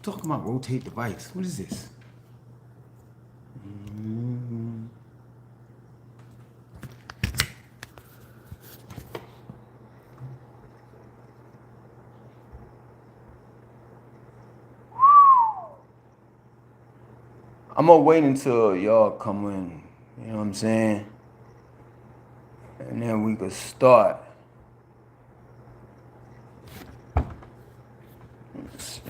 Talking about rotate device. What is this? I'm gonna wait until y'all come in. You know what I'm saying? And then we could start. Let's see.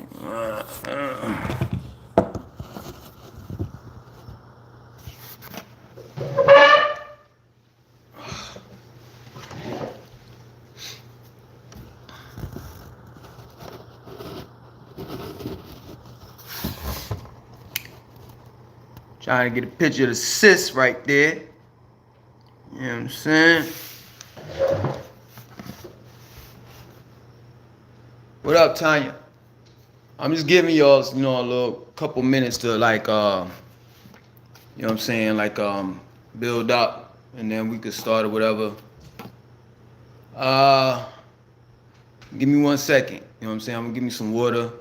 Trying to get a picture of the sis right there. You know what I'm saying? What up, Tanya? I'm just giving y'all, a little couple minutes to like, you know what I'm saying, like, build up, and then we could start or whatever. Uh, Give me 1 second. You know what I'm saying? I'm gonna give me some water.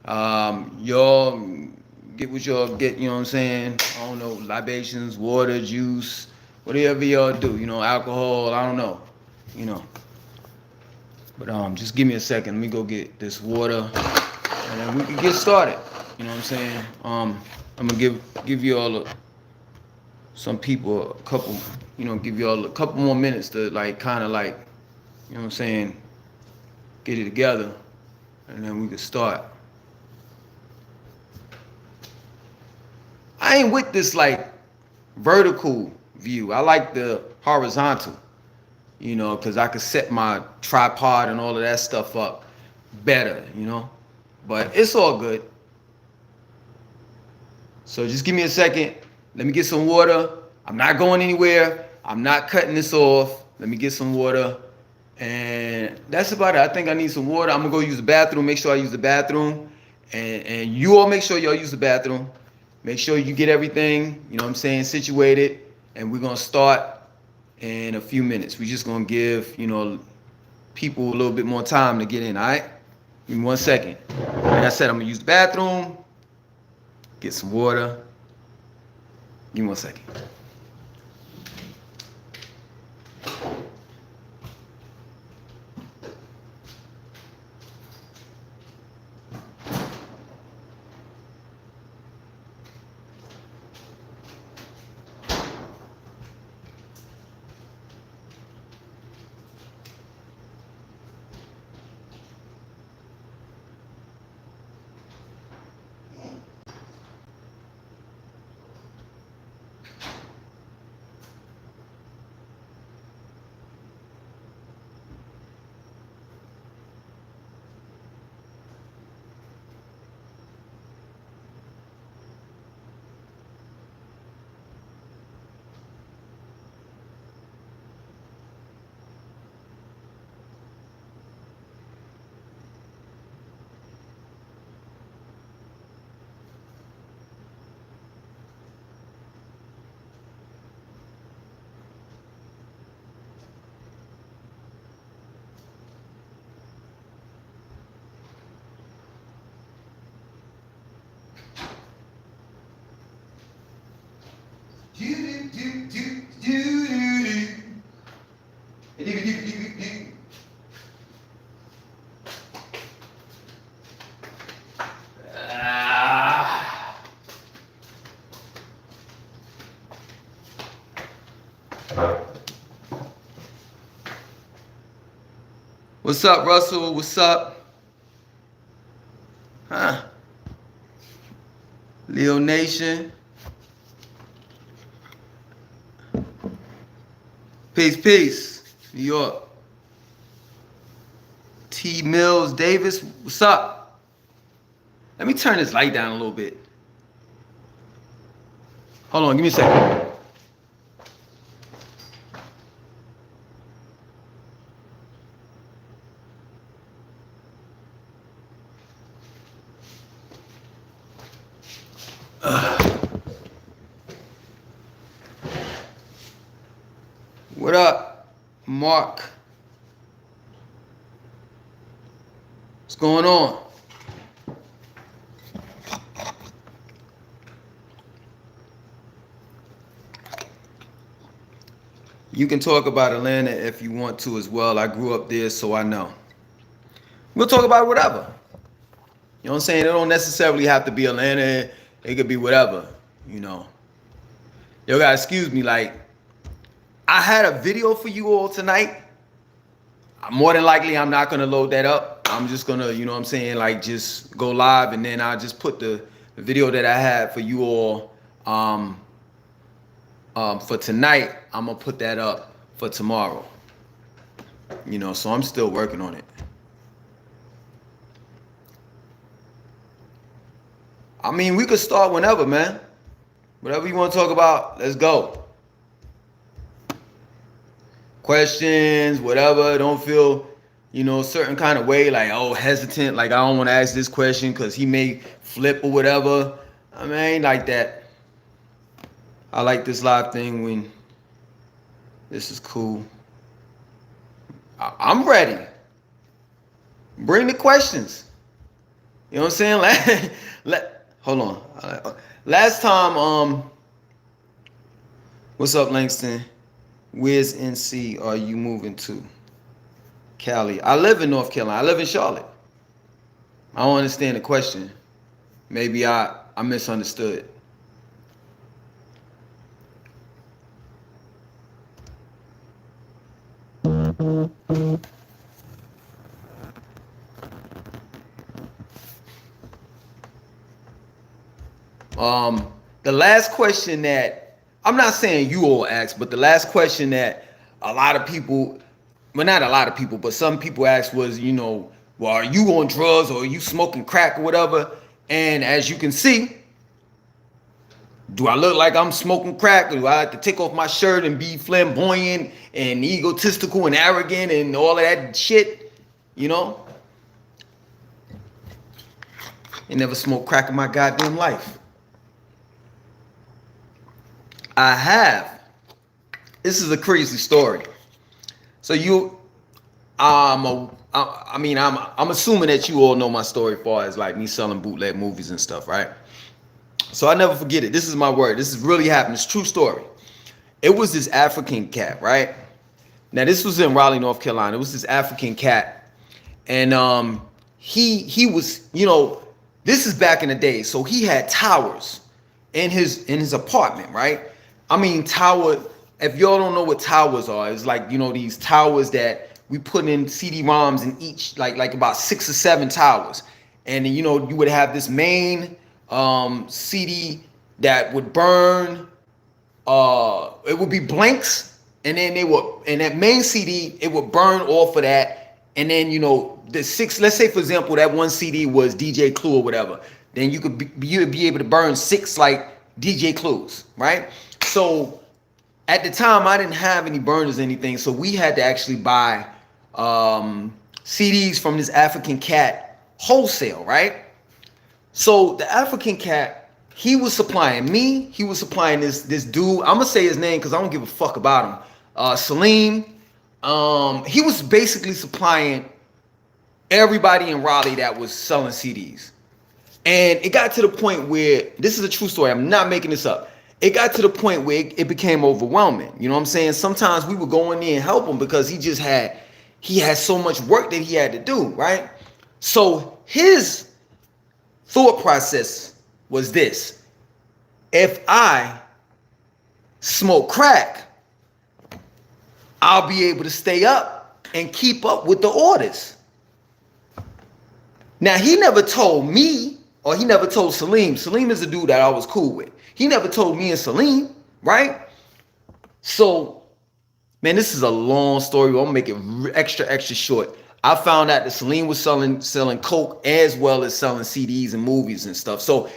Y'all get what y'all get. You know what I'm saying? I don't know, libations, water, juice, whatever y'all do. You know, alcohol. I don't know. You know. But just give me a second. Let me go get this water, and then we can get started. You know what I'm saying? I'm gonna give you all some people a couple. Give you all a couple more minutes to like kind of like, you know what I'm saying, get it together, and then we can start. I ain't with this like vertical view. I like the horizontal, because I could set my tripod and all of that stuff up better. But it's all good. So just give me a second. Let me get some water. I'm not going anywhere. I'm not cutting this off. Let me get some water. And that's about it. I think I need some water. I'm gonna go use the bathroom. Make sure I use the bathroom. And you all make sure y'all use the bathroom. Make sure you get everything, you know what I'm saying, situated. And we're gonna start in a few minutes. We're just gonna give, people a little bit more time to get in, all right? Give me 1 second. Like I said, I'm gonna use the bathroom, get some water. Give me 1 second. What's up, Russell? What's up? Huh? Leo Nation. Peace, peace. New York. T. Mills Davis, what's up? Let me turn this light down a little bit. Hold on, give me a second. What up, Mark? What's going on? You can talk about Atlanta if you want to as well. I grew up there, so I know. We'll talk about whatever. You know what I'm saying? It don't necessarily have to be Atlanta. It could be whatever, you know. Yo, guys, excuse me. Like, I had a video for you all tonight. More than likely, I'm not going to load that up. I'm just going to, you know what I'm saying, like, just go live, and then I'll just put the video that I had for you all for tonight. I'm going to put that up for tomorrow. You know, so I'm still working on it. I mean, we could start whenever, man. Whatever you want to talk about, let's go. Questions, whatever. Don't feel, you know, a certain kind of way, like, oh, hesitant, like I don't want to ask this question because he may flip or whatever. I mean, I ain't like that. I like this live thing when this is cool. I'm ready. Bring the questions. You know what I'm saying? Hold on. Last time, what's up, Langston? Where's NC are you moving to? Cali. I live in North Carolina. I live in Charlotte. I don't understand the question. Maybe I misunderstood. The last question that, I'm not saying you all asked, but the last question that a lot of people, well, not a lot of people, but some people asked was, you know, well, are you on drugs or are you smoking crack or whatever? And as you can see, do I look like I'm smoking crack? Or do I have to take off my shirt and be flamboyant and egotistical and arrogant and all of that shit? You know? I never smoked crack in my goddamn life. I have. This is a crazy story. So I'm assuming that you all know my story as far as like me selling bootleg movies and stuff, right? So I never forget it. This is my word. This is really happened. It's a true story. It was this African cat, right? Now this was in Raleigh, North Carolina. It was this African cat, and he was, you know, this is back in the day. So he had towers in his apartment, right? I mean, tower. If y'all don't know what towers are, it's like, you know, these towers that we put in CD-ROMs in each, like about 6 or 7 towers, and then, you know, you would have this main CD that would burn. It would be blanks, and then in that main CD it would burn off of that, and then, you know, the 6. Let's say for example that one CD was DJ Clue or whatever. Then you would be able to burn 6 like DJ Clues, right? So at the time I didn't have any burners or anything, so we had to actually buy CDs from this African cat wholesale, right? So the African cat, he was supplying me. He was supplying this dude. I'm gonna say his name because I don't give a fuck about him. Salim. He was basically supplying everybody in Raleigh that was selling CDs. And it got to the point where, this is a true story, I'm not making this up. It got to the point where it became overwhelming. You know what I'm saying? Sometimes we would go in there and help him because he had so much work that he had to do, right? So his thought process was this: if I smoke crack, I'll be able to stay up and keep up with the orders. Now, he never told me, or he never told Salim. Salim is a dude that I was cool with. He never told me and Salim, right? So, man, this is a long story. I'm gonna make it extra short. I found out that Salim was selling coke as well as selling CDs and movies and stuff. So,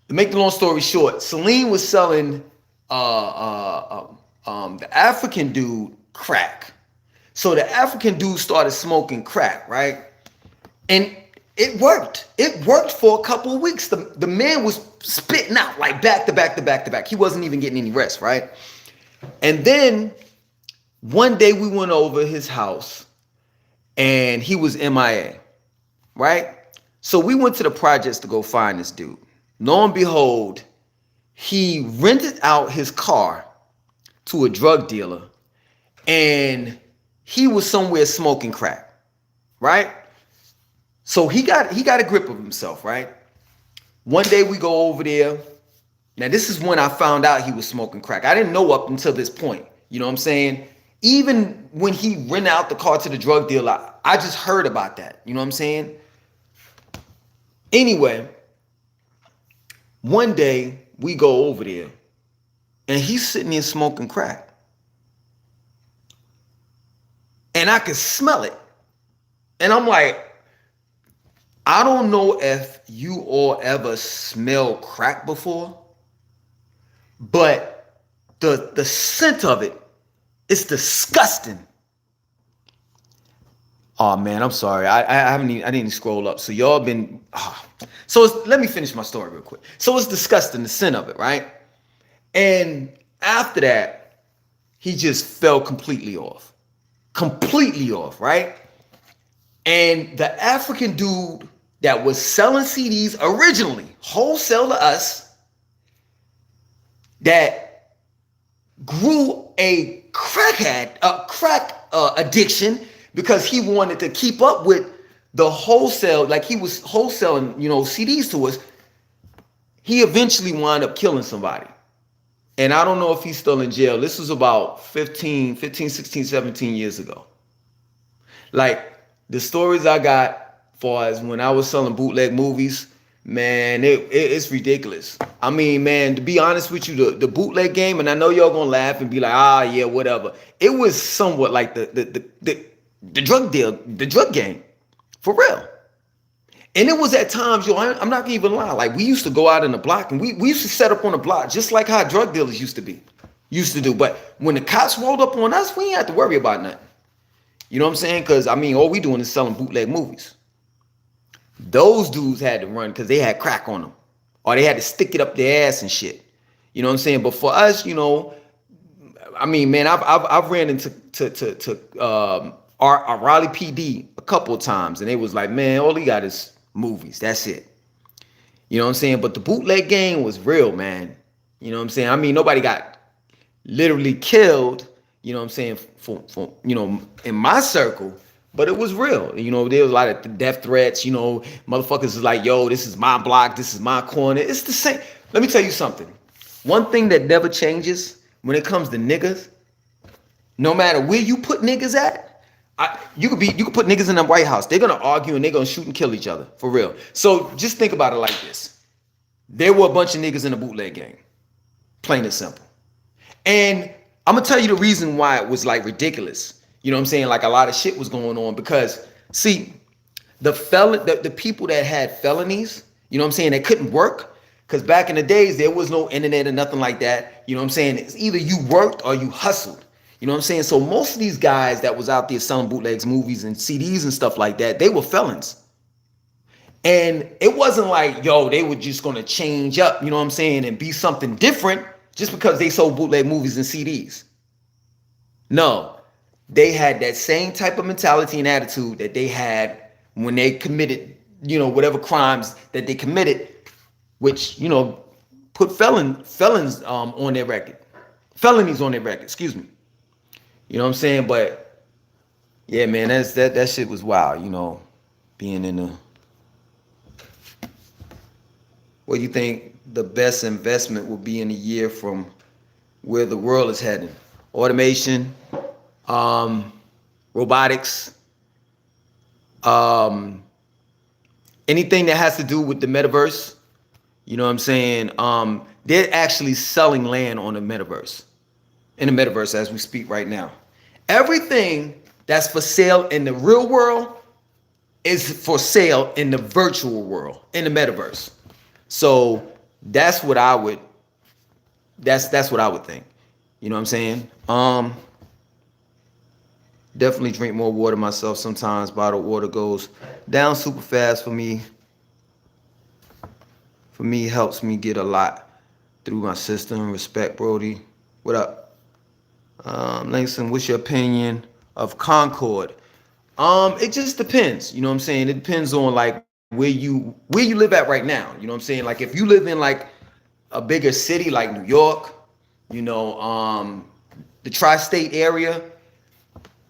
to make the long story short, Salim was selling the African dude crack. So the African dude started smoking crack, right? And it worked. It worked for a couple of weeks. The man was spitting out like back to back to back to back. He wasn't even getting any rest, right? And then one day we went over his house and he was MIA, right? So we went to the projects to go find this dude. Lo and behold, he rented out his car to a drug dealer, and he was somewhere smoking crack, right? So he got a grip of himself, right? One day we go over there. Now this is when I found out he was smoking crack. I didn't know up until this point. You know what I'm saying? Even when he rented out the car to the drug dealer, I just heard about that. You know what I'm saying? Anyway, one day we go over there and he's sitting there smoking crack. And I could smell it. And I'm like, I don't know if you all ever smelled crack before, but the scent of it is disgusting. Oh man, I'm sorry. I didn't scroll up. So y'all been. Let me finish my story real quick. So it's disgusting, the scent of it, right? And after that, he just fell completely off, right? And the African dude that was selling CDs originally, wholesale to us, that grew a crack addiction because he wanted to keep up with the wholesale, like he was wholesaling, CDs to us. He eventually wound up killing somebody. And I don't know if he's still in jail. This was about 15, 16, 17 years ago. Like the stories I got far as when I was selling bootleg movies, man, it's ridiculous. I mean, man, to be honest with you, the bootleg game, and I know y'all gonna laugh and be like, yeah, whatever. It was somewhat like the drug deal, the drug game, for real. And it was at times, I'm not gonna even lie. Like we used to go out in the block and we used to set up on the block just like how drug dealers used to do. But when the cops rolled up on us, we ain't had to worry about nothing. You know what I'm saying? Because I mean, all we doing is selling bootleg movies. Those dudes had to run because they had crack on them, or they had to stick it up their ass and shit. You know what I'm saying? But for us, I mean, man, I've ran into our Raleigh PD a couple of times, and they was like, man, all he got is movies. That's it. You know what I'm saying? But the bootleg game was real, man. You know what I'm saying? I mean, nobody got literally killed. You know what I'm saying? For in my circle. But it was real. There was a lot of death threats. Motherfuckers is like, yo, this is my block. This is my corner. It's the same. Let me tell you something. One thing that never changes when it comes to niggas, no matter where you put niggas at, you could put niggas in the White House. They're going to argue and they're going to shoot and kill each other. For real. So just think about it like this. There were a bunch of niggas in the bootleg game. Plain and simple. And I'm going to tell you the reason why it was like ridiculous. You know what I'm saying? Like a lot of shit was going on because, see, the people that had felonies, you know what I'm saying, they couldn't work because back in the days, there was no internet or nothing like that. You know what I'm saying? It's either you worked or you hustled. You know what I'm saying? So most of these guys that was out there selling bootlegs, movies and CDs and stuff like that, they were felons. And it wasn't like, yo, they were just going to change up, you know what I'm saying, and be something different just because they sold bootleg movies and CDs. No. They had that same type of mentality and attitude that they had when they committed, whatever crimes that they committed, which, put felons on their record. Felonies on their record, excuse me. You know what I'm saying? But yeah, man, that shit was wild, being in the. What do you think the best investment will be in a year from where the world is heading? Automation, robotics, anything that has to do with the metaverse. You know what I'm saying? They're actually selling land on the metaverse, in the metaverse as we speak right now. Everything that's for sale in the real world is for sale in the virtual world, in the metaverse. So that's what I would think. You know what I'm saying? Definitely drink more water myself. Sometimes bottled water goes down super fast for me. For me, helps me get a lot through my system. Respect, Brody. What up? Langston, what's your opinion of Concord? It just depends. You know what I'm saying? It depends on like where you live at right now. You know what I'm saying? Like if you live in like a bigger city like New York, the tri-state area,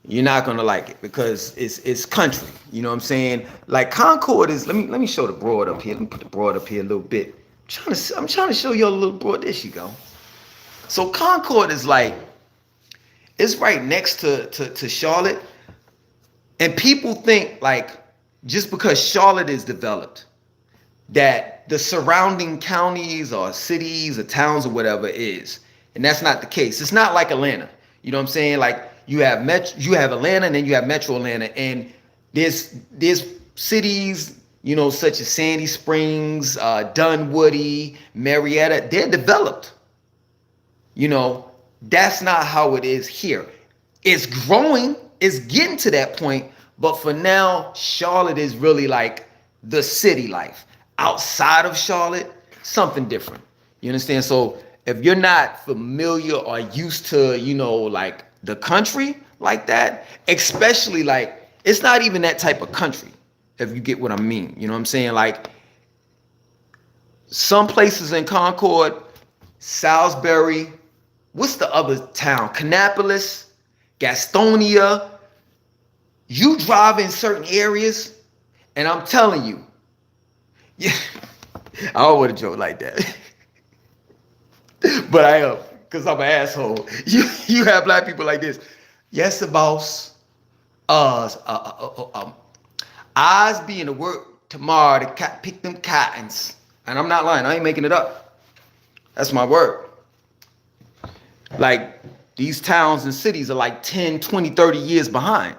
You're not gonna like it because it's country. You know what I'm saying? Like Concord is. Let me show the broad up here. Let me put the broad up here a little bit. I'm trying to show you a little broad. There you go. So Concord is like, it's right next to Charlotte, and people think like just because Charlotte is developed, that the surrounding counties or cities or towns or whatever is, and that's not the case. It's not like Atlanta. You know what I'm saying? Like you have Atlanta, and then you have Metro Atlanta, and there's cities, you know, such as Sandy Springs, Dunwoody, Marietta. They're developed. You know, that's not how it is here. It's growing. It's getting to that point. But for now, Charlotte is really like the city life. Outside of Charlotte, something different. You understand? So if you're not familiar or used to, you know, like the country like that, especially like, it's not even that type of country, if you get what I mean. You know what I'm saying? Like some places in Concord, Salisbury, what's the other town? Kannapolis, Gastonia. You drive in certain areas, and I'm telling you, yeah, I don't want to joke like that, but I am, because I'm an asshole. You have black people like this. Yes, the boss. I's be in the work tomorrow to pick them cottons, and I'm not lying. I ain't making it up. That's my word. Like these towns and cities are like 10, 20, 30 years behind.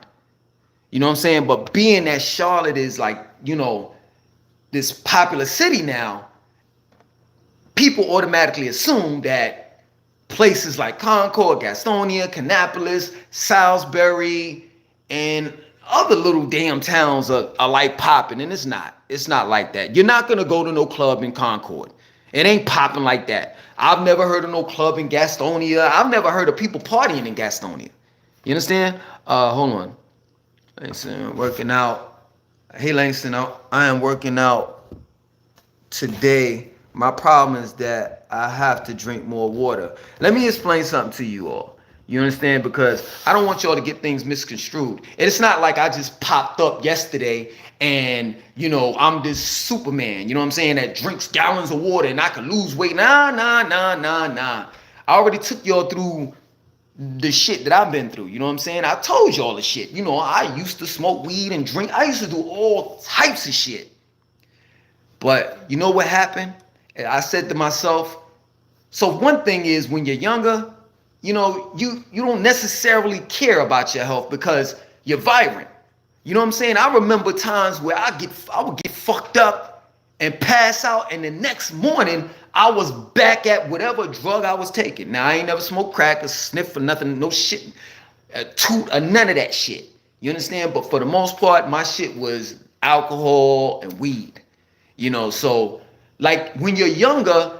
You know what I'm saying? But being that Charlotte is like, you know, this popular city now, people automatically assume that places like Concord, Gastonia, Kannapolis, Salisbury, and other little damn towns are like popping, and it's not. It's not like that. You're not gonna go to no club in Concord. It ain't popping like that. I've never heard of no club in Gastonia. I've never heard of people partying in Gastonia. You understand? Hold on. Langston, working out. Hey Langston, I am working out today. My problem is that I have to drink more water. Let me explain something to you all. You understand? Because I don't want y'all to get things misconstrued. It's not like I just popped up yesterday and, you know, I'm this Superman, you know what I'm saying, that drinks gallons of water and I can lose weight. Nah. I already took y'all through the shit that I've been through. You know what I'm saying? I told y'all the shit. You know, I used to smoke weed and drink. I used to do all types of shit. But you know what happened? I said to myself, so one thing is when you're younger, you know, you don't necessarily care about your health because you're vibrant. You know what I'm saying? I remember times where I would get fucked up and pass out, and the next morning I was back at whatever drug I was taking. Now I ain't never smoked crack or sniff or nothing, no shit, toot or none of that shit. You understand? But for the most part, my shit was alcohol and weed. You know, so like when you're younger,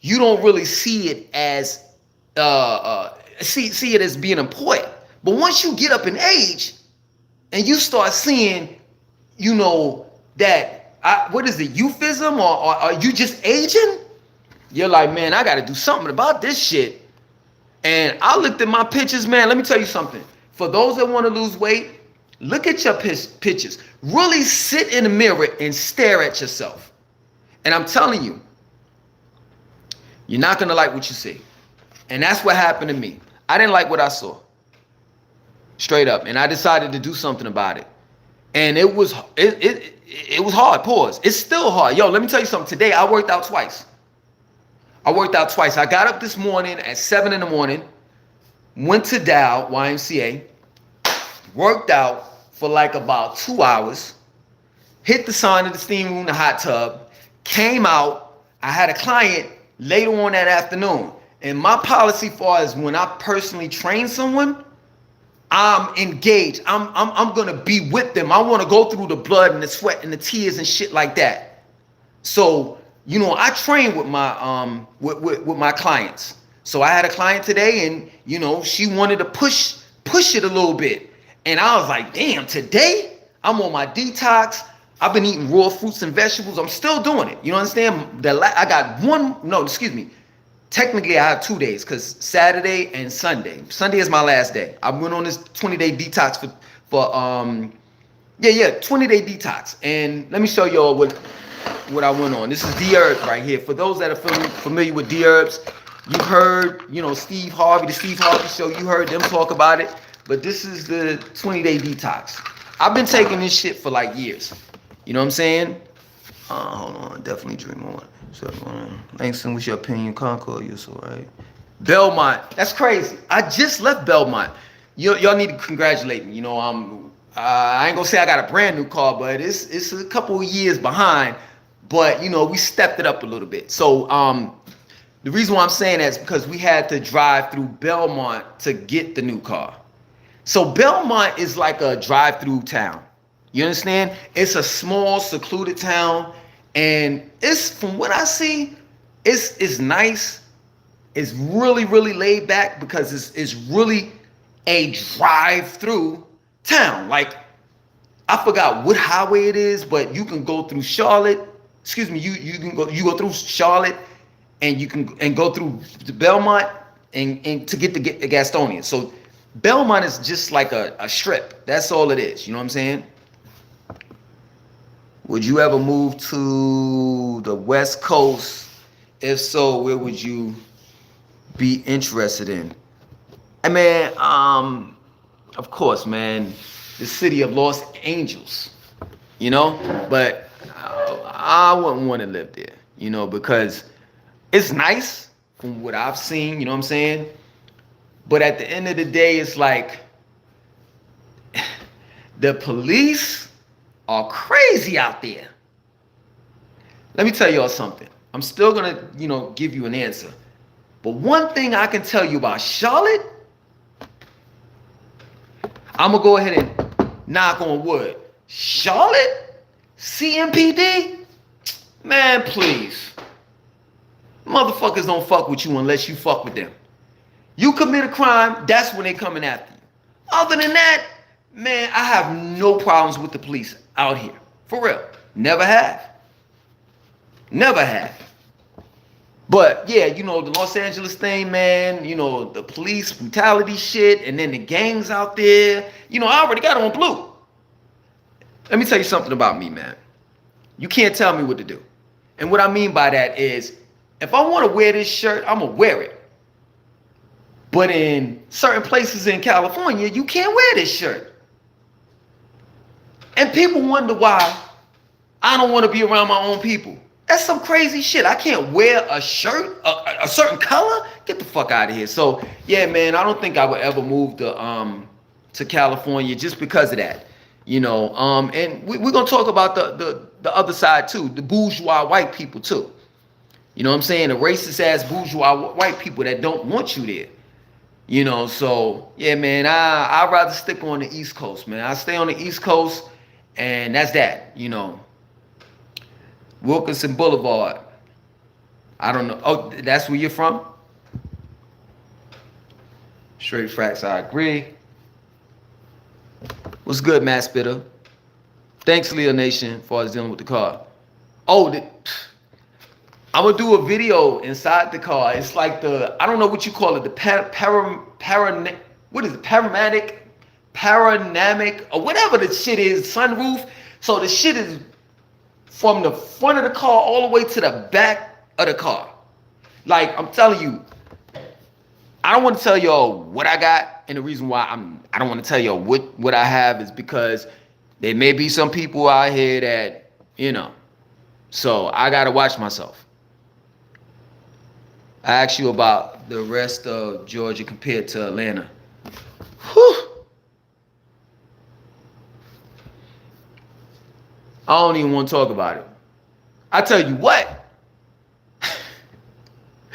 you don't really see it as see it as being important. But once you get up in age and you start seeing, you know, that what is it, euphemism, or are you just aging? You're like, man, I got to do something about this shit. And I looked at my pictures, man. Let me tell you something. For those that want to lose weight, look at your pictures. Really sit in the mirror and stare at yourself. And I'm telling you, you're not going to like what you see. And that's what happened to me. I didn't like what I saw. Straight up. And I decided to do something about it. And it was hard. Pause. It's still hard. Yo, let me tell you something. Today, I worked out twice. I got up this morning at 7 in the morning, went to Dow, YMCA, worked out for like about 2 hours, hit the sauna, the steam room, the hot tub, came out. I had a client later on that afternoon. And my policy far as when I personally train someone, I'm engaged. I'm gonna be with them. I want to go through the blood and the sweat and the tears and shit like that. So, you know, I train with my with my clients. So I had a client today, and you know, she wanted to push it a little bit, and I was like, damn, today I'm on my detox. I've been eating raw fruits and vegetables. I'm still doing it. You know what I'm saying? I got technically I have 2 days because Saturday and Sunday. Sunday is my last day. I went on this 20-day detox for 20-day detox. And let me show y'all what I went on. This is D-Herbs right here. For those that are familiar with D-Herbs, you've heard, Steve Harvey, the Steve Harvey Show, you heard them talk about it. But this is the 20-day detox. I've been taking this shit for like years. You know what I'm saying? Hold on, definitely dream on. So, Langston, what's your opinion? Concord, you're so right. Belmont, that's crazy. I just left Belmont. Y'all need to congratulate me. I ain't gonna say I got a brand new car, but it's a couple of years behind. But we stepped it up a little bit. So the reason why I'm saying that is because we had to drive through Belmont to get the new car. So Belmont is like a drive-through town. You understand? It's a small, secluded town, and it's, from what I see, it's nice. It's really, really laid back because it's really a drive-through town. Like, I forgot what highway it is, but you can go through Charlotte. Excuse me, you go through Charlotte, and you can go through the Belmont and to get to Gastonia. So Belmont is just like a strip. That's all it is. You know what I'm saying? Would you ever move to the West Coast? If so, where would you be interested in? I mean, of course, man, the city of Los Angeles, but I wouldn't want to live there, because it's nice from what I've seen, you know what I'm saying? But at the end of the day, it's like the police are crazy out there. Let me tell y'all something. I'm still gonna, give you an answer. But one thing I can tell you about Charlotte, I'm gonna go ahead and knock on wood. Charlotte, CMPD, man, please. Motherfuckers don't fuck with you unless you fuck with them. You commit a crime, that's when they coming after you. Other than that, man, I have no problems with the police out here. For real. Never have. Never have. But yeah, the Los Angeles thing, man, the police brutality shit, and then the gangs out there, I already got on blue. Let me tell you something about me, man. You can't tell me what to do. And what I mean by that is, if I want to wear this shirt, I'm going to wear it. But in certain places in California, you can't wear this shirt. And people wonder why I don't want to be around my own people. That's some crazy shit. I can't wear a shirt, a certain color. Get the fuck out of here. So yeah, man, I don't think I would ever move to California just because of that. And we're gonna talk about the other side too, the bourgeois white people too. You know what I'm saying? The racist ass bourgeois white people that don't want you there. So yeah, man, I'd rather stick on the East Coast, man. I stay on the East Coast, and that's that, Wilkinson Boulevard. I don't know. Oh, that's where you're from? Straight facts, I agree. What's good, Matt Spitter? Thanks, Leo Nation, for us dealing with the car. Oh, I'm gonna do a video inside the car. It's like I don't know what you call it, the panoramic, or whatever the shit is, sunroof. So the shit is from the front of the car all the way to the back of the car. Like, I'm telling you, I don't want to tell y'all what I got, and the reason why I don't want to tell y'all what I have is because there may be some people out here that, so I gotta watch myself. I asked you about the rest of Georgia compared to Atlanta. Whew. I don't even want to talk about it. I tell you what,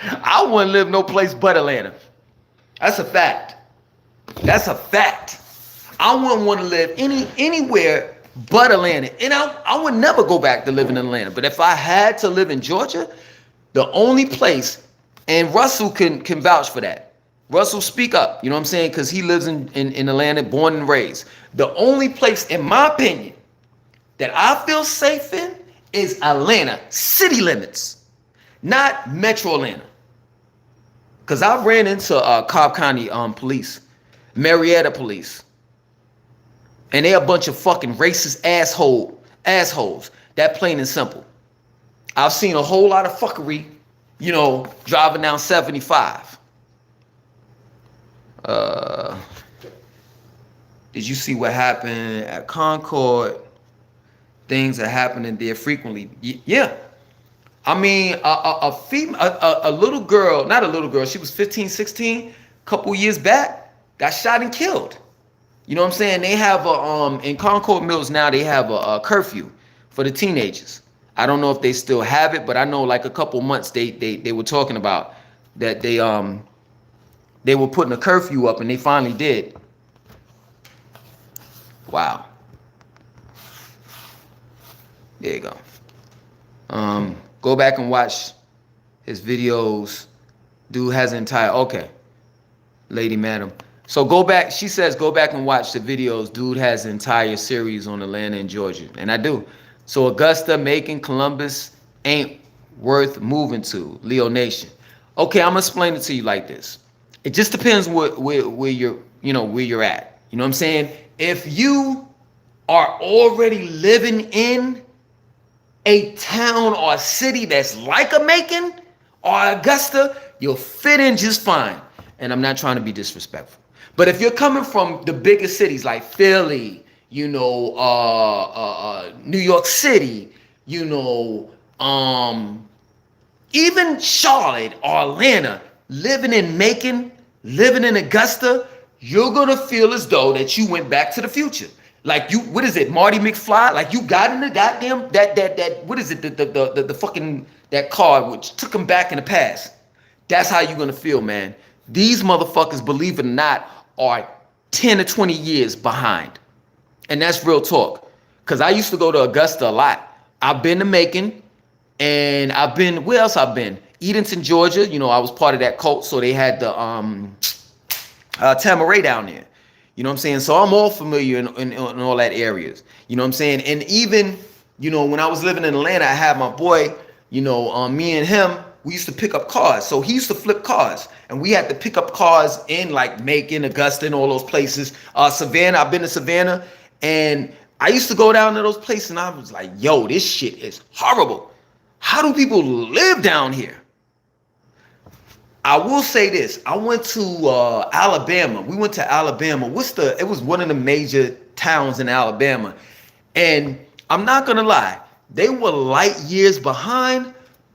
I wouldn't live no place but Atlanta. That's a fact. That's a fact. I wouldn't want to live anywhere but Atlanta. And I would never go back to living in Atlanta. But if I had to live in Georgia, the only place, and Russell can vouch for that. Russell, speak up. You know what I'm saying? Because he lives in Atlanta, born and raised. The only place, in my opinion, that I feel safe in is Atlanta, city limits, not Metro Atlanta. Because I ran into Cobb County police, Marietta police, and they a bunch of fucking racist assholes. That plain and simple. I've seen a whole lot of fuckery, you know, driving down 75. Did you see what happened at Concord? Things are happening there frequently. Yeah. I mean, a little girl, not a little girl, she was 15, 16, a couple years back, got shot and killed. You know what I'm saying? They have in Concord Mills now, they have a curfew for the teenagers. I don't know if they still have it, but I know like a couple months they were talking about that they were putting a curfew up, and they finally did. Wow. There you go. Go back and watch his videos. Dude has an entire, okay, lady, madam. So go back, she says, go back and watch the videos. Dude has an entire series on Atlanta and Georgia. And I do. So Augusta, Macon, Columbus ain't worth moving to. Leo Nation. Okay, I'm gonna explain it to you like this. It just depends where you're, you know, where you're at. You know what I'm saying? If you are already living in a town or a city that's like a Macon or Augusta, you'll fit in just fine. And I'm not trying to be disrespectful. But if you're coming from the bigger cities like Philly, you know, New York City, you know, even Charlotte or Atlanta, living in Macon, living in Augusta, you're gonna feel as though that you went back to the future. Like you, what is it, Marty McFly? Like you got in the goddamn that what is it, the fucking that car which took him back in the past. That's how you're gonna feel, man. These motherfuckers, believe it or not, are 10 to 20 years behind. And that's real talk. Cause I used to go to Augusta a lot. I've been to Macon, and I've been, where else I've been? Edenton, Georgia. You know, I was part of that cult, so they had the Tamaray down there. You know what I'm saying? So I'm all familiar in all that areas. You know what I'm saying? And even, you know, when I was living in Atlanta, I had my boy, you know, me and him, we used to pick up cars. So he used to flip cars. And we had to pick up cars in like Macon, Augusta, and all those places. Savannah, I've been to Savannah. And I used to go down to those places, and I was like, yo, this shit is horrible. How do people live down here? I will say this. I went to Alabama. We went to Alabama. It was one of the major towns in Alabama. And I'm not going to lie. They were light years behind,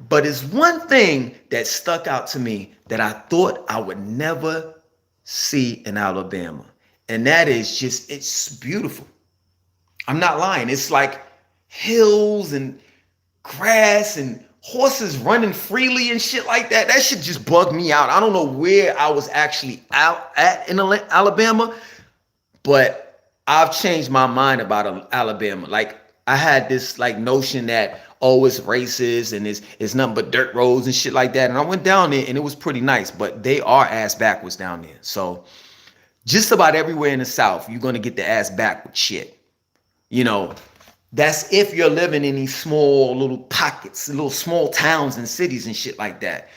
but it's one thing that stuck out to me that I thought I would never see in Alabama. And that is just, it's beautiful. I'm not lying. It's like hills and grass and horses running freely and shit like that. That shit just bugged me out. I don't know where I was actually out at in Alabama, but I've changed my mind about Alabama. Like I had this like notion that, oh, it's racist and it's nothing but dirt roads and shit like that. And I went down there and it was pretty nice, but they are ass backwards down there. So just about everywhere in the South, you're going to get the ass backward shit. You know, that's if you're living in these small little pockets, little small towns and cities and shit like that.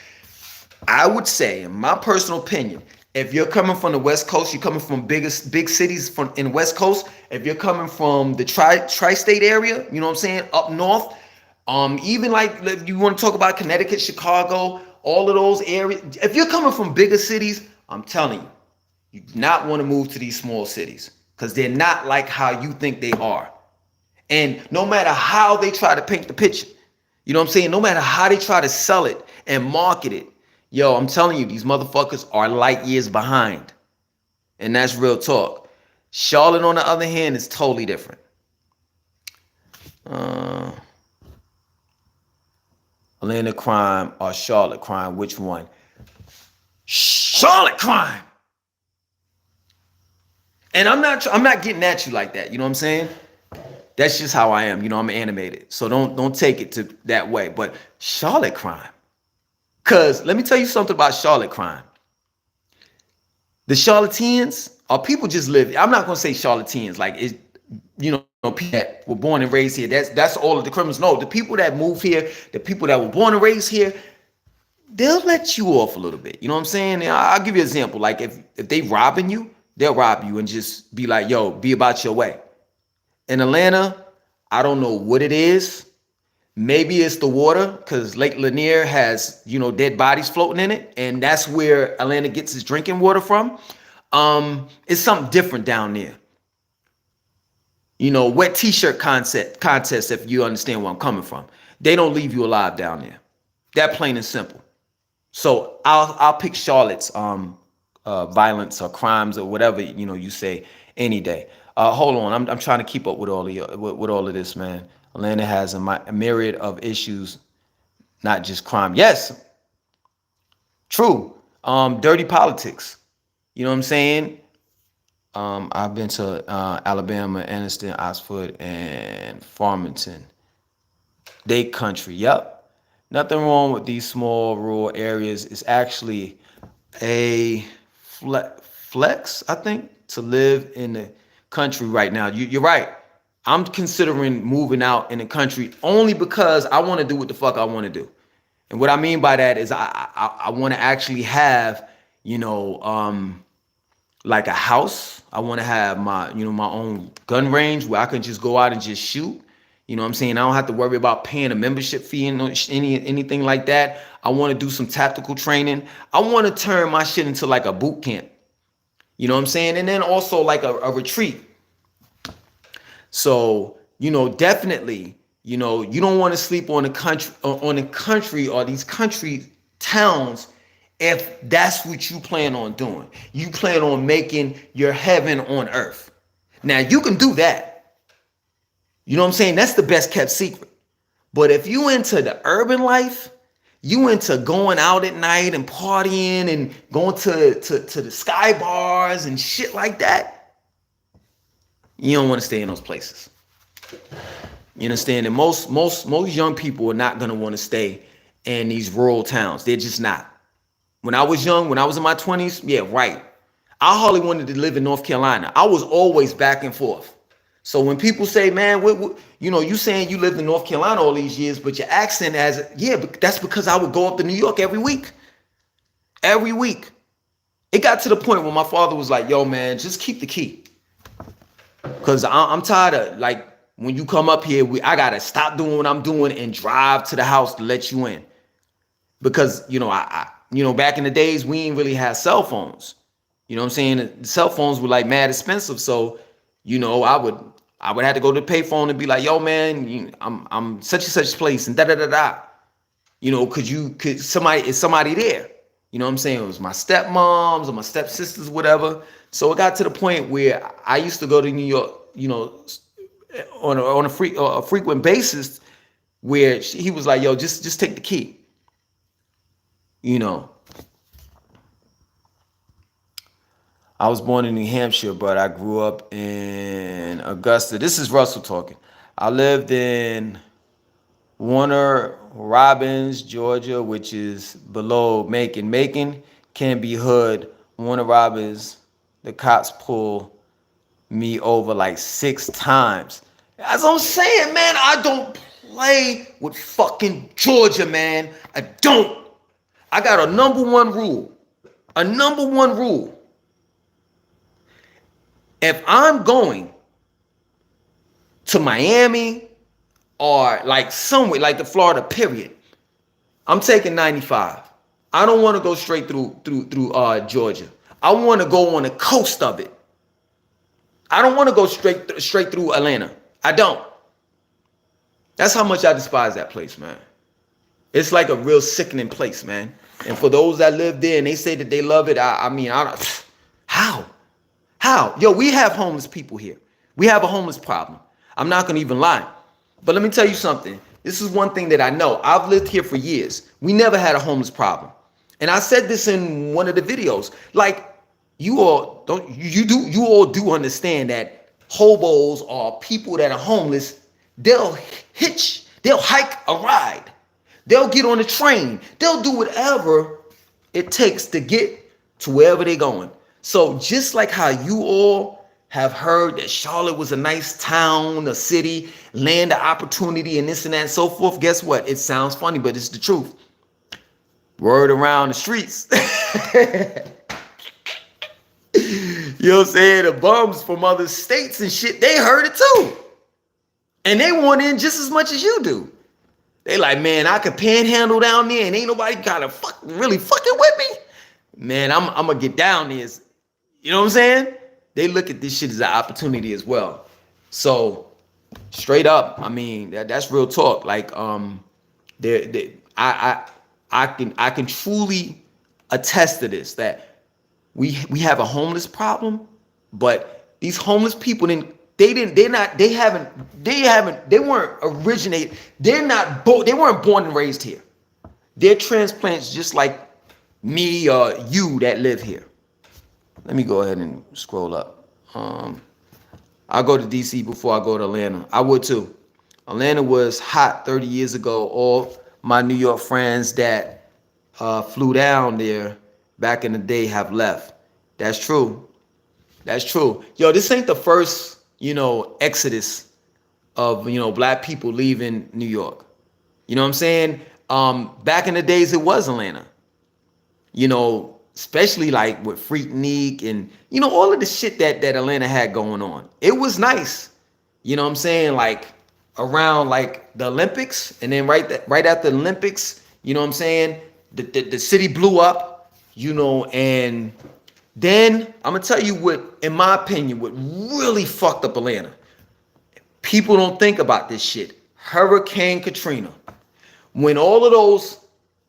I would say, in my personal opinion, if you're coming from the West Coast, you're coming from big cities in the West Coast. If you're coming from the tri-state area, you know what I'm saying, up north, even like if you want to talk about Connecticut, Chicago, all of those areas. If you're coming from bigger cities, I'm telling you, you do not want to move to these small cities because they're not like how you think they are. And no matter how they try to paint the picture, you know what I'm saying? No matter how they try to sell it and market it, yo, I'm telling you, these motherfuckers are light years behind. And that's real talk. Charlotte, on the other hand, is totally different. Atlanta crime or Charlotte crime, which one? Charlotte crime. And I'm not getting at you like that, you know what I'm saying? That's just how I am. You know, I'm animated. So don't take it to that way. But Charlotte crime. Because let me tell you something about Charlotte crime. The Charlotteans are people just live. I'm not going to say Charlotteans. Like, it, you know, people that were born and raised here. That's all of the criminals. No, the people that move here, the people that were born and raised here, they'll let you off a little bit. You know what I'm saying? I'll give you an example. Like if they robbing you, they'll rob you and just be like, yo, be about your way. In Atlanta, I don't know what it is. Maybe it's the water, because Lake Lanier has, dead bodies floating in it, and that's where Atlanta gets its drinking water from. It's something different down there. Wet t-shirt contest, if you understand where I'm coming from. They don't leave you alive down there. That plain and simple. So I'll pick Charlotte's violence or crimes or whatever you say any day. Hold on, I'm trying to keep up with all of this, man. Atlanta has a myriad of issues, not just crime. Yes, true. Dirty politics. You know what I'm saying? I've been to Alabama, Anniston, Oxford, and Farmington. They country. Yep. Nothing wrong with these small rural areas. It's actually a flex, I think, to live in the country right now. You're right. I'm considering moving out in the country only because I want to do what the fuck I want to do. And what I mean by that is I want to actually have, like a house. I want to have my own gun range where I can just go out and just shoot. You know what I'm saying? I don't have to worry about paying a membership fee and anything like that. I want to do some tactical training. I want to turn my shit into like a boot camp. You know what I'm saying? And then also like a retreat. So, definitely, you don't want to sleep on the country or these country towns if that's what you plan on doing. You plan on making your heaven on earth. Now, you can do that. You know what I'm saying? That's the best kept secret. But if you into the urban life, you into going out at night and partying and going to the sky bars and shit like that, you don't want to stay in those places. You understand? And most young people are not going to want to stay in these rural towns. They're just not. When I was young, when I was in my 20s, yeah, right. I hardly wanted to live in North Carolina. I was always back and forth. So when people say, man, you saying you lived in North Carolina all these years, but your accent but that's because I would go up to New York every week. Every week. It got to the point where my father was like, yo, man, just keep the key. Because I'm tired of, like, when you come up here, I got to stop doing what I'm doing and drive to the house to let you in. Because, back in the days, we didn't really have cell phones. You know what I'm saying? The cell phones were like mad expensive. So, I would have to go to the payphone and be like, yo, man, I'm such and such place and da-da-da-da. Could somebody there? You know what I'm saying? It was my stepmoms or my stepsisters, whatever. So it got to the point where I used to go to New York, on a frequent basis, where he was like, yo, just take the key. I was born in New Hampshire, but I grew up in Augusta. This is Russell talking. I lived in Warner Robins, Georgia, which is below Macon. Macon can be hood. Warner Robins, the cops pull me over like 6 times. As I'm saying, man, I don't play with fucking Georgia, man. I don't. I got a number one rule. If I'm going to Miami or like somewhere like the Florida period, I'm taking 95. I don't want to go straight through Georgia. I want to go on the coast of it. I don't want to go straight through Atlanta. I don't. That's how much I despise that place, man. It's like a real sickening place, man. And for those that live there and they say that they love it, I mean, how? Yo, we have homeless people here. We have a homeless problem. I'm not going to even lie. But let me tell you something. This is one thing that I know. I've lived here for years. We never had a homeless problem. And I said this in one of the videos. Like, you all do understand that hobos or people that are homeless, they'll hike a ride. They'll get on a train. They'll do whatever it takes to get to wherever they're going. So just like how you all have heard that Charlotte was a nice town, a city, land of opportunity, and this and that and so forth, guess what? It sounds funny, but it's the truth. Word around the streets. You know what I'm saying? The bums from other states and shit, they heard it too. And they want in just as much as you do. They like, man, I could panhandle down there and ain't nobody gotta really fucking with me. Man, I'm gonna get down there. You know what I'm saying? They look at this shit as an opportunity as well. So straight up, I mean, that's real talk. Like, I can truly attest to this, that we have a homeless problem, but these homeless people they weren't born and raised here. They're transplants just like me or you that live here. Let me go ahead and scroll up. I'll go to DC before I go to Atlanta. I would too. Atlanta was hot 30 years ago. All my New York friends that flew down there back in the day have left. That's true. That's true. Yo, this ain't the first, exodus of, black people leaving New York. You know what I'm saying? Back in the days, it was Atlanta. Especially like with Freaknik and, all of the shit that Atlanta had going on. It was nice. You know what I'm saying? Like around like the Olympics, and then right after the Olympics, you know what I'm saying? The city blew up, and then I'm gonna tell you what, in my opinion, what really fucked up Atlanta. People don't think about this shit. Hurricane Katrina. When all of those,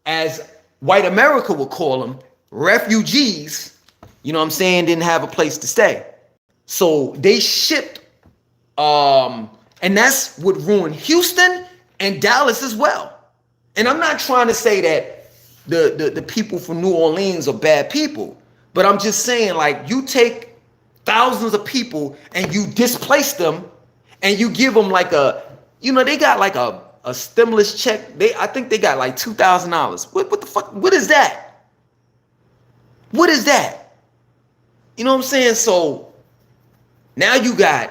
as white America would call them, refugees, didn't have a place to stay. So they shipped, and that's what ruined Houston and Dallas as well. And I'm not trying to say that the people from New Orleans are bad people, but I'm just saying, like, you take thousands of people and you displace them and you give them like they got like a stimulus check. I think they got like $2,000. What the fuck? What is that? What is that? You know what I'm saying? So now you got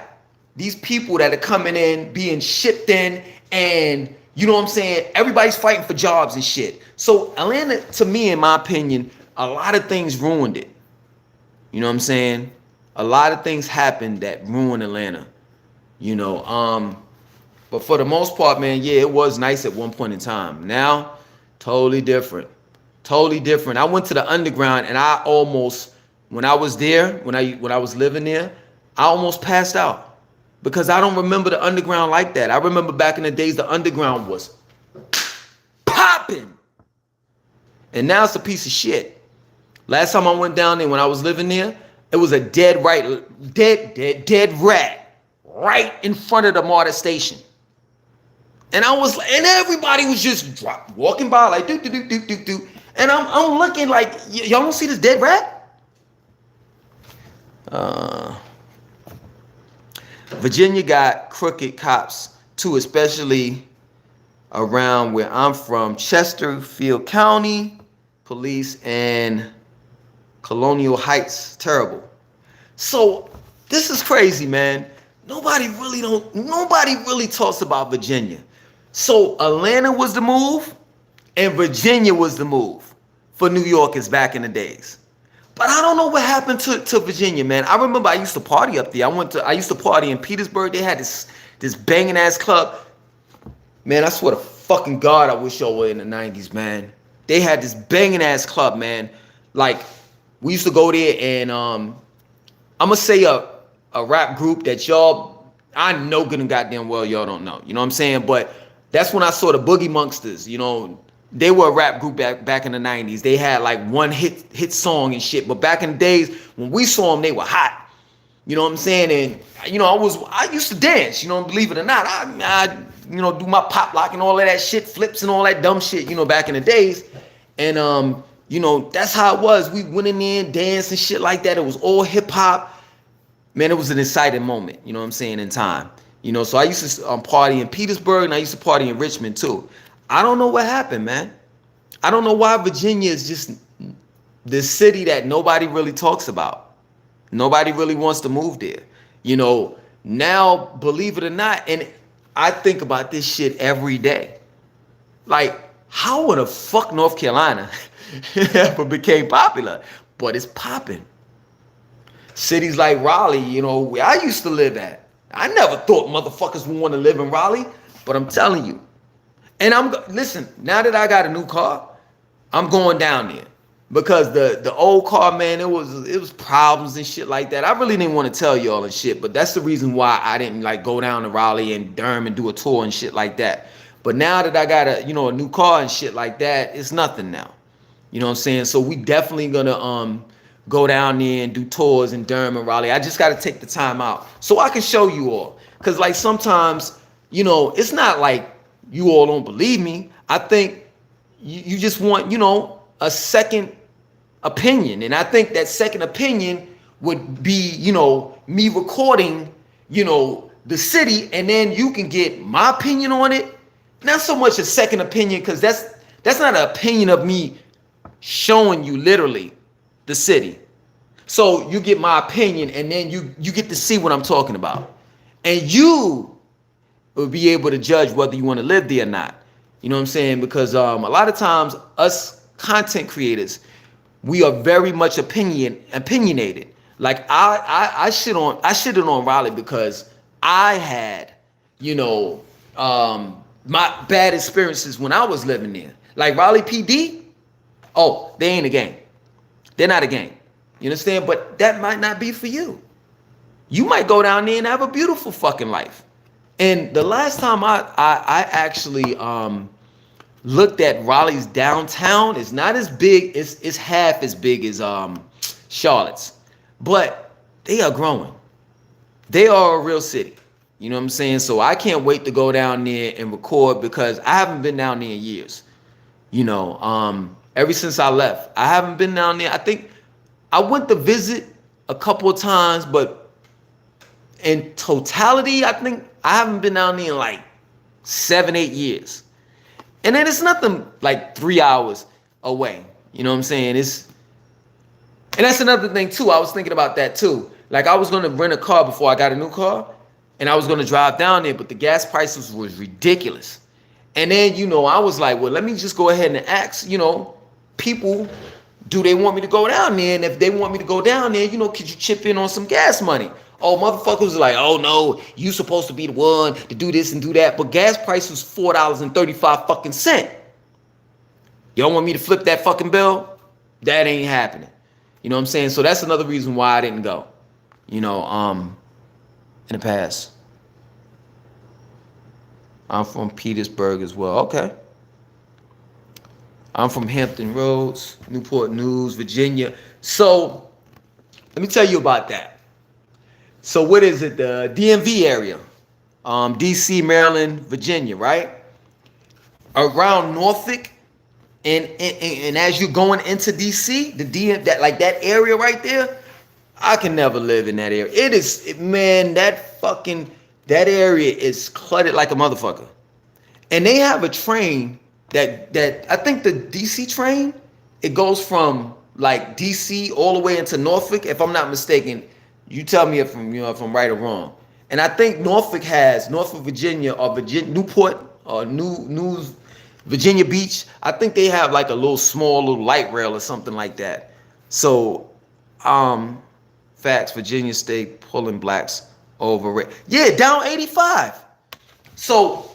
these people that are coming in, being shipped in, and you know what I'm saying? Everybody's fighting for jobs and shit. So Atlanta, to me, in my opinion, a lot of things ruined it. You know what I'm saying? A lot of things happened that ruined Atlanta. But for the most part, man, yeah, it was nice at one point in time. Now, totally different. Totally different. I went to the underground and I almost, when I was there, when I was living there, I almost passed out. Because I don't remember the underground like that. I remember back in the days, the underground was popping. And now it's a piece of shit. Last time I went down there when I was living there, it was a dead rat right in front of the MARTA station. And everybody was just walking by like do. And I'm looking like, y'all don't see this dead rat? Virginia got crooked cops too, especially around where I'm from, Chesterfield County Police and Colonial Heights. Terrible. So this is crazy, man. Nobody really talks about Virginia. So Atlanta was the move and Virginia was the move for New Yorkers back in the days. But I don't know what happened to Virginia, man. I remember I used to party up there. I used to party in Petersburg. They had this banging ass club. Man, I swear to fucking God, I wish y'all were in the 90s, man. They had this banging ass club, man. Like, we used to go there and I'm gonna say a rap group that y'all, I know good and goddamn well y'all don't know. You know what I'm saying? But that's when I saw the Boogie Monsters, They were a rap group back in the 90s. They had like one hit song and shit. But back in the days when we saw them, they were hot. You know what I'm saying? And I used to dance, believe it or not. I do my pop lock and all of that shit, flips and all that dumb shit, back in the days. And that's how it was. We went in there and danced and shit like that. It was all hip hop. Man, it was an exciting moment, you know what I'm saying, in time. So I used to party in Petersburg and I used to party in Richmond too. I don't know what happened, man. I don't know why Virginia is just the city that nobody really talks about. Nobody really wants to move there. Now, believe it or not, and I think about this shit every day. Like, How would the fuck North Carolina ever became popular? But it's popping. Cities like Raleigh, you know, where I used to live at. I never thought motherfuckers would want to live in Raleigh, but I'm telling you. And listen, now that I got a new car, I'm going down there. Because the old car, man, it was problems and shit like that. I really didn't want to tell y'all and shit, but that's the reason why I didn't like go down to Raleigh and Durham and do a tour and shit like that. But now that I got a new car and shit like that, it's nothing now. You know what I'm saying? So we definitely gonna go down there and do tours in Durham and Raleigh. I just gotta take the time out so I can show you all. Cause like sometimes, it's not like you all don't believe me. I think you just want, a second opinion. And I think that second opinion would be, me recording, the city, and then you can get my opinion on it. Not so much a second opinion, because that's not an opinion of me showing you literally the city. So you get my opinion, and then you get to see what I'm talking about. And you will be able to judge whether you want to live there or not. You know what I'm saying? Because a lot of times us content creators, we are very much opinionated. Like I shit on Raleigh because I had, my bad experiences when I was living there. Like Raleigh PD, oh, they ain't a gang. They're not a gang. You understand? But that might not be for you. You might go down there and have a beautiful fucking life. And the last time I actually looked at Raleigh's downtown, it's not as big, it's half as big as Charlotte's. But they are growing. They are a real city. You know what I'm saying? So I can't wait to go down there and record because I haven't been down there in years. Ever since I left, I haven't been down there. I think I went to visit a couple of times, but in totality, I think I haven't been down there in like 7-8 years. And then it's nothing like 3 hours away. You know what I'm saying? And that's another thing too. I was thinking about that too. Like I was gonna rent a car before I got a new car, and I was gonna drive down there, but the gas prices was ridiculous. And then, I was like, well, let me just go ahead and ask, people, do they want me to go down there? And if they want me to go down there, could you chip in on some gas money? Oh, motherfuckers was like, oh no, you supposed to be the one to do this and do that. But gas price was $4.35 fucking cent. You don't want me to flip that fucking bill? That ain't happening. You know what I'm saying? So that's another reason why I didn't go, in the past. I'm from Petersburg as well. Okay. I'm from Hampton Roads, Newport News, Virginia. So let me tell you about that. So what is it? The DMV area, DC, Maryland, Virginia, right? Around Norfolk, and as you're going into DC, that area right there, I can never live in that area. That area is cluttered like a motherfucker. And they have a train that I think the DC train, it goes from like DC all the way into Norfolk, if I'm not mistaken. You tell me if I'm right or wrong. And I think Norfolk Virginia, or Newport, or New Virginia Beach. I think they have like a small little light rail or something like that. So, facts, Virginia State pulling blacks over it. Yeah, down 85. So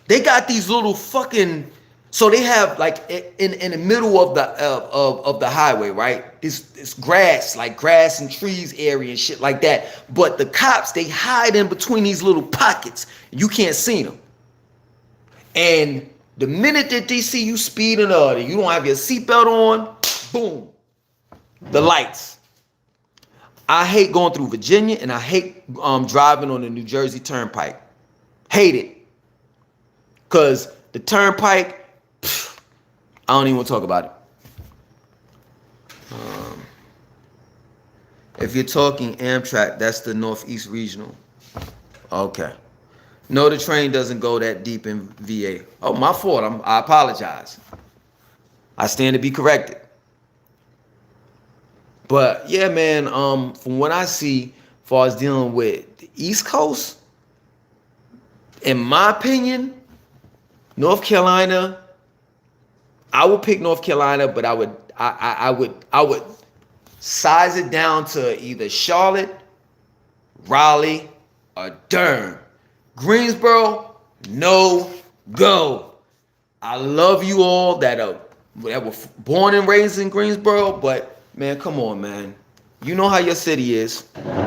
they got these little fucking. So they have like in the middle of the highway, right? This grass, like grass and trees area and shit like that. But the cops, they hide in between these little pockets. You can't see them. And the minute that they see you speeding or you don't have your seatbelt on, boom, the lights. I hate going through Virginia, and I hate driving on the New Jersey Turnpike. Hate it. Because the Turnpike, I don't even want to talk about it. If you're talking Amtrak, that's the Northeast Regional. Okay. No, the train doesn't go that deep in VA. Oh, my fault. I apologize. I stand to be corrected. But yeah, man, from what I see, as far as dealing with the East Coast, in my opinion, North Carolina, I would pick North Carolina, but I would size it down to either Charlotte, Raleigh, or Durham. Greensboro, no go. I love you all that were born and raised in Greensboro, but man, come on, man. You know how your city is.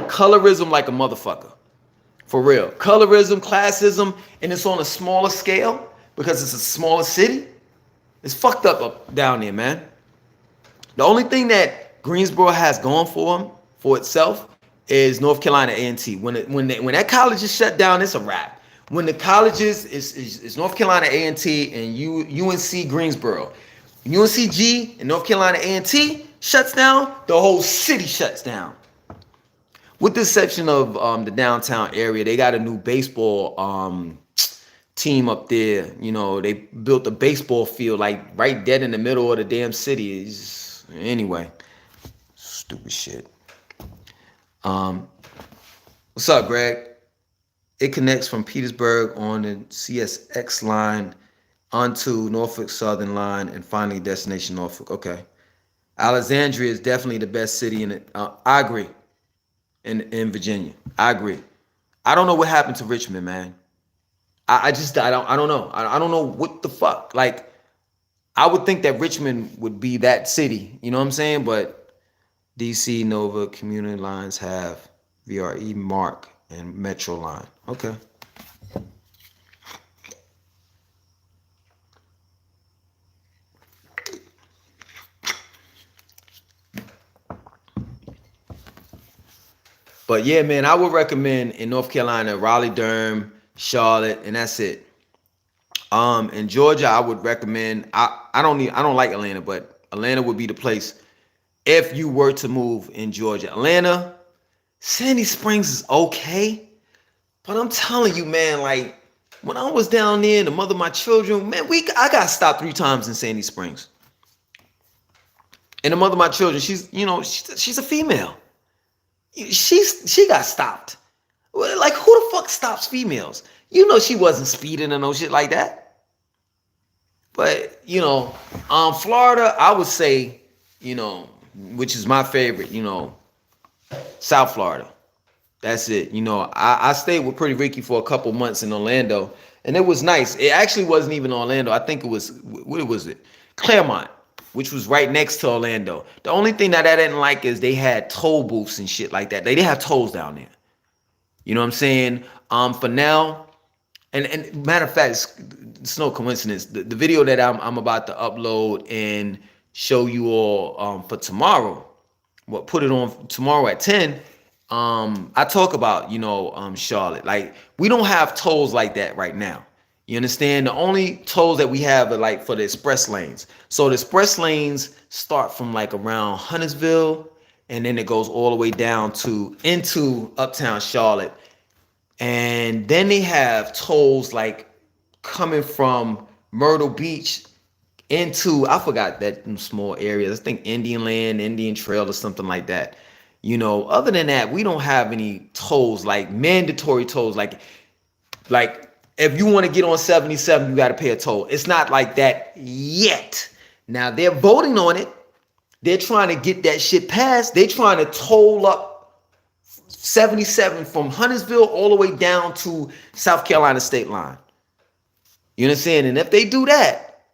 Colorism like a motherfucker. For real. Colorism, classism, and it's on a smaller scale because it's a smaller city. It's fucked up down there, man. The only thing that Greensboro has going for itself is North Carolina A&T. When that college is shut down, it's a wrap. When the colleges is North Carolina A&T and UNC Greensboro, UNCG and North Carolina A&T shuts down, the whole city shuts down. With the exception of the downtown area, they got a new baseball team up there. You know, they built a baseball field like right dead in the middle of the damn city. Anyway, stupid shit. What's up, Greg? It connects from Petersburg on the CSX line onto Norfolk Southern line and finally destination Norfolk. Okay. Alexandria is definitely the best city in it. I agree. In Virginia, I agree. I don't know what happened to Richmond, man. I don't know. I don't know what the fuck. Like, I would think that Richmond would be that city. You know what I'm saying? But DC, Nova, community lines have VRE, Mark, and Metro line. Okay. But yeah, man, I would recommend in North Carolina, Raleigh, Durham, Charlotte, and that's it. In Georgia, I would recommend. I don't like Atlanta, but Atlanta would be the place if you were to move in Georgia. Atlanta, Sandy Springs is okay, but I'm telling you, man, like when I was down there, the mother of my children, man, I got stopped 3 times in Sandy Springs. And the mother of my children, she's a female. She got stopped. Like, who the fuck stops females? You know she wasn't speeding or no shit like that. But, Florida, I would say, which is my favorite, South Florida. That's it. I stayed with Pretty Ricky for a couple months in Orlando, and it was nice. It actually wasn't even Orlando. I think it was, what was it? Claremont, which was right next to Orlando. The only thing that I didn't like is they had toll booths and shit like that. They didn't have tolls down there. You know what I'm saying? For now, and matter of fact, it's no coincidence. The video that I'm about to upload and show you all for tomorrow, put it on tomorrow at 10. I talk about, Charlotte. Like, we don't have tolls like that right now. You understand? The only tolls that we have are like for the express lanes. So the express lanes start from like around Huntersville, and then it goes all the way down into uptown Charlotte. And then they have tolls like coming from Myrtle Beach into, I forgot that small areas. I think Indian Land, Indian Trail, or something like that. Other than that, we don't have any tolls, like mandatory tolls. Like if you want to get on 77, you got to pay a toll. It's not like that yet. Now they're voting on it. They're trying to get that shit passed. They're trying to toll up 77 from Huntersville all the way down to South Carolina state line. You understand? And if they do that,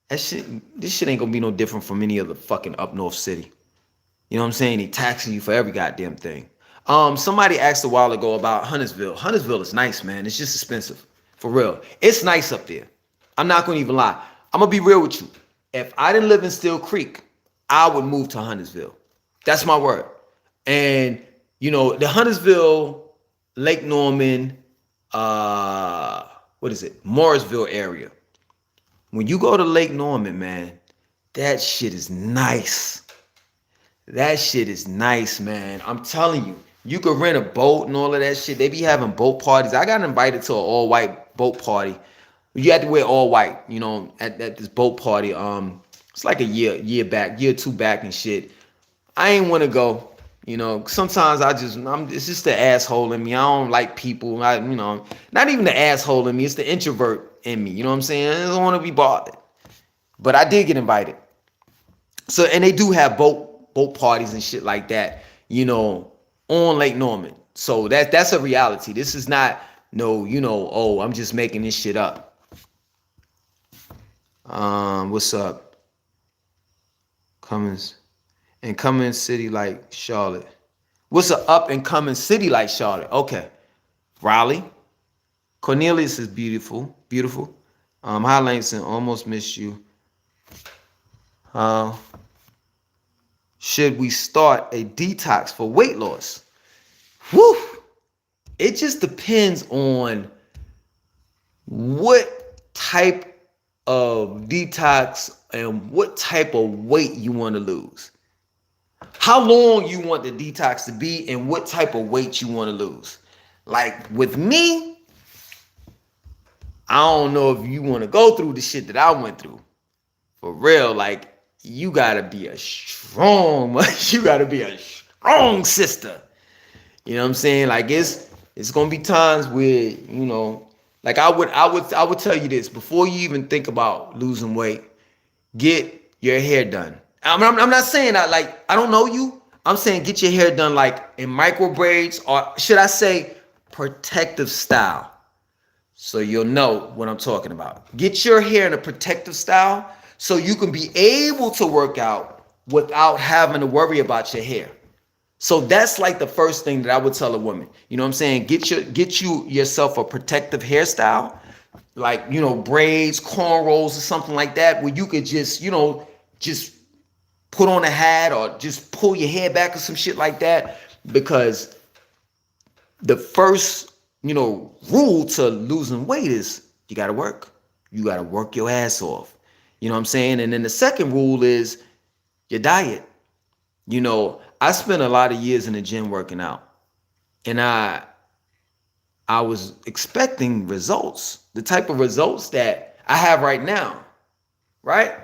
this shit ain't gonna be no different from any other fucking up north city. You know what I'm saying? They taxing you for every goddamn thing. Somebody asked a while ago about Huntersville. Huntersville is nice, man. It's just expensive. For real. It's nice up there. I'm not gonna even lie. I'm gonna be real with you. If I didn't live in Steel Creek, I would move to Huntersville. That's my word. And the Huntersville, Lake Norman, Morrisville area. When you go to Lake Norman, man, that shit is nice. That shit is nice, man. I'm telling you. You could rent a boat and all of that shit. They be having boat parties. I got invited to an all-white boat party. You had to wear all white, at this boat party. It's like a year or two back and shit. I ain't want to go. Sometimes it's just the asshole in me. I don't like people. Not even the asshole in me. It's the introvert in me. You know what I'm saying? I don't want to be bothered. but I did get invited. So, and they do have boat parties and shit like that, you know, on Lake Norman. So that's a reality. This is not no, you know, oh, I'm just making this shit up. What's up? Cummins city like Charlotte. What's an up and coming city like Charlotte? Okay. Raleigh. Cornelius is beautiful. Beautiful. Hi Langston, almost missed you. Should we start a detox for weight loss? Woo! It just depends on what type of detox and what type of weight you want to lose. How long you want the detox to be and what type of weight you want to lose. Like with me, I don't know if you want to go through the shit that I went through. For real, like you gotta be a strong sister. You know what I'm saying? Like it's gonna be times where, you know, like I would tell you this before you even think about losing weight, get your hair done. I'm not saying that like I don't know you. I'm saying get your hair done like in micro braids, or should I say protective style. So you'll know what I'm talking about. Get your hair in a protective style so you can be able to work out without having to worry about your hair. So that's like the first thing that I would tell a woman. You know what I'm saying? Get yourself a protective hairstyle, like, you know, braids, cornrows, or something like that, where you could just, you know, just put on a hat or just pull your hair back or some shit like that. Because the first, you know, rule to losing weight is you got to work. You got to work your ass off. You know what I'm saying? And then the second rule is your diet. You know, I spent a lot of years in the gym working out, and I was expecting results, the type of results that I have right now, right?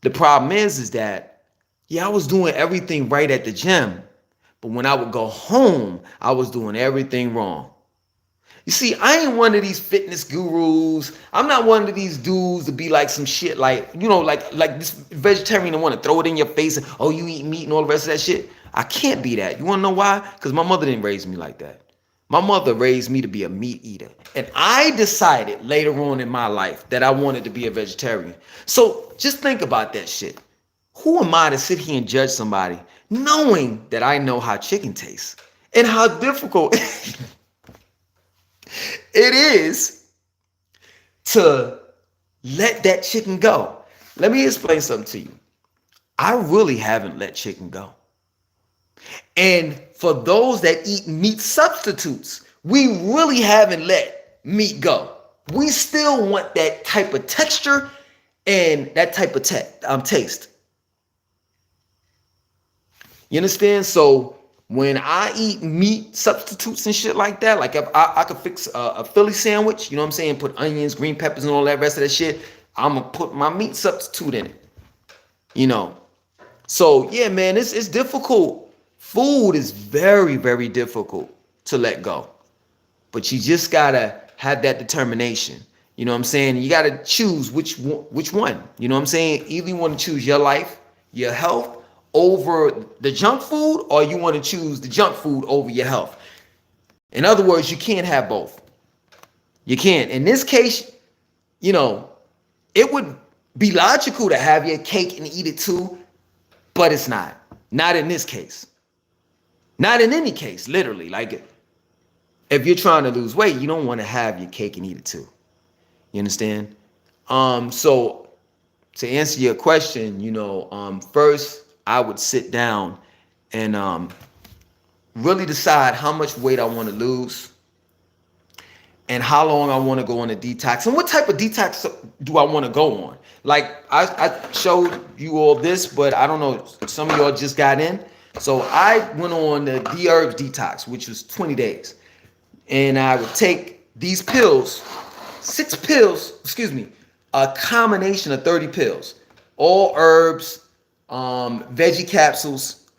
The problem is that, yeah, I was doing everything right at the gym, but when I would go home, I was doing everything wrong. You see, I ain't one of these fitness gurus. I'm not one of these dudes to be like some shit like, you know, like this vegetarian that want to throw it in your face and, oh, you eat meat and all the rest of that shit. I can't be that. You want to know why? Because my mother didn't raise me like that. My mother raised me to be a meat eater. And I decided later on in my life that I wanted to be a vegetarian. So just think about that shit. Who am I to sit here and judge somebody knowing that I know how chicken tastes and how difficult it is to let that chicken go? Let me explain something to you. I really haven't let chicken go. And for those that eat meat substitutes, we really haven't let meat go. We still want that type of texture and that type of taste. You understand? So when I eat meat substitutes and shit like that, like if I could fix a Philly sandwich, you know what I'm saying? Put onions, green peppers, and all that rest of that shit. I'm going to put my meat substitute in it. You know? So, yeah, man, it's difficult. Food is very, very difficult to let go. But you just got to have that determination. You know what I'm saying? You got to choose which one. You know what I'm saying? Either you want to choose your life, your health, over the junk food, or you want to choose the junk food over your health. In other words, you can't have both. You can't. In this case, you know, it would be logical to have your cake and eat it too, but it's not. Not in this case. Not in any case, literally. Like, if you're trying to lose weight, you don't want to have your cake and eat it too. You understand? So to answer your question, you know, first I would sit down and really decide how much weight I want to lose and how long I want to go on a detox and what type of detox do I want to go on. Like I showed you all this, but I don't know, some of y'all just got in. So I went on the D-Herbs detox, which was 20 days. And I would take these pills, 6 pills, a combination of 30 pills, all herbs, veggie capsules.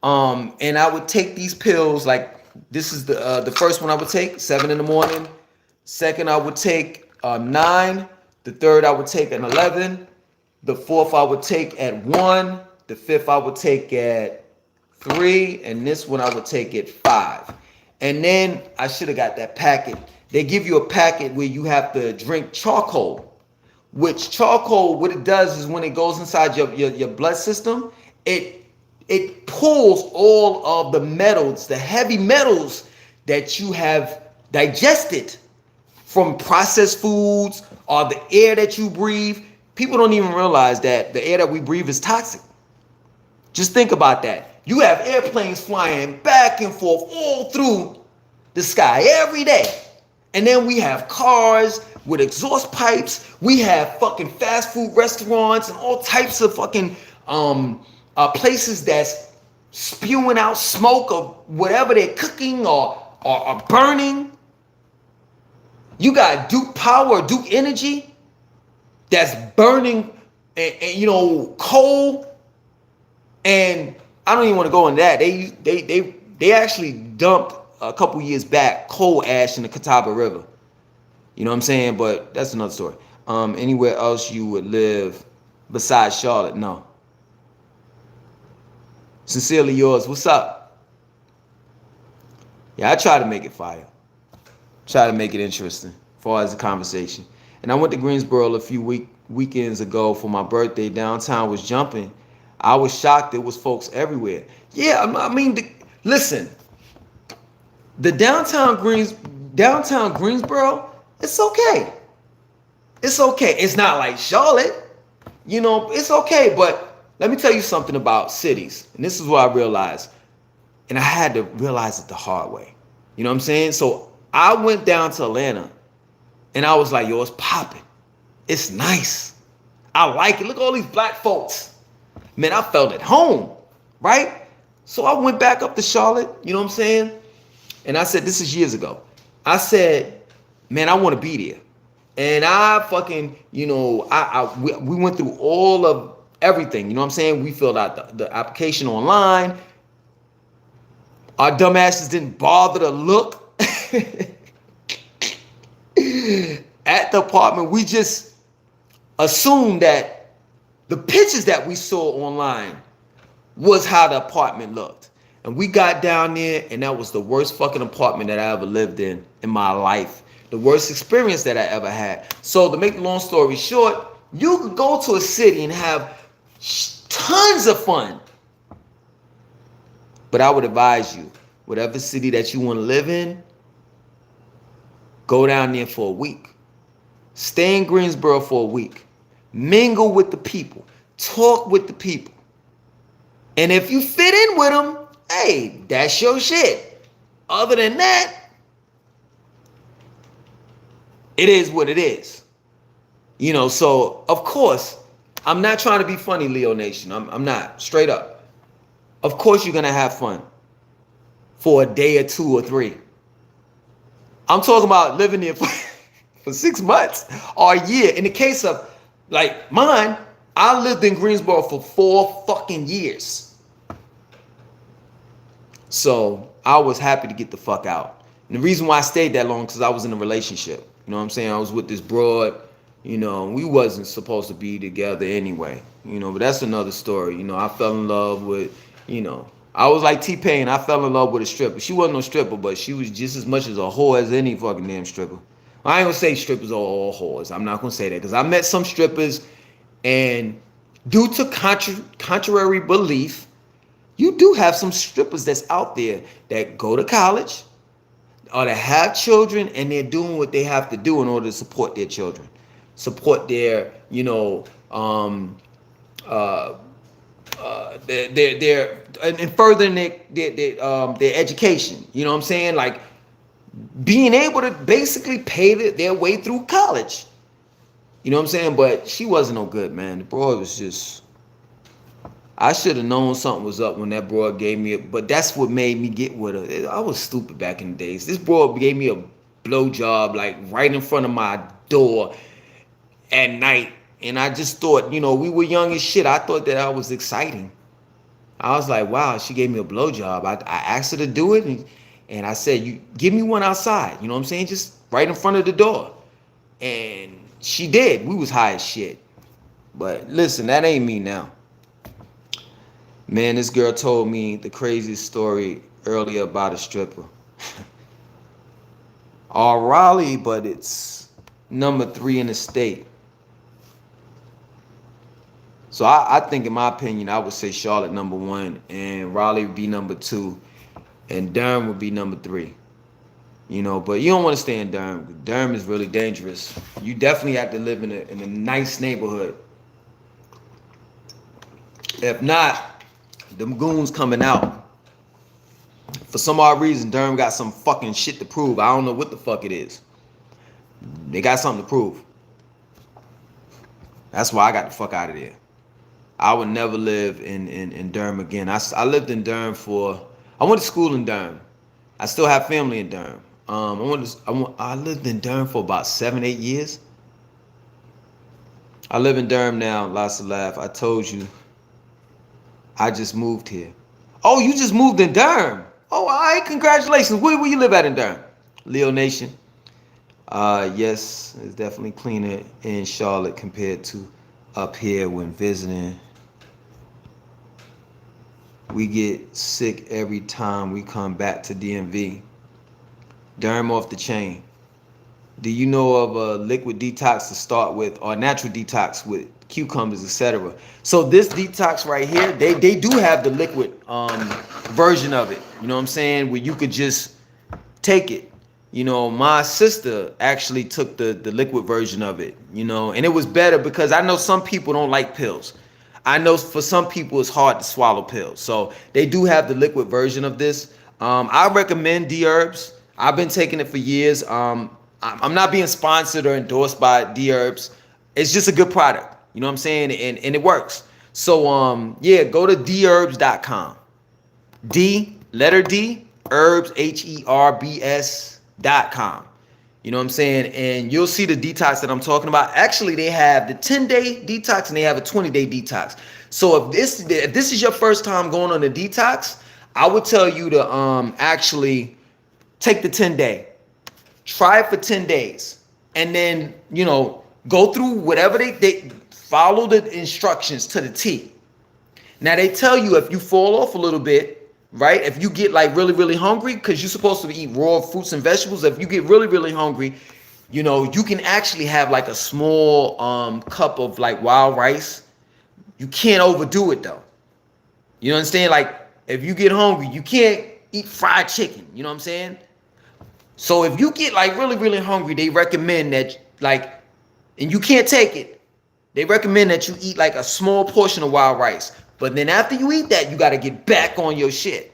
And I would take these pills, like this is the first one I would take, 7 in the morning. Second, I would take 9. The third, I would take an 11. The fourth I would take at 1. The fifth I would take at 3. And this one I would take at 5. And then I should have got that packet. They give you a packet where you have to drink charcoal. Which charcoal, what it does is when it goes inside your blood system, it pulls all of the metals, the heavy metals that you have digested from processed foods or the air that you breathe. People don't even realize that the air that we breathe is toxic. Just think about that. You have airplanes flying back and forth all through the sky every day. And then we have cars with exhaust pipes. We have fucking fast food restaurants and all types of fucking places that's spewing out smoke of whatever they're cooking or burning. You got Duke Power, Duke Energy that's burning, coal. And I don't even want to go into that. They actually dumped a couple years back coal ash in the Catawba River. You know what I'm saying? But that's another story. Anywhere else you would live besides Charlotte? No. Sincerely yours. What's up? Yeah, I try to make it fire. Try to make it interesting as far as the conversation. And I went to Greensboro a few weekends ago for my birthday. Downtown was jumping. I was shocked there was folks everywhere. Yeah, I mean, listen. The downtown Greensboro, it's okay. It's okay. It's not like Charlotte. It's okay. But let me tell you something about cities. And this is what I realized. And I had to realize it the hard way. You know what I'm saying? So I went down to Atlanta and I was like, yo, it's popping. It's nice. I like it. Look at all these black folks. Man, I felt at home, right? So I went back up to Charlotte, you know what I'm saying? And I said, this is years ago. I said, man, I want to be there. And I fucking, we went through all of everything, you know what I'm saying? We filled out the application online. Our dumbasses didn't bother to look at the apartment. We just assumed that the pictures that we saw online was how the apartment looked. And we got down there, and that was the worst fucking apartment that I ever lived in my life. The worst experience that I ever had. So to make the long story short, you could go to a city and have tons of fun. But I would advise you, whatever city that you want to live in, go down there for a week. Stay in Greensboro for a week. Mingle with the people. Talk with the people. And if you fit in with them, hey, that's your shit. Other than that, it is what it is. So of course, I'm not trying to be funny, Leo Nation. I'm not, straight up. Of course you're going to have fun for a day or 2 or 3. I'm talking about living there for 6 months or a year. In the case of like mine, I lived in Greensboro for 4 fucking years. So I was happy to get the fuck out. And the reason why I stayed that long, because I was in a relationship. You know what I'm saying? I was with this broad, we wasn't supposed to be together anyway. But that's another story. I fell in love with, I was like T-Pain. I fell in love with a stripper. She wasn't no stripper, but she was just as much as a whore as any fucking damn stripper. I ain't gonna say strippers are all whores. I'm not gonna say that, because I met some strippers, and due to contrary belief, you do have some strippers that's out there that go to college or that have children, and they're doing what they have to do in order to support their children, support their, and furthering their education. You know what I'm saying? Like being able to basically pay their way through college. You know what I'm saying? But she wasn't no good, man. The broad was just, I should have known something was up when that broad gave me but that's what made me get with her. I was stupid back in the days. This broad gave me a blowjob like right in front of my door at night. And I just thought, we were young as shit. I thought that was exciting. I was like, wow, she gave me a blowjob. I asked her to do it, and I said, you give me one outside. You know what I'm saying? Just right in front of the door. And she did. We was high as shit. But listen, that ain't me now. Man, this girl told me the craziest story earlier about a stripper. All Raleigh, but it's number 3 in the state. So I think, in my opinion, I would say Charlotte number 1, and Raleigh would be number 2, and Durham would be number 3. But you don't want to stay in Durham. Durham is really dangerous. You definitely have to live in a nice neighborhood. If not, them goons coming out. For some odd reason, Durham got some fucking shit to prove. I don't know what the fuck it is. They got something to prove. That's why I got the fuck out of there. I would never live in Durham again. I lived in Durham I went to school in Durham. I still have family in Durham. I lived in Durham for about 7-8 years. I live in Durham now. Lots of laugh. I told you. I just moved here. Oh, you just moved in Durham. Oh, all right. Congratulations. Where you live at in Durham? Leo Nation. Yes, it's definitely cleaner in Charlotte compared to up here when visiting. We get sick every time we come back to DMV. Durham off the chain. Do you know of a liquid detox to start with, or natural detox with cucumbers, etc.? So this detox right here, they do have the liquid version of it. You know what I'm saying? Where you could just take it. My sister actually took the liquid version of it, and it was better because I know some people don't like pills. I know for some people it's hard to swallow pills. So they do have the liquid version of this. I recommend D-Herbs. I've been taking it for years. I'm not being sponsored or endorsed by D-Herbs. It's just a good product. You know what I'm saying? And it works. So yeah, go to dherbs.com. Letter D, herbs, HERBS.com. You know what I'm saying? And you'll see the detox that I'm talking about. Actually, they have the 10-day detox and they have a 20-day detox. So if this is your first time going on a detox, I would tell you to actually take the 10-day. Try it for 10 days. And then, go through whatever they follow the instructions to the T. Now, they tell you if you fall off a little bit, right? If you get like really, really hungry, because you're supposed to eat raw fruits and vegetables. If you get really, really hungry, you can actually have like a small cup of like wild rice. You can't overdo it though. You understand? Like if you get hungry, you can't eat fried chicken. You know what I'm saying? So if you get like really, really hungry, they recommend that and you can't take it. They recommend that you eat like a small portion of wild rice. But then after you eat that, you got to get back on your shit.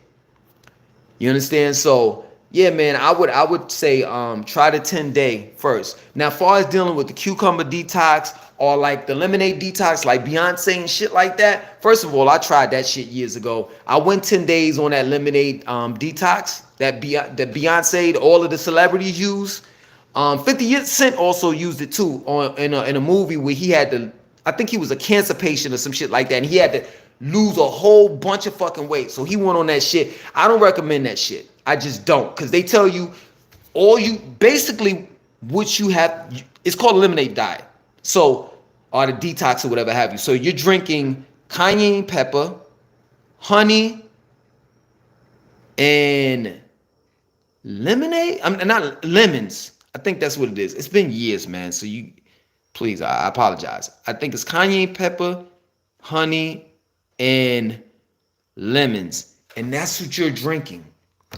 You understand? So yeah, man, I would say try the 10-day first. Now, as far as dealing with the cucumber detox or like the lemonade detox, like Beyonce and shit like that. First of all, I tried that shit years ago. I went 10 days on that lemonade detox that Beyonce, all of the celebrities use. 50 Cent also used it too in a movie where he had to, I think he was a cancer patient or some shit like that, and he had to lose a whole bunch of fucking weight. So he went on that shit. I don't recommend that shit. I just don't, because they tell you basically what you have. It's called a lemonade diet. So, or the detox or whatever have you. So you're drinking cayenne pepper, honey, and lemonade. I'm not lemons. I think that's what it is. It's been years, man. So please, I apologize. I think it's cayenne pepper, honey, and lemons. And that's what you're drinking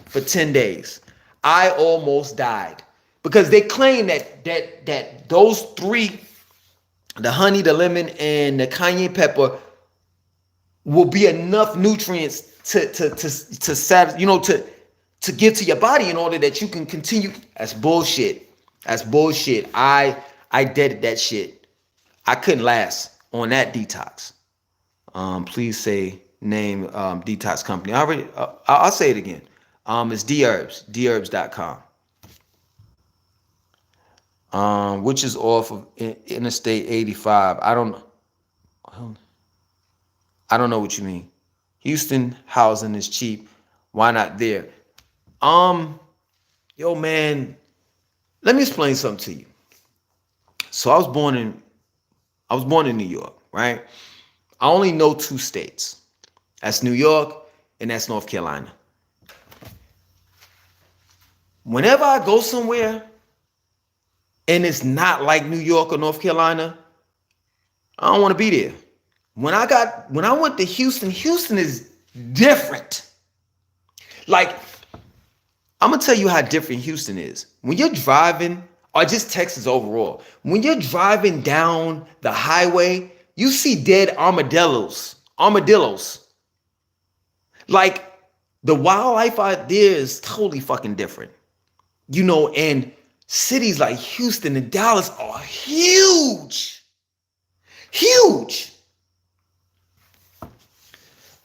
for 10 days. I almost died because they claim that those three, the honey, the lemon, and the cayenne pepper, will be enough nutrients to give to your body in order that you can continue. That's bullshit. That's bullshit. I did that shit. I couldn't last on that detox. Please say name detox company. I'll say it again. It's D-Herbs, dherbs.com. Which is off of Interstate 85. I don't know what you mean. Houston housing is cheap. Why not there? Yo, man, let me explain something to you. So I was born in New York. right? I only know 2 states. That's New York and that's North Carolina. Whenever I go somewhere and it's not like New York or North Carolina, I don't want to be there. When I went to Houston, Houston is different. Like, I'm gonna tell you how different Houston is. When you're driving, or just Texas overall, when you're driving down the highway, you see dead armadillos. Like, the wildlife out there is totally fucking different. You know, and cities like Houston and Dallas are huge. Huge.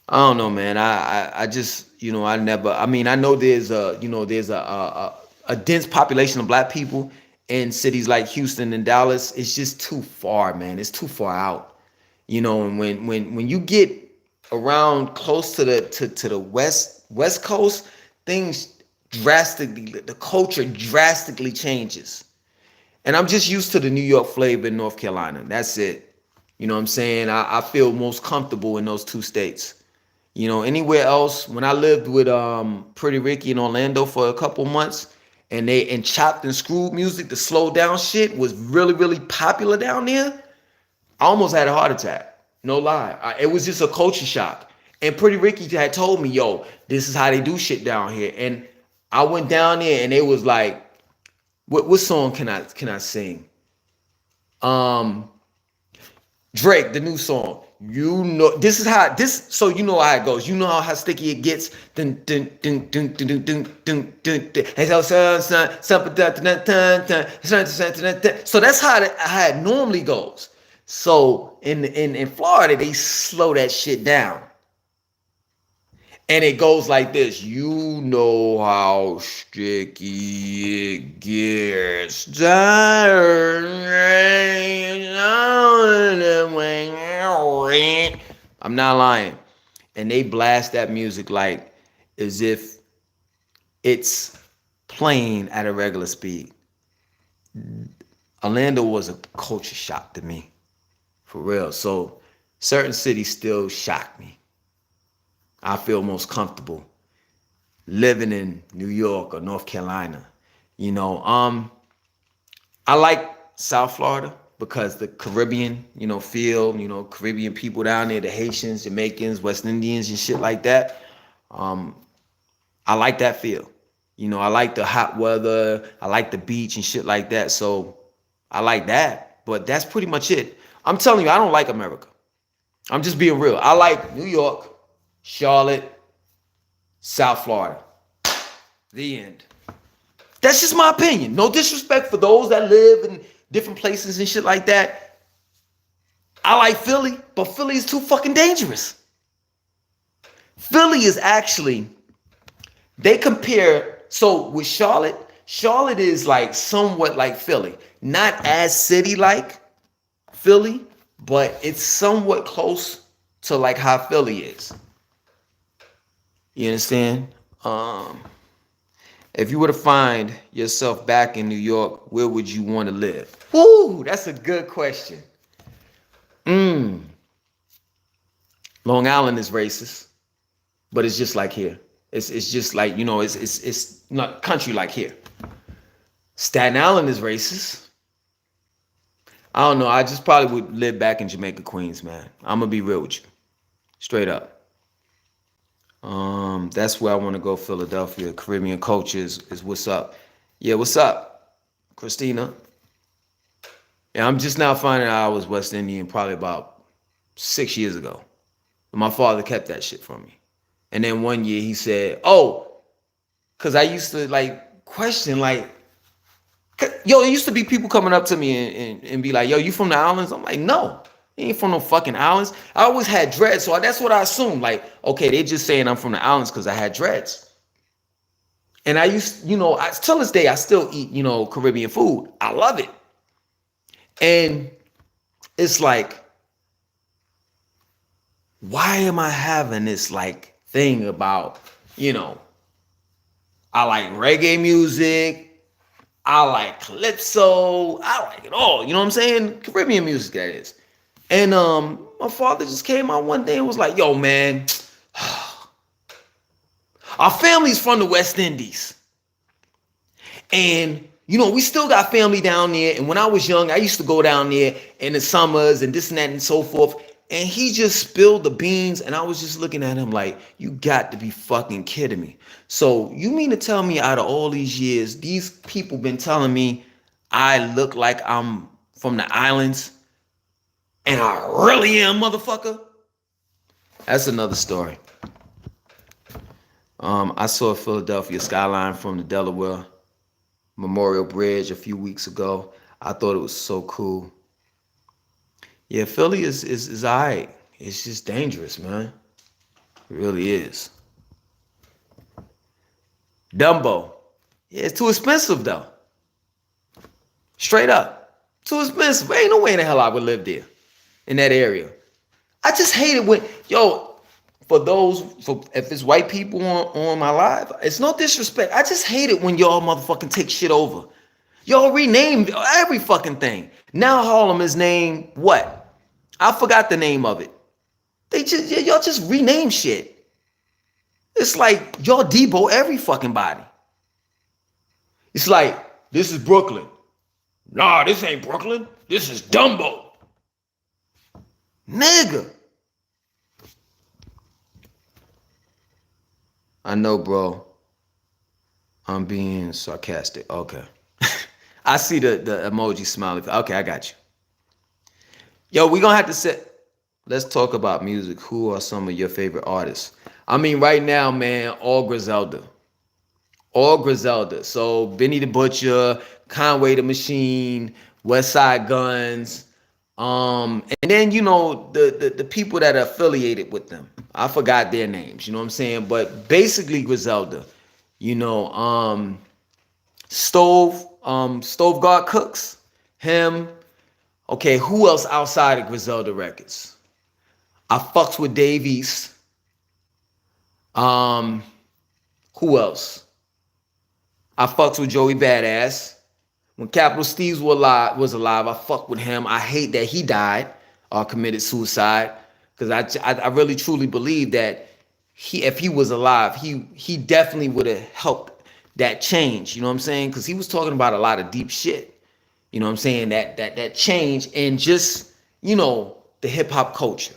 I don't know, man. I just, I know there's a dense population of black people in cities like Houston and Dallas. It's just too far, man. It's too far out. And when you get around close to the west coast, things the culture drastically changes. And I'm just used to the New York flavor in North Carolina. That's it. You know what I'm saying? I feel most comfortable in those 2 states. Anywhere else, when I lived with Pretty Ricky in Orlando for a couple months, and chopped and screwed music, the slow down shit was really, really popular down there, I almost had a heart attack. No lie. It was just a culture shock. And Pretty Ricky had told me, yo, this is how they do shit down here. And I went down there and it was like, what song can I sing? Drake, the new song. So you know how it goes. You know how sticky it gets. So that's how it normally goes. So in Florida, they slow that shit down. And it goes like this. You know how sticky it gets. I'm not lying. And they blast that music like as if it's playing at a regular speed. Orlando was a culture shock to me. For real. So certain cities still shock me. I feel most comfortable living in New York or North Carolina. I like South Florida because the Caribbean, feel, Caribbean people down there, the Haitians, Jamaicans, West Indians and shit like that. I like that feel. I like the hot weather. I like the beach and shit like that. So I like that. But that's pretty much it. I'm telling you, I don't like America. I'm just being real. I like New York, Charlotte, South Florida. The end. That's just my opinion. No disrespect for those that live in different places and shit like that. I like Philly, but Philly is too fucking dangerous. Philly is actually, they compare, so with Charlotte is like somewhat like Philly. Not as city-like Philly, but it's somewhat close to like how Philly is. You understand? If you were to find yourself back in New York, where would you want to live? Woo, that's a good question. Long Island is racist, but it's just like here. It's just like, it's not country like here. Staten Island is racist. I don't know. I just probably would live back in Jamaica, Queens, man. I'm gonna be real with you, straight up. That's where I want to go. Philadelphia. Caribbean culture is what's up. Yeah, what's up, Christina? Yeah, I'm just now finding out I was West Indian probably about 6 years ago. My father kept that shit from me. And then one year he said, oh, because I used to like question like, yo, there used to be people coming up to me and be like, yo, you from the islands? I'm like, no. He ain't from no fucking islands. I always had dreads, so that's what I assumed. Like, okay, they just saying I'm from the islands because I had dreads. And I used, till this day, I still eat, Caribbean food. I love it. And it's like, why am I having this like thing about, I like reggae music. I like calypso. I like it all. You know what I'm saying? Caribbean music, that is. And my father just came out one day and was like, yo, man, our family's from the West Indies. And, you know, we still got family down there. And when I was young, I used to go down there in the summers and this and that and so forth. And he just spilled the beans. And I was just looking at him like, you got to be fucking kidding me. So you mean to tell me out of all these years, these people been telling me I look like I'm from the islands and I really am, motherfucker? That's another story. I saw Philadelphia skyline from the Delaware Memorial Bridge a few weeks ago. I thought it was so cool. Yeah, Philly is all right. It's just dangerous, man. It really is. Dumbo. Yeah, it's too expensive, though. Straight up. Too expensive. Ain't no way in the hell I would live there, in that area. I just hate it when, if it's white people on my live, it's no disrespect. I just hate it when y'all motherfucking take shit over. Y'all renamed every fucking thing. Now Harlem is named what? I forgot the name of it. Y'all just rename shit. It's like y'all Debo every fucking body. It's like, this is Brooklyn. Nah, this ain't Brooklyn. This is Dumbo. Nigga. I know, bro. I'm being sarcastic. Okay. I see the emoji smiley. Okay, I got you. Yo, we're going to have to let's talk about music. Who are some of your favorite artists? I mean, right now, man, all Griselda. All Griselda. So, Benny the Butcher, Conway the Machine, West Side Guns. And then, you know, the people that are affiliated with them. I forgot their names, you know what I'm saying? But basically Griselda, you know, Stove God Cooks, him. Okay, who else outside of Griselda Records? I fucks with Dave East. Who else? I fucks with Joey Badass. When Capital Steve's was alive, I fucked with him. I hate that he died or committed suicide, because I really truly believe that if he was alive, he definitely would have helped that change. You know what I'm saying? Because he was talking about a lot of deep shit. You know what I'm saying? That change in just, you know, the hip hop culture.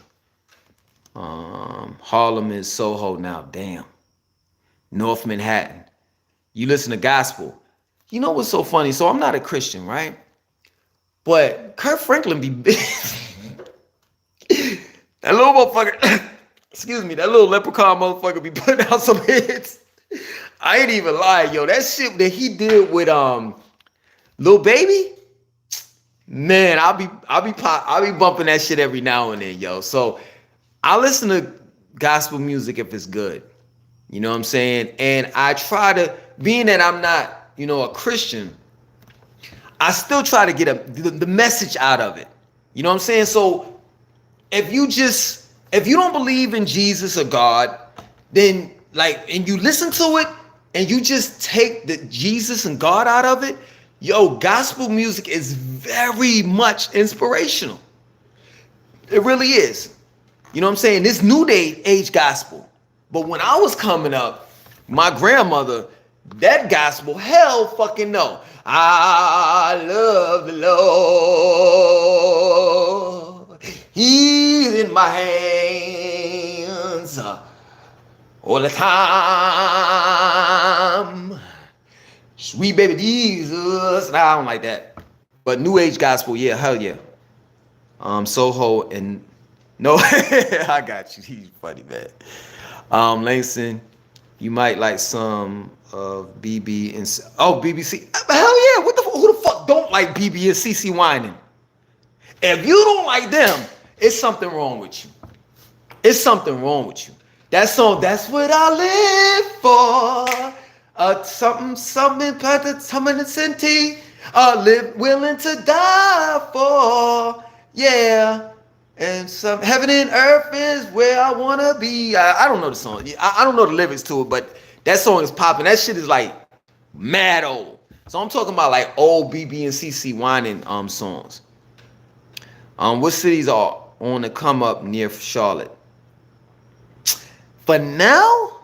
Harlem is Soho now. Damn. North Manhattan. You listen to gospel. You know what's so funny? So I'm not a Christian, right? But Kirk Franklin be big. That little motherfucker, excuse me, that little leprechaun motherfucker be putting out some hits. I ain't even lying, yo. That shit that he did with Lil Baby, man, I'll be bumping that shit every now and then, yo. So I listen to gospel music if it's good. You know what I'm saying? And I try to, being that I'm not, you know, a Christian, I still try to get the message out of it. You know what I'm saying? So if you don't believe in Jesus or God, then and you listen to it and you just take the Jesus and God out of it, yo, gospel music is very much inspirational. It really is. You know what I'm saying? This new day age gospel. But when I was coming up, my grandmother, that gospel, hell fucking no. I love the Lord. He's in my hands all the time. Sweet baby Jesus. Nah, I don't like that. But new age gospel, yeah, hell yeah. Soho and no, I got you. He's funny, man. Langston, you might like some of BB and BBC. Hell yeah! Who the fuck don't like BB and CeCe Winans? If you don't like them, it's something wrong with you. It's something wrong with you. That song, that's what I live for. Something live willing to die for. Yeah. And some heaven and earth is where I wanna be. I don't know the song. I don't know the lyrics to it, but that song is popping. That shit is like mad old. So I'm talking about like old BB and CeCe Winans songs. What cities are on the come up near Charlotte. For now,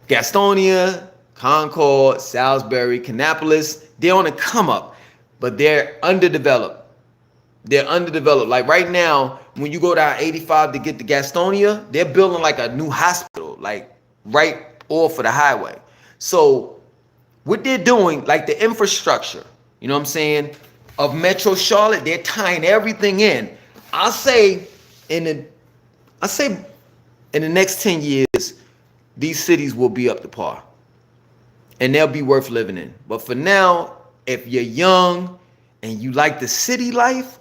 Gastonia, Concord, Salisbury, Kannapolis, they're on the come up, but they're underdeveloped. They're underdeveloped. Like right now, when you go down 85 to get to Gastonia, they're building like a new hospital, like right off of the highway. So what they're doing, like the infrastructure, you know what I'm saying, of Metro Charlotte, they're tying everything in. I'll say in the next 10 years, these cities will be up to par. And they'll be worth living in. But for now, if you're young and you like the city life,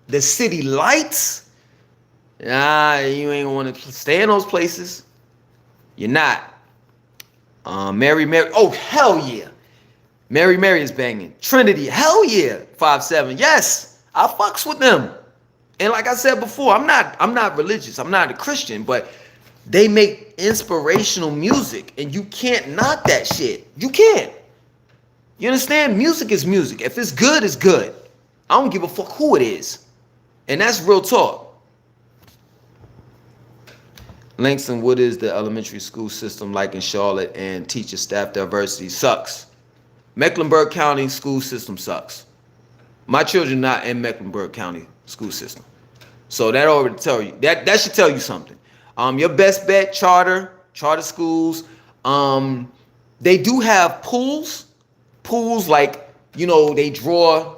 the city lights, you ain't gonna want to stay in those places. You're not. Mary, oh hell yeah. Mary is banging. Trinity, hell yeah. 5-7, yes, I fucks with them. And like I said before, I'm not religious. I'm not a Christian, but they make inspirational music, and you can't knock that shit. You can't. You understand? Music is music. If it's good, it's good. I don't give a fuck who it is. And that's real talk. Langston, what is the elementary school system like in Charlotte, and teacher staff diversity? Sucks. Mecklenburg County school system sucks. My children not in Mecklenburg County school system. So that already tell you. That should tell you something. Your best bet, charter schools. They do have pools like, you know, they draw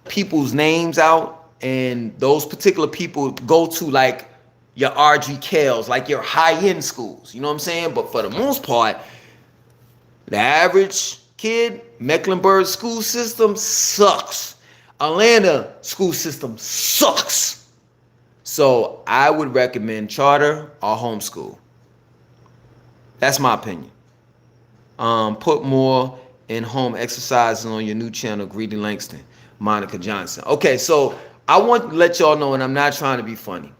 people's names out, and those particular people go to like your RG Kales, like your high-end schools, you know what I'm saying? But for the most part, the average kid, Mecklenburg school system sucks. Atlanta school system sucks. So I would recommend charter or homeschool. That's my opinion. Put more in-home exercises on your new channel, Greedy Langston, Monica Johnson. Okay, so I want to let y'all know, and I'm not trying to be funny,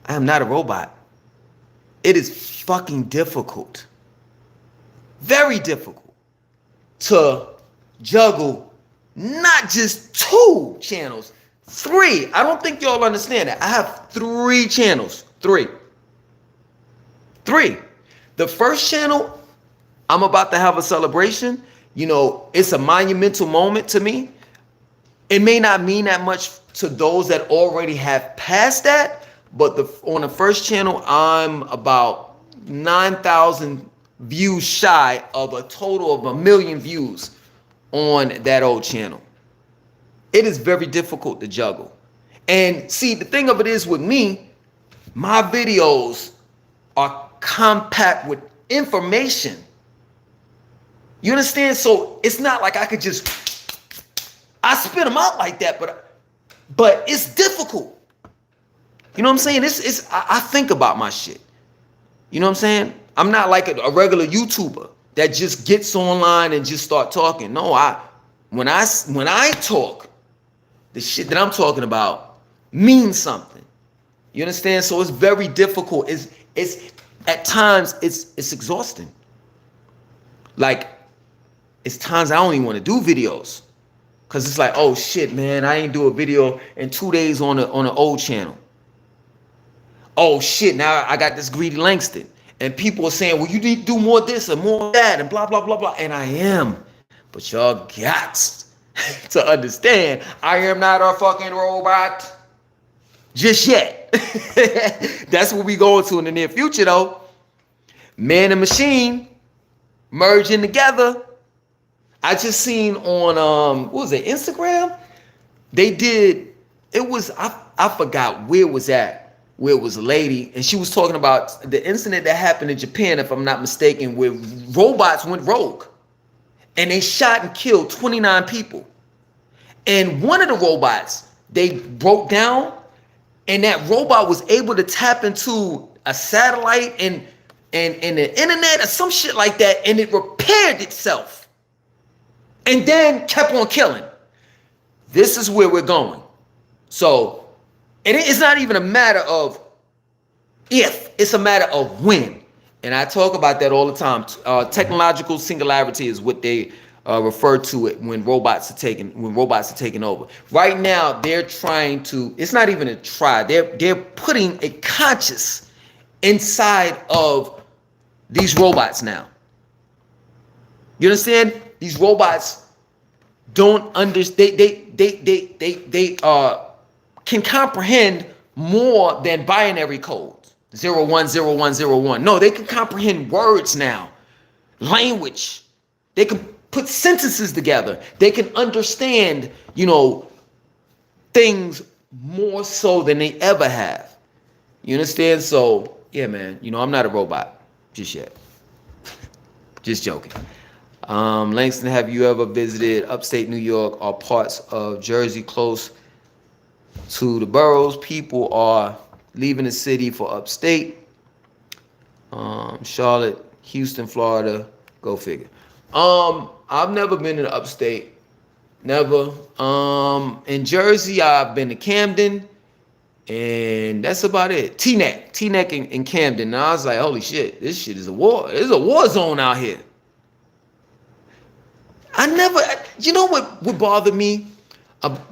I am not a robot. It is fucking difficult, very difficult, to juggle not just 2 channels, 3. I don't think y'all understand that. I have 3 channels. 3. The first channel, I'm about to have a celebration. You know, it's a monumental moment to me. It may not mean that much to those that already have passed that, but on the first channel, I'm about 9,000 views shy of a total of 1 million views on that old channel. It is very difficult to juggle. And see, the thing of it is with me, my videos are compact with information. You understand? So it's not like I could just, I spit them out like that, but it's difficult. You know what I'm saying? I think about my shit. You know what I'm saying? I'm not like a regular YouTuber that just gets online and just start talking. No, when I talk, the shit that I'm talking about means something. You understand? So it's very difficult. It's at times it's exhausting. Like, it's times I don't even want to do videos, cause it's like, oh shit, man, I ain't do a video in 2 days on an old channel. Oh shit, now I got this Greedy Langston, and people are saying, well, you need to do more of this and more of that, and blah blah blah blah. And I am, but y'all got to understand, I am not a fucking robot just yet. That's what we going to in the near future, though. Man and machine merging together. I just seen on what was it, Instagram? They did, it was, I forgot where it was at, where it was a lady, and she was talking about the incident that happened in Japan, if I'm not mistaken, where robots went rogue and they shot and killed 29 people. And one of the robots, they broke down, and that robot was able to tap into a satellite and the internet or some shit like that, and it repaired itself. And then kept on killing. This is where we're going. So, and it's not even a matter of if, it's a matter of when. And I talk about that all the time. Technological singularity is what they refer to it when robots are taking over. Right now, they're trying to. It's not even a try. They're putting a conscious inside of these robots now. You understand? These robots don't understand. They can comprehend more than binary codes. 010101. No, they can comprehend words now, language. They can put sentences together. They can understand, things more so than they ever have. You understand? So, yeah, man, I'm not a robot just yet. Just joking. Langston, have you ever visited upstate New York or parts of Jersey close to the boroughs? People are leaving the city for upstate. Charlotte, Houston, Florida. Go figure. I've never been in upstate. Never. In Jersey, I've been to Camden, and that's about it. Teaneck in Camden. And I was like, holy shit, this shit is a war. It's a war zone out here. You know what would bother me?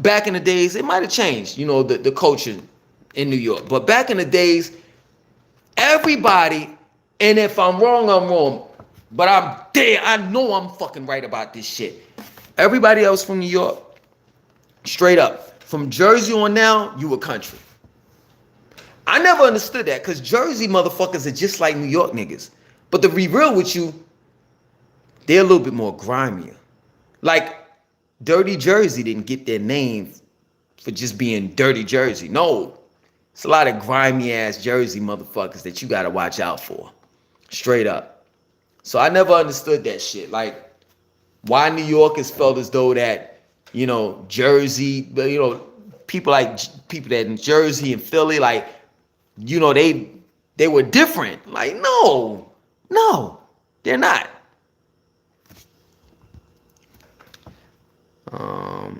Back in the days, it might have changed, the culture in New York. But back in the days, everybody, and if I'm wrong, I'm wrong. But I'm there. I know I'm fucking right about this shit. Everybody else from New York, straight up. From Jersey on down, you a country. I never understood that because Jersey motherfuckers are just like New York niggas. But to be real with you, they're a little bit more grimier. Like, Dirty Jersey didn't get their name for just being Dirty Jersey. No. It's a lot of grimy ass Jersey motherfuckers that you gotta watch out for. Straight up. So I never understood that shit. Like, why New York is felt as though that, Jersey, people that in Jersey and Philly, like, they were different. Like, no, they're not.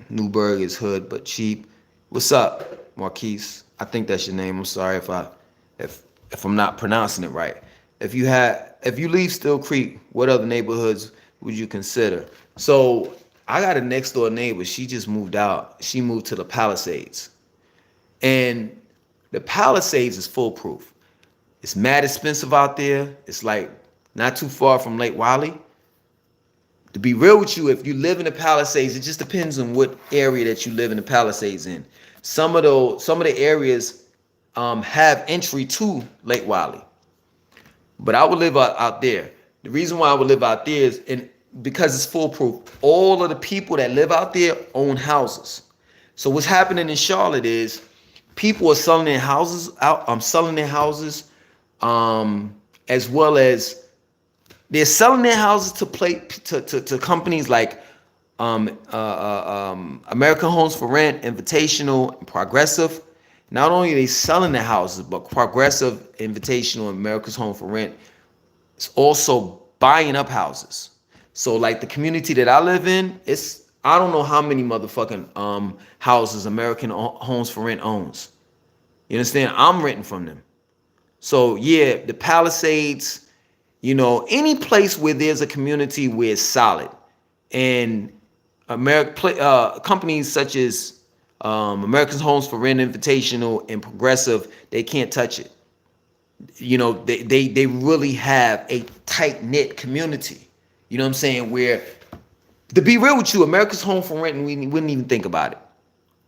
Newburgh is hood but cheap. What's up, Marquise? I think that's your name. I'm sorry if I'm not pronouncing it right. If you leave Still Creek, what other neighborhoods would you consider? So I got a next door neighbor. She just moved out. She moved to the Palisades. And the Palisades is foolproof. It's mad expensive out there. It's like not too far from Lake Wylie. To be real with you, if you live in the Palisades, it just depends on what area that you live in the Palisades in. Some of the areas have entry to Lake Wylie. But I would live out there. The reason why I would live out there is because it's foolproof. All of the people that live out there own houses. So what's happening in Charlotte is people are selling their houses out. As well as they're selling their houses to companies like American Homes for Rent, Invitational, and Progressive. Not only are they selling their houses, but Progressive, Invitational, and America's Home for Rent is also buying up houses. So like the community that I live in, I don't know how many motherfucking houses American Homes for Rent owns. You understand? I'm renting from them. So yeah, the Palisades, any place where there's a community where it's solid, and companies such as American Homes for Rent, Invitational, and Progressive, they can't touch it. They really have a tight-knit community. You know what I'm saying? Where, to be real with you, America's Home for Rent, and we wouldn't even think about it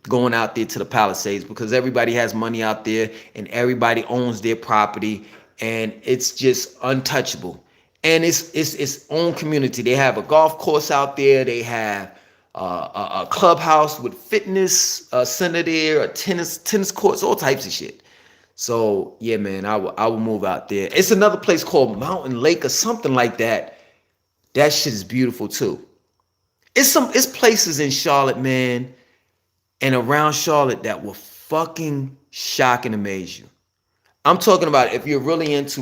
going out there to the Palisades, because everybody has money out there and everybody owns their property, and it's just untouchable. And it's its own community. They have a golf course out there. They have a clubhouse with fitness center there, a tennis courts, all types of shit. So yeah, man, I will move out there. It's another place called Mountain Lake or something like that. That shit is beautiful too. It's places in Charlotte, man, and around Charlotte that will fucking shock and amaze you. I'm talking about if you're really into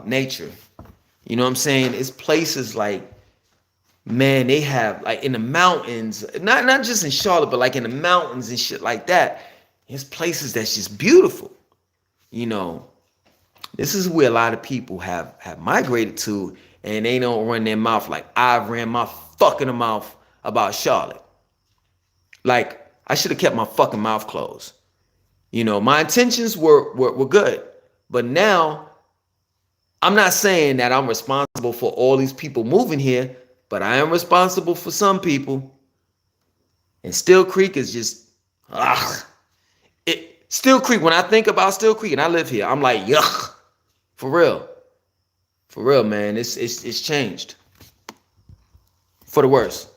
nature. You know what I'm saying? It's places like, man, they have like in the mountains, not just in Charlotte, but like in the mountains and shit like that. There's places that's just beautiful. This is where a lot of people have migrated to, and they don't run their mouth like I've ran my fucking mouth about Charlotte. Like, I should have kept my fucking mouth closed. You know, my intentions were good. But now, I'm not saying that I'm responsible for all these people moving here, but I am responsible for some people. And Still Creek is just, Still Creek, when I think about Still Creek, and I live here, I'm like, yuck. For real. For real, man. It's changed. For the worse.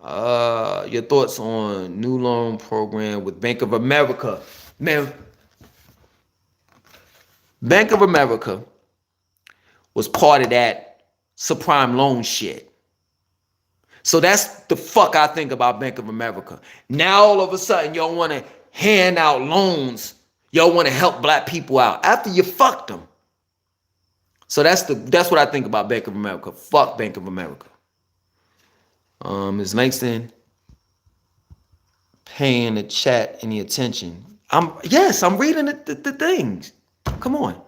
Your thoughts on new loan program with Bank of America. Man, Bank of America was part of that subprime loan shit. So that's the fuck I think about Bank of America. Now all of a sudden y'all want to hand out loans. Y'all want to help black people out after you fucked them. So that's what I think about Bank of America. Fuck Bank of America. Ms. Langston paying the chat any attention? I'm reading the things. Come on.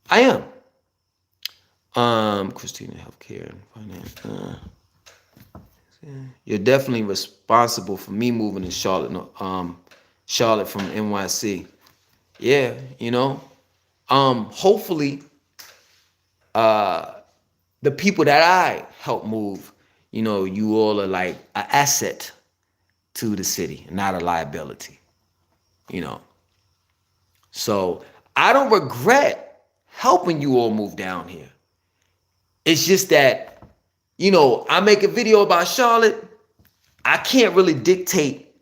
I am. Christina Healthcare and Finance. You're definitely responsible for me moving to Charlotte Charlotte from NYC. Yeah, you know. Hopefully the people that I help move, you know, you all are like an asset to the city, not a liability. You know. So I don't regret helping you all move down here. It's just that, you know, I make a video about Charlotte. I can't really dictate,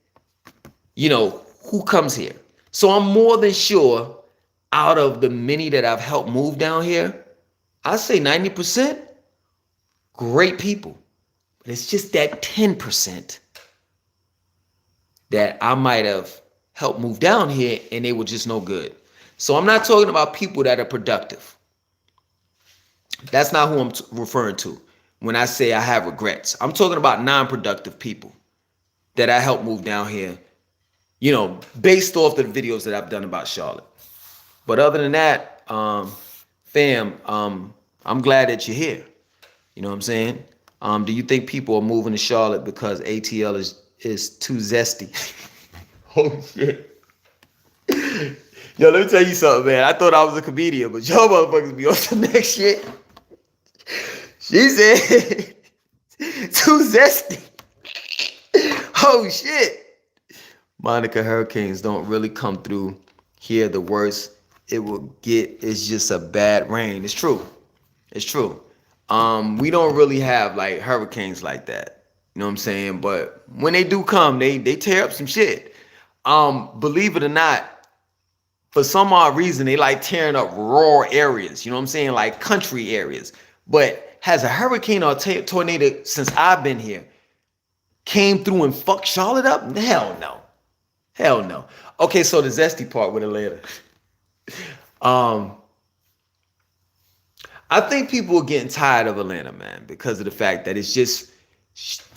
you know, who comes here. So I'm more than sure out of the many that I've helped move down here, I say 90% great people. But it's just that 10% that I might have helped move down here and they were just no good. So I'm not talking about people that are productive. That's not who I'm referring to when I say I have regrets. I'm talking about non-productive people that I helped move down here, you know, based off the videos that I've done about Charlotte. But other than that, fam, I'm glad that you're here. You know what I'm saying? Do you think people are moving to Charlotte because ATL is too zesty? Oh, shit. Yo, let me tell you something, man. I thought I was a comedian, but y'all motherfuckers be on some next shit. She said, too zesty. Oh, shit. Monica, hurricanes don't really come through here. The worst it will get is just a bad rain. It's true. It's true. We don't really have like hurricanes like that. You know what I'm saying? But when they do come, they tear up some shit. Believe it or not, for some odd reason, they like tearing up rural areas. You know what I'm saying? Like country areas. But has a hurricane or tornado since I've been here came through and fucked Charlotte up? Hell no. Hell no. Okay, so the zesty part with Atlanta. I think people are getting tired of Atlanta, man, because of the fact that it's just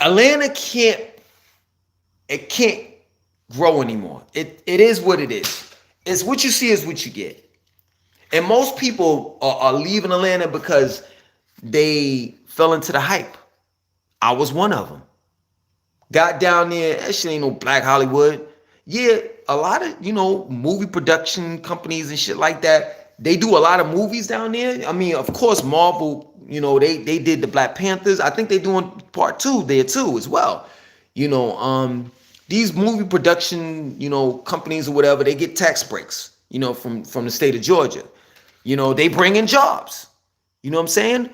Atlanta can't grow anymore. It is what it is. It's what you see is what you get. And most people are leaving Atlanta because they fell into the hype. I was one of them. Got down there, that shit ain't no Black Hollywood. Yeah, a lot of, you know, movie production companies and shit like that, they do a lot of movies down there. I mean, of course, Marvel, you know, they did the Black Panthers. I think they're doing part 2 there too as well. You know, these movie production, you know, companies or whatever, they get tax breaks, you know, from the state of Georgia. You know, they bring in jobs. You know what I'm saying?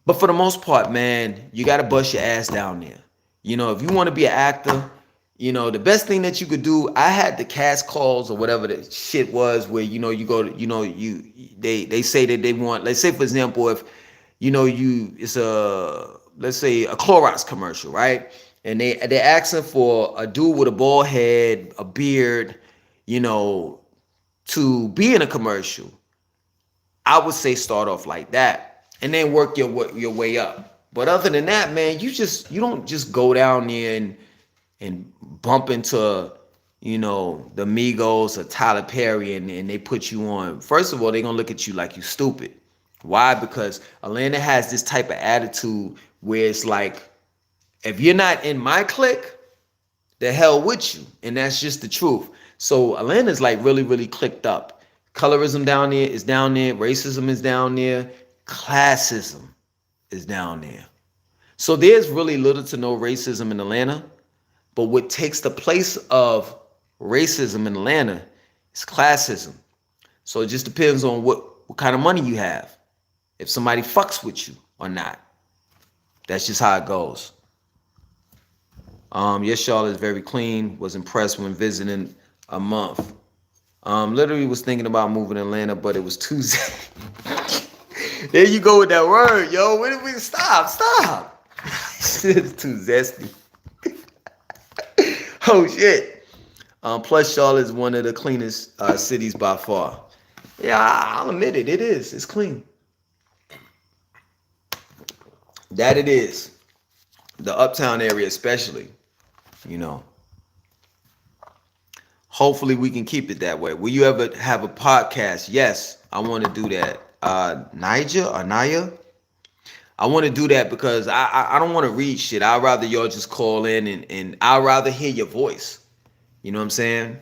But for the most part, man, you got to bust your ass down there. You know, if you want to be an actor, you know, the best thing that you could do, I had the cast calls or whatever the shit was where, you know, you go to, you know, they say that they want, let's say, for example, if, you know, it's let's say a Clorox commercial, right? And they're asking for a dude with a bald head, a beard, you know, to be in a commercial. I would say start off like that and then work your way up. But other than that, man, you don't just go down there and bump into, you know, the Migos or Tyler Perry and they put you on. First of all, they're gonna look at you like you stupid. Why? Because Atlanta has this type of attitude where it's like, if you're not in my clique, the hell with you. And that's just the truth. So Atlanta's like really, really clicked up. Colorism down there is down there. Racism is down there. Classism is down there. So there's really little to no racism in Atlanta. But what takes the place of racism in Atlanta is classism. So it just depends on what kind of money you have. If somebody fucks with you or not. That's just how it goes. Yes, Charlotte is very clean. Was impressed when visiting a month. Literally was thinking about moving to Atlanta, but it was too There you go with that word, yo. When did we stop? It's too zesty. Oh shit. Plus Charlotte is one of the cleanest cities by far. Yeah, I'll admit it. It is. It's clean. That it is. The uptown area especially, you know. Hopefully we can keep it that way. Will you ever have a podcast? Yes, I want to do that. Naya? I want to do that because I don't want to read shit. I'd rather y'all just call in and I'd rather hear your voice. You know what I'm saying?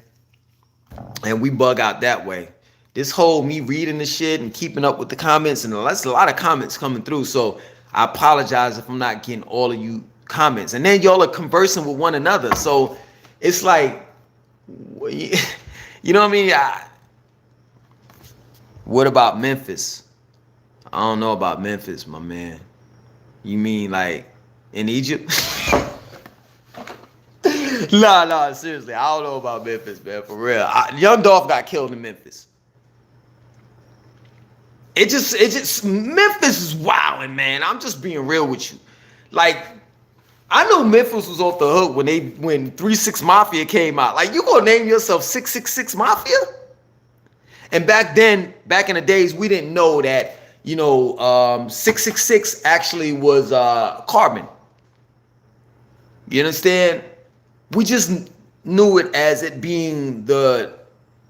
And we bug out that way. This whole me reading the shit and keeping up with the comments, and that's a lot of comments coming through. So I apologize if I'm not getting all of you comments. And then y'all are conversing with one another. So it's like, you know what I mean? What about Memphis? I don't know about Memphis, my man. You mean like in Egypt? Nah, seriously. I don't know about Memphis, man, for real. Young Dolph got killed in Memphis. It just Memphis is wilding, man. I'm just being real with you. Like, I know Memphis was off the hook when 3 6 Mafia came out. Like, you gonna name yourself 666 Mafia? And back in the days, we didn't know that, 666 actually was carbon. You understand? We just knew it as it being the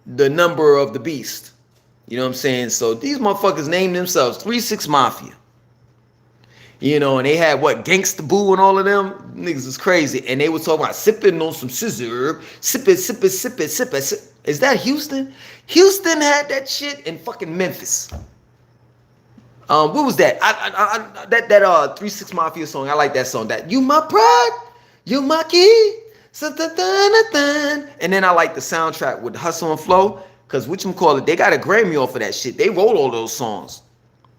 number of the beast. You know what I'm saying? So these motherfuckers named themselves 3 6 Mafia. And they had Gangsta Boo and all of them. Niggas is crazy. And they were talking about sipping on some scissor. Sip it. Is that Houston? Houston had that shit in fucking Memphis. What was that? That 3 6 Mafia song. I like that song. That you my pride, you my key. And then I like the soundtrack with Hustle and Flow. Cause whatchamacallit, they got a Grammy off of that shit. They wrote all those songs.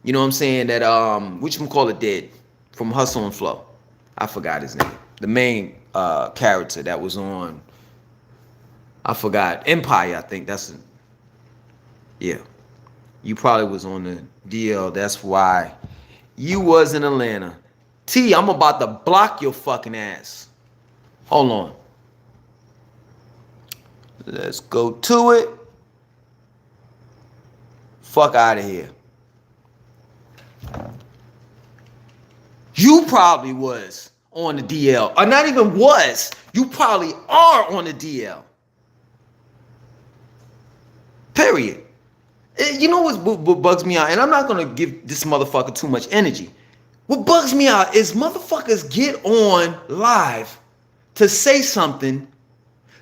You know what I'm saying? That whatchamacallit did from Hustle and Flow. I forgot his name. The main character that was on, I forgot, Empire, I think. Yeah. You probably was on the DL. That's why you was in Atlanta. T, I'm about to block your fucking ass. Hold on. Let's go to it. Fuck out of here. You probably was on the DL. Or not even was. You probably are on the DL. Period. You know what bugs me out? And I'm not going to give this motherfucker too much energy. What bugs me out is motherfuckers get on live to say something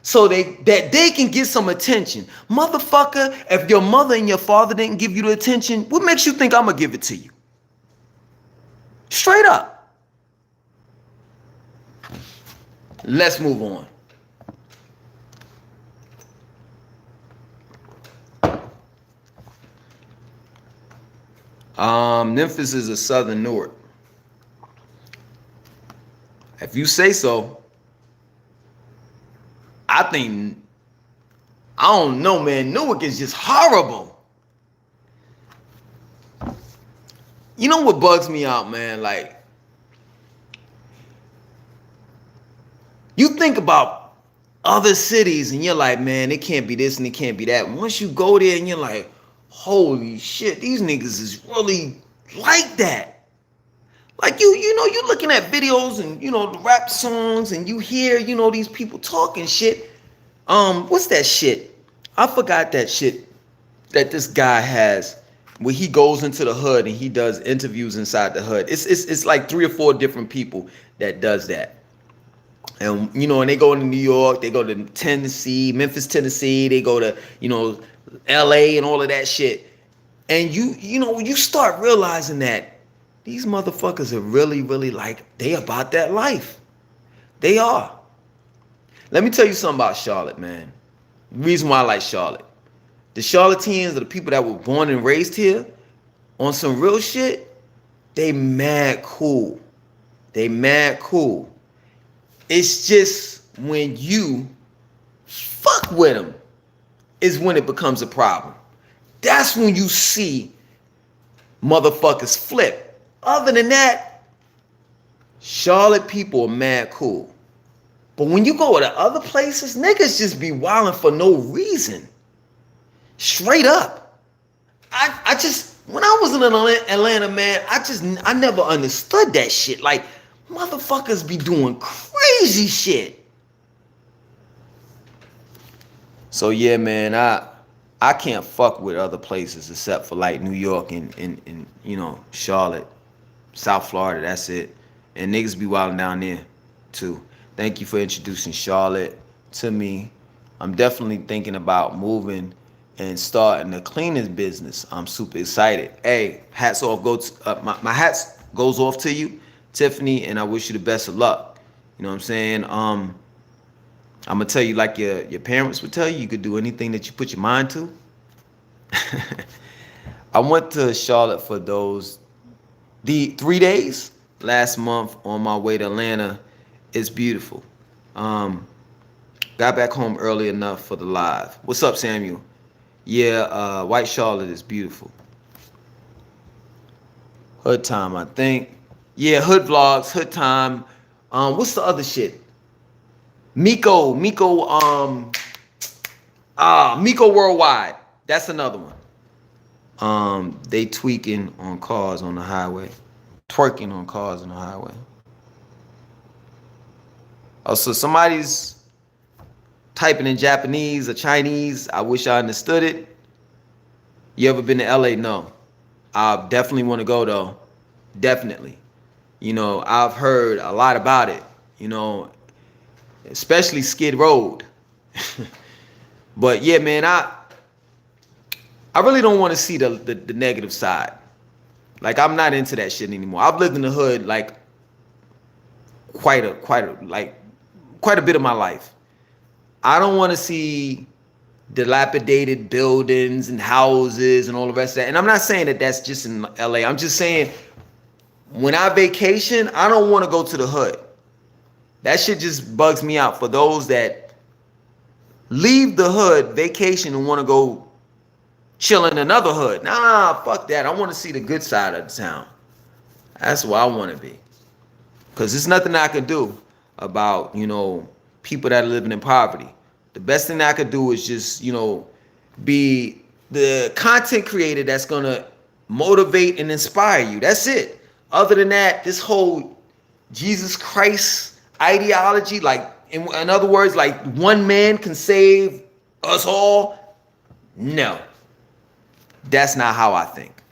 so that they can get some attention. Motherfucker, if your mother and your father didn't give you the attention, what makes you think I'm going to give it to you? Straight up. Let's move on. Memphis is a southern Newark. If you say so. I don't know, man. Newark is just horrible. You know what bugs me out, man? Like, you think about other cities and you're like, man, it can't be this and it can't be that. Once you go there and you're like, holy shit, these niggas is really like that. Like, you're looking at videos and, the rap songs and you hear, these people talking shit. What's that shit? I forgot that shit that this guy has. where he goes into the hood and he does interviews inside the hood. It's like 3 or 4 different people that does that. And and they go to New York, they go to Tennessee, Memphis, Tennessee, they go to, LA and all of that shit. And you start realizing that these motherfuckers are really, really like, they about that life. They are. Let me tell you something about Charlotte, man. The reason why I like Charlotte. The Charlotteans are the people that were born and raised here on some real shit. They mad cool. They mad cool. It's just when you fuck with them is when it becomes a problem. That's when you see motherfuckers flip. Other than that, Charlotte people are mad cool. But when you go to other places, niggas just be wilding for no reason. Straight up. I just, when I was in Atlanta, man, I never understood that shit. Like, motherfuckers be doing crazy shit. So yeah, man, I can't fuck with other places except for like New York and Charlotte, South Florida. That's it. And niggas be wilding down there too. Thank you for introducing Charlotte to me. I'm definitely thinking about moving and starting a cleaning business. I'm super excited. Hey, hats off. My hats goes off to you, Tiffany, and I wish you the best of luck. You know what I'm saying? I'm gonna tell you like your parents would tell you. You could do anything that you put your mind to. I went to Charlotte for the 3 days last month on my way to Atlanta. It's beautiful. Got back home early enough for the live. What's up, Samuel? Yeah, White Charlotte is beautiful. Hood time, I think. Yeah, hood vlogs, hood time. What's the other shit? Miko Worldwide. That's another one. They tweaking on cars on the highway. Twerking on cars on the highway. Oh, so somebody's typing in Japanese or Chinese. I wish I understood it. You ever been to LA? No. I definitely want to go though. Definitely. I've heard a lot about it, especially Skid Road. But yeah, man, I really don't want to see the negative side. Like, I'm not into that shit anymore. I've lived in the hood like quite a bit of my life. I don't want to see dilapidated buildings and houses and all the rest of that. And I'm not saying that that's just in LA. I'm just saying when I vacation, I don't want to go to the hood. That shit just bugs me out. For those that leave the hood, vacation, and want to go chill in another hood. Nah, fuck that. I want to see the good side of the town. That's where I want to be. Because there's nothing I can do about, people that are living in poverty. The best thing I could do is just, be the content creator that's going to motivate and inspire you. That's it. Other than that, this whole Jesus Christ ideology, like, in other words, like one man can save us all. No, that's not how I think.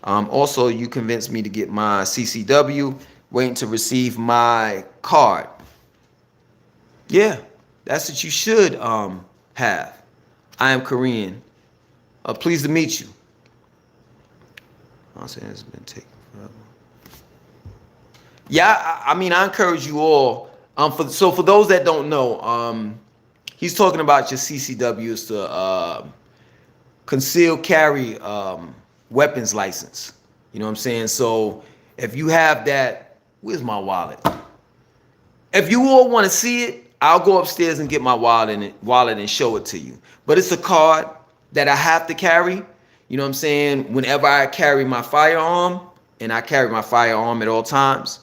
Also, you convinced me to get my CCW, waiting to receive my card. Yeah, that's what you should have. I am Korean. Pleased to meet you. I'm saying it's been taking forever. Yeah, I mean, I encourage you all. For those that don't know, he's talking about your CCWs to concealed carry weapons license. You know what I'm saying? So if you have that, where's my wallet? If you all want to see it, I'll go upstairs and get my wallet and show it to you. But it's a card that I have to carry. You know what I'm saying? Whenever I carry my firearm, and I carry my firearm at all times,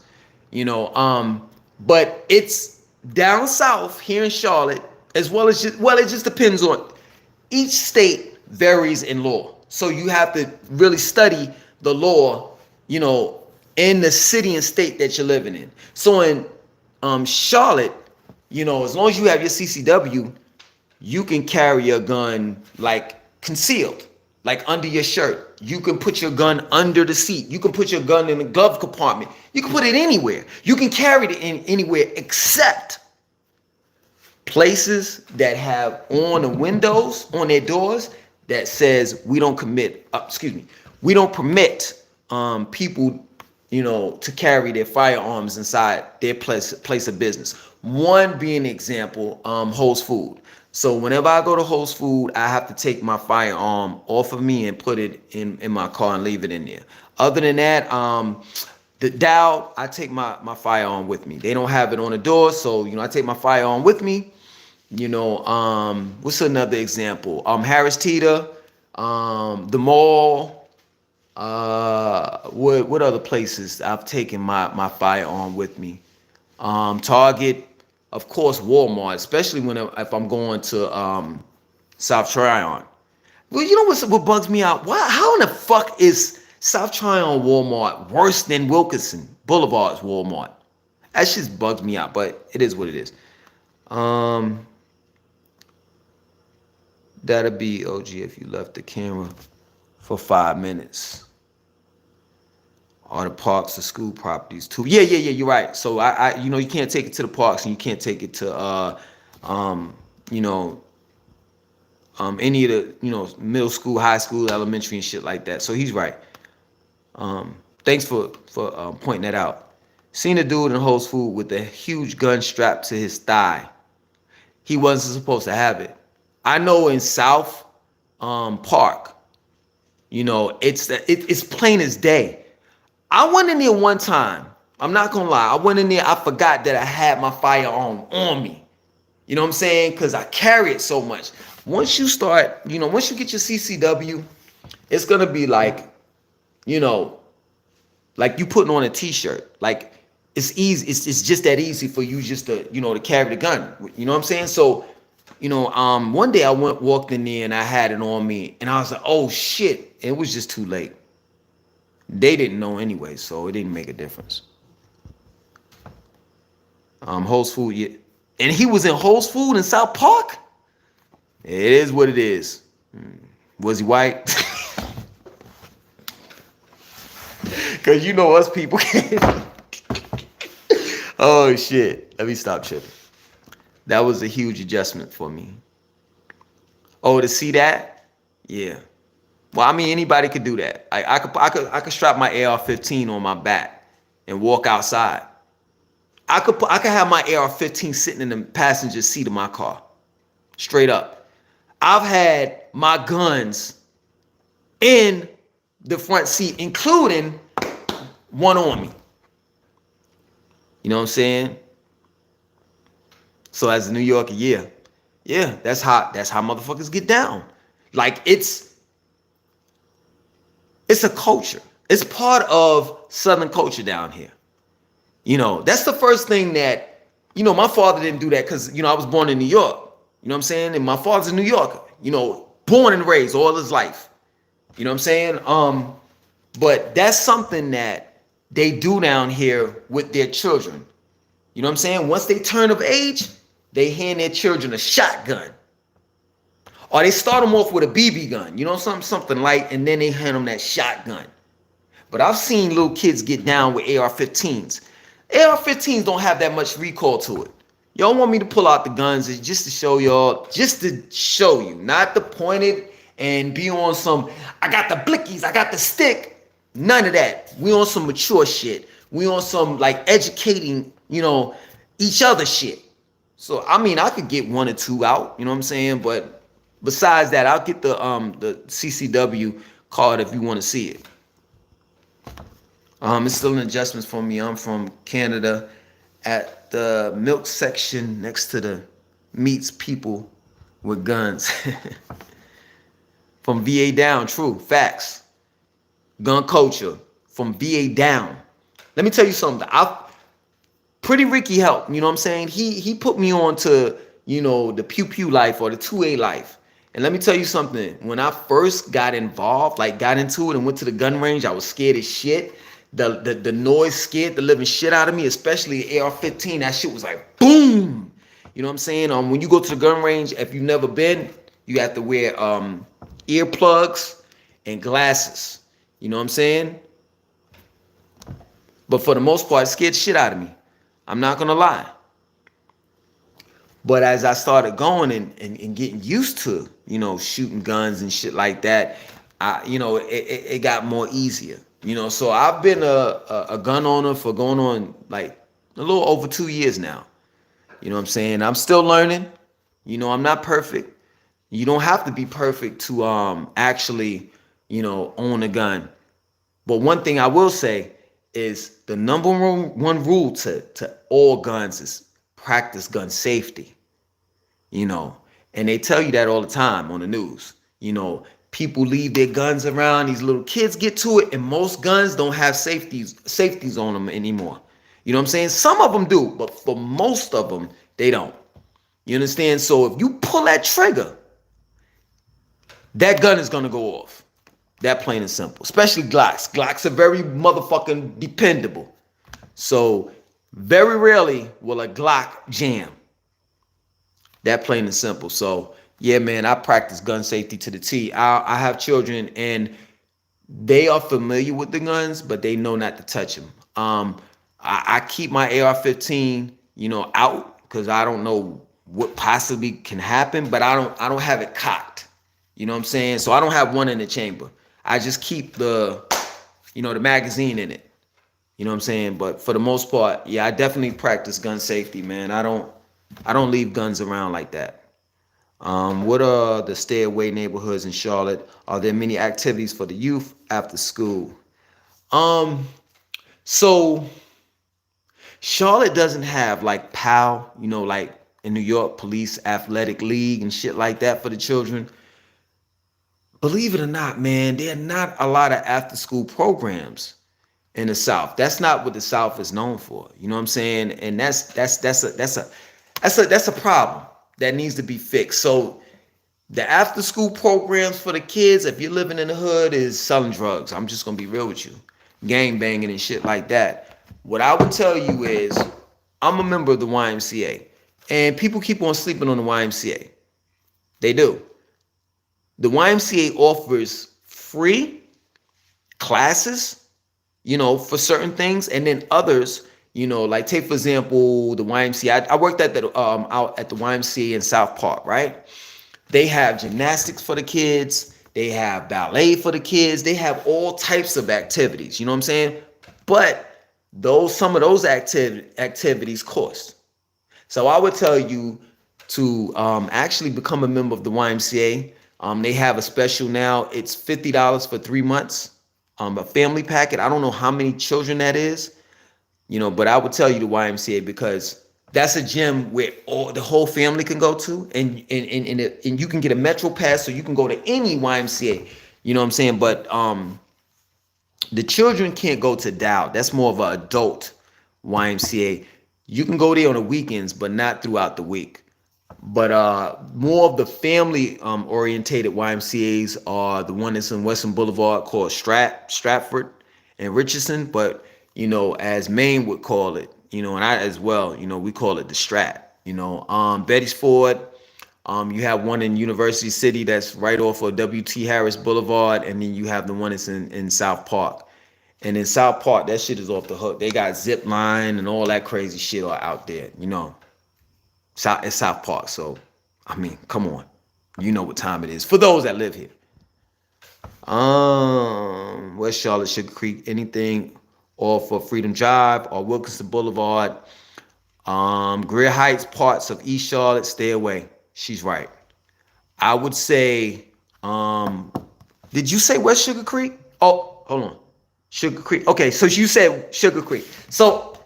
but it's down south here in Charlotte, as well as it just depends on each state varies in law. So you have to really study the law, in the city and state that you're living in. So in Charlotte, as long as you have your CCW, you can carry a gun like concealed. like under your shirt. You can put your gun under the seat. You can put your gun in the glove compartment. You can put it anywhere. You can carry it in anywhere except places that have on the windows, on their doors, that says we don't we don't permit people, to carry their firearms inside their place of business. One being an example, Whole Foods. So whenever I go to Whole Foods, I have to take my firearm off of me and put it in my car and leave it in there. Other than that, the Dow, I take my firearm with me. They don't have it on the door, so I take my firearm with me. What's another example? Harris Teeter, the mall. What other places I've taken my firearm with me? Target, of course, Walmart, especially if I'm going to South Tryon. Well, you know what bugs me out? How in the fuck is South Tryon Walmart worse than Wilkinson Boulevard's Walmart? That shit bugs me out, but it is what it is. That'll be OG if you left the camera for 5 minutes. Or the parks, the school properties too. Yeah, you're right. So I you can't take it to the parks and you can't take it to any of the middle school, high school, elementary and shit like that. So he's right. Thanks for pointing that out. Seen a dude in Whole Foods with a huge gun strapped to his thigh. He wasn't supposed to have it. I know in South Park, it's plain as day. I went in there one time. I'm not gonna lie. I went in there. I forgot that I had my firearm on me. You know what I'm saying? Because I carry it so much. Once you start, once you get your CCW, it's gonna be like, like you putting on a t-shirt. Like it's easy. It's just that easy for you just to, to carry the gun. You know what I'm saying? So, one day I walked in there and I had it on me and I was like, oh shit. It was just too late. They didn't know anyway, so it didn't make a difference. Whole Foods, yeah. And he was in Whole Foods in South Park? It is what it is. Was he white? Because us people can't. Oh, shit. Let me stop tripping. That was a huge adjustment for me. Oh, to see that? Yeah. Well, I mean, anybody could do that. I could strap my AR-15 on my back and walk outside. I could have my AR-15 sitting in the passenger seat of my car, straight up. I've had my guns in the front seat, including one on me. You know what I'm saying? So as a New Yorker, yeah, that's how motherfuckers get down. Like it's a culture. It's part of Southern culture down here. That's the first thing that, my father didn't do that because, I was born in New York. You know what I'm saying? And my father's a New Yorker, born and raised all his life. You know what I'm saying? But that's something that they do down here with their children. You know what I'm saying? Once they turn of age, they hand their children a shotgun. Or they start them off with a BB gun, something light, and then they hand them that shotgun. But I've seen little kids get down with AR-15s. AR-15s don't have that much recoil to it. Y'all want me to pull out the guns just to show y'all, not to point it and be on some, I got the blickies, I got the stick. None of that. We on some mature shit. We on some like educating, each other shit. So, I mean, I could get one or two out, you know what I'm saying? But besides that, I'll get the CCW card if you want to see it. It's still an adjustment for me. I'm from Canada. At the milk section next to the meats people with guns. From VA down, true, facts. Gun culture from VA down. Let me tell you something. Pretty Ricky helped, you know what I'm saying? He put me on to, the pew pew life or the 2A life. And let me tell you something. When I first got involved, got into it and went to the gun range, I was scared as shit. The noise scared the living shit out of me, especially AR-15. That shit was like boom. You know what I'm saying? When you go to the gun range, if you've never been, you have to wear earplugs. and glasses. You know what I'm saying? But for the most part, it scared the shit out of me. I'm not gonna lie. But as I started going and getting used to, shooting guns and shit like that, it got more easier. So I've been a gun owner for going on like a little over 2 years now. You know what I'm saying? I'm still learning. I'm not perfect. You don't have to be perfect to actually, own a gun. But one thing I will say is the number one rule to all guns is practice gun safety. And they tell you that all the time on the news. People leave their guns around, these little kids get to it, and most guns don't have safeties on them anymore. You know what I'm saying? Some of them do, but for most of them, they don't. You understand? So if you pull that trigger, that gun is gonna go off. That plain and simple. Especially Glocks. Glocks are very motherfucking dependable. So very rarely will a Glock jam. That plain and simple. So yeah, man, I practice gun safety to the T. I have children and they are familiar with the guns, but they know not to touch them. I keep my AR-15, out because I don't know what possibly can happen, but I don't have it cocked. You know what I'm saying? So I don't have one in the chamber. I just keep the magazine in it. You know what I'm saying? But for the most part, yeah, I definitely practice gun safety, man. I don't leave guns around like that. What are the stay away neighborhoods in Charlotte? Are there many activities for the youth after school? So Charlotte doesn't have like PAL, like in New York, Police Athletic League and shit like that for the children. Believe it or not, man, there are not a lot of after school programs in the South. That's not what the South is known for. You know what I'm saying? And that's a problem that needs to be fixed. So the after school programs for the kids, if you're living in the hood, is selling drugs. I'm just gonna be real with you. Gang banging and shit like that. What I would tell you is I'm a member of the YMCA. And people keep on sleeping on the YMCA. They do. The YMCA offers free classes, for certain things, and then others, like take for example the YMCA. I worked at the out at the YMCA in South Park, right? They have gymnastics for the kids, they have ballet for the kids, they have all types of activities. You know what I'm saying? But some of those activities cost. So I would tell you to actually become a member of the YMCA. They have a special now. It's $50 for 3 months. A family packet. I don't know how many children that is, but I would tell you the YMCA because that's a gym where the whole family can go to, and you can get a Metro Pass, so you can go to any YMCA. You know what I'm saying? But the children can't go to Dow. That's more of an adult YMCA. You can go there on the weekends, but not throughout the week. But more of the family orientated YMCAs are the one that's in Western Boulevard called Stratford and Richardson. But as Maine would call it, and I as well, we call it the Strat. Betty's Ford. You have one in University City that's right off of W.T. Harris Boulevard, and then you have the one that's in South Park. And in South Park, that shit is off the hook. They got zip line and all that crazy shit out there, It's South Park. So, I mean, come on. You know what time it is. For those that live here. West Charlotte, Sugar Creek, anything off of Freedom Drive or Wilkinson Boulevard. Greer Heights, parts of East Charlotte, stay away. She's right. I would say, did you say West Sugar Creek? Oh, hold on. Sugar Creek. Okay, so you said Sugar Creek. So,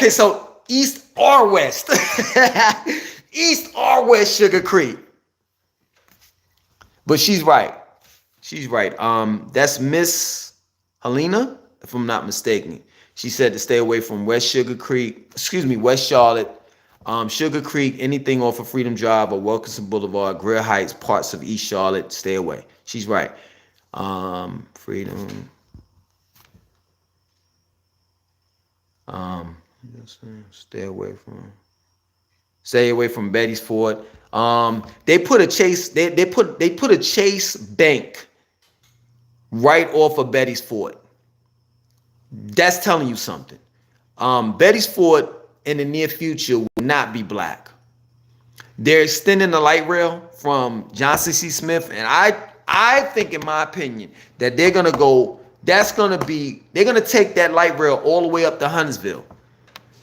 so East or West? East or West Sugar Creek? But she's right. She's right. That's Miss Helena, if I'm not mistaken. She said to stay away from West Charlotte, Sugar Creek, anything off of Freedom Drive or Wilkinson Boulevard, Greer Heights, parts of East Charlotte, stay away. She's right. Freedom. Stay away from Betty's Ford. They put a Chase. They put a Chase Bank right off of Betty's Ford. That's telling you something. Betty's Ford in the near future will not be black. They're extending the light rail from Johnson C. Smith, and I think, in my opinion, that they're gonna take that light rail all the way up to Huntsville.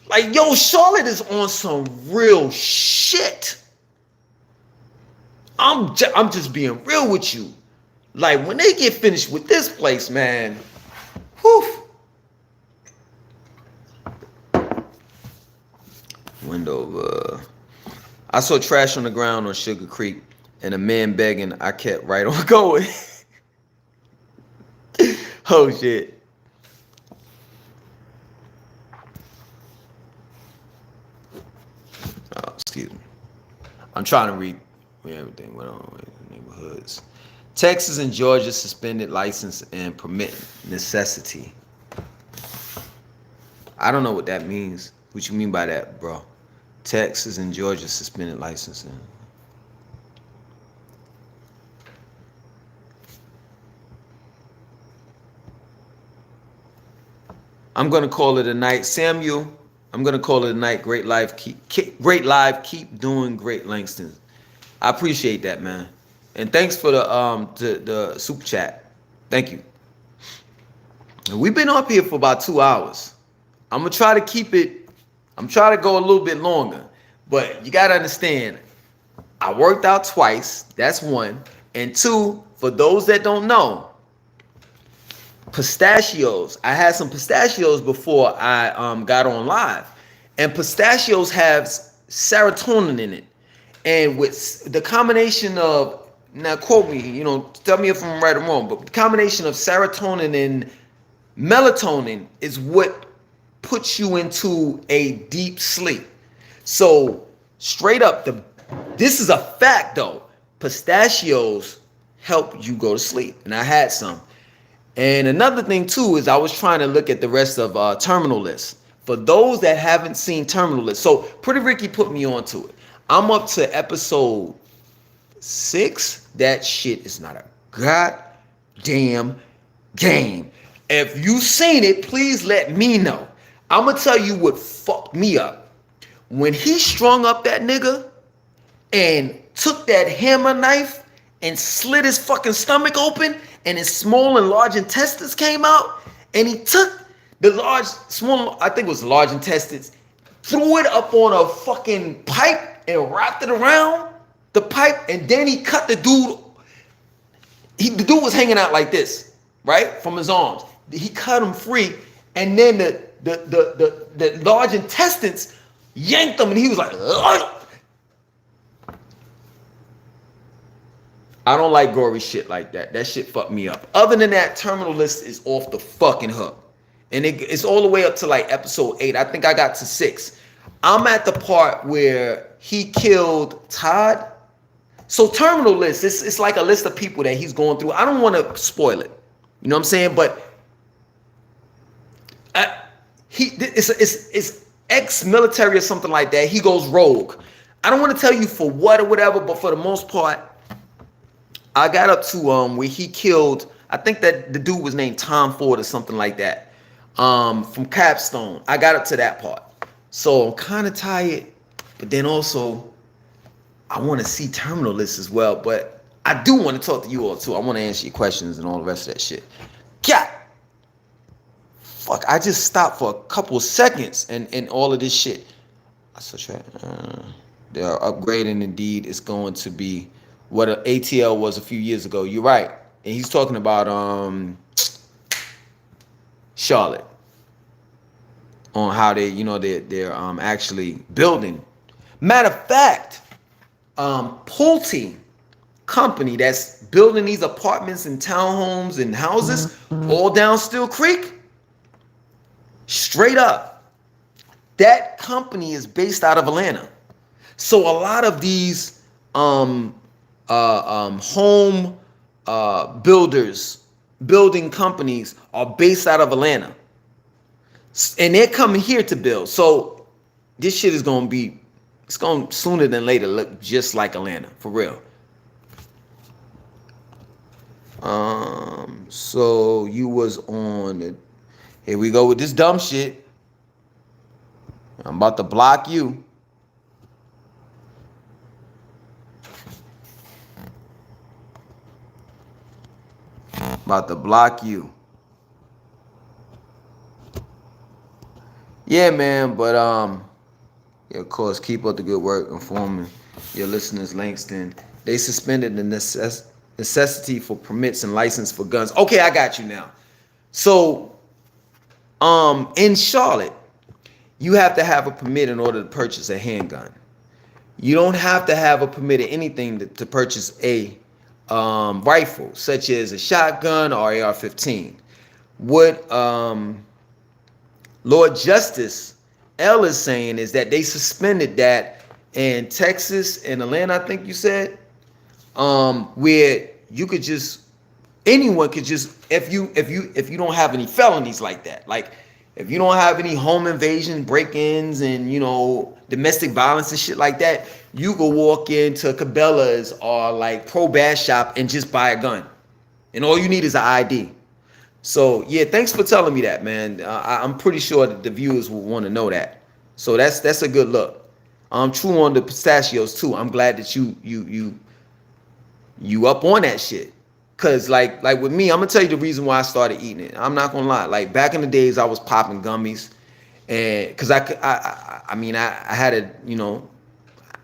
Like, yo, Charlotte is on some real shit. I'm just being real with you. Like, when they get finished with this place, man, whew. Window. I saw trash on the ground on Sugar Creek and a man begging. I kept right on going. Oh, shit. Oh, excuse me. I'm trying to read everything went on in neighborhoods. Texas and Georgia suspended license and permit necessity. I don't know what that means. What you mean by that, bro? Texas and Georgia suspended licensing. I'm gonna call it a night, Samuel. I'm gonna call it a night. Great live, keep doing great, Langston. I appreciate that, man, and thanks for the super chat. Thank you. And we've been up here for about 2 hours. I'm gonna try to keep it. I'm trying to go a little bit longer, but you gotta understand. I worked out twice. That's one, and two. For those that don't know, pistachios. I had some pistachios before I got on live, and pistachios have serotonin in it, and with the combination of, now quote me, tell me if I'm right or wrong, but the combination of serotonin and melatonin is what puts you into a deep sleep. So straight up, this is a fact though. Pistachios help you go to sleep, and I had some. And another thing too is I was trying to look at the rest of Terminal List. For those that haven't seen Terminal List, so Pretty Ricky put me onto it. I'm up to episode 6. That shit is not a goddamn game. If you seen it, please let me know. I'm gonna tell you what fucked me up. When he strung up that nigga and took that hammer knife and slit his fucking stomach open, and his small and large intestines came out, and he took the I think it was large intestines, threw it up on a fucking pipe and wrapped it around the pipe, and then he cut the dude. The dude was hanging out like this, right, from his arms. He cut him free, and then the large intestines yanked him, and he was like, ugh. I don't like gory shit like that. That shit fucked me up. Other than that, Terminal List is off the fucking hook. And it's all the way up to like episode 8. I think I got to 6. I'm at the part where he killed Todd. So Terminal List, it's like a list of people that he's going through. I don't want to spoil it. You know what I'm saying? But it's ex-military or something like that. He goes rogue. I don't want to tell you for what or whatever, but for the most part, I got up to where he killed, I think that the dude was named Tom Ford or something like that, from Capstone. I got up to that part. So I'm kind of tired, but then also I want to see Terminal List as well. But I do want to talk to you all too. I want to answer your questions and all the rest of that shit. God, fuck, I just stopped for a couple of seconds and all of this shit. They are upgrading indeed. It's going to be what an ATL was a few years ago. You're right. And he's talking about Charlotte, on how they're actually building. Matter of fact, Pulte company that's building these apartments and townhomes and houses all down Still Creek, straight up, that company is based out of Atlanta. So a lot of these home building companies are based out of Atlanta, and they're coming here to build. So this shit is going to sooner than later look just like Atlanta, for real. So you was on. Here we go with this dumb shit. I'm about to block you. About to block you. Yeah, man. But yeah, of course, keep up the good work, informing your listeners. Langston, they suspended the necessity for permits and license for guns. Okay, I got you now. So, in Charlotte, you have to have a permit in order to purchase a handgun. You don't have to have a permit or anything to purchase a rifle, such as a shotgun or AR-15. What Lord Justice L is saying is that they suspended that in Texas and Atlanta, I think you said, where you could just anyone could just if you don't have any felonies like that, like if you don't have any home invasion, break-ins, and domestic violence and shit like that, you go walk into Cabela's or like Pro Bass Shop and just buy a gun, and all you need is an ID. So yeah, thanks for telling me that, man. I'm pretty sure that the viewers will want to know that. So that's a good look. True on the pistachios too. I'm glad that you up on that shit. Cause like with me, I'm gonna tell you the reason why I started eating it. I'm not gonna lie. Like back in the days, I was popping gummies, and cause I mean I had a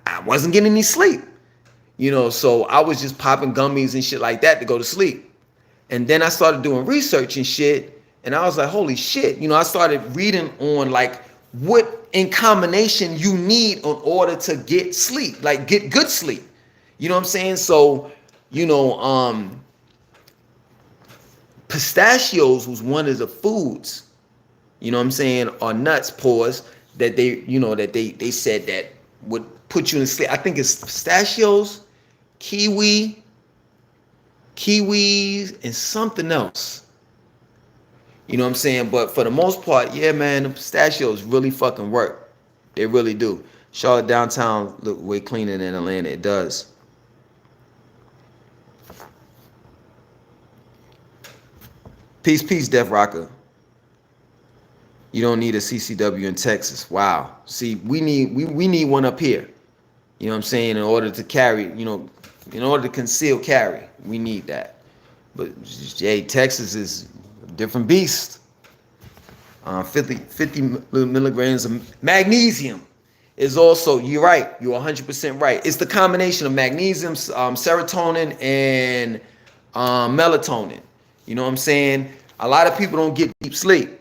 I wasn't getting any sleep, so I was just popping gummies and shit like that to go to sleep. And then I started doing research and shit, and I was like, holy shit. I started reading on like what in combination you need in order to get sleep, like get good sleep. You know what I'm saying? So, pistachios was one of the foods, what I'm saying, or nuts, pause, that they said that would put you in sleep. I think it's pistachios, kiwis, and something else. You know what I'm saying? But for the most part, yeah, man, the pistachios really fucking work. They really do. Charlotte downtown look way cleaner than Atlanta. It does. Peace, Def Rocker. You don't need a CCW in Texas. Wow. See, we need one up here. You know what I'm saying? In order to carry, in order to conceal carry, we need that. But hey, Texas is a different beast. 50 milligrams of magnesium is also, you're right, you're 100% right. It's the combination of magnesium, serotonin, and melatonin. You know what I'm saying? A lot of people don't get deep sleep.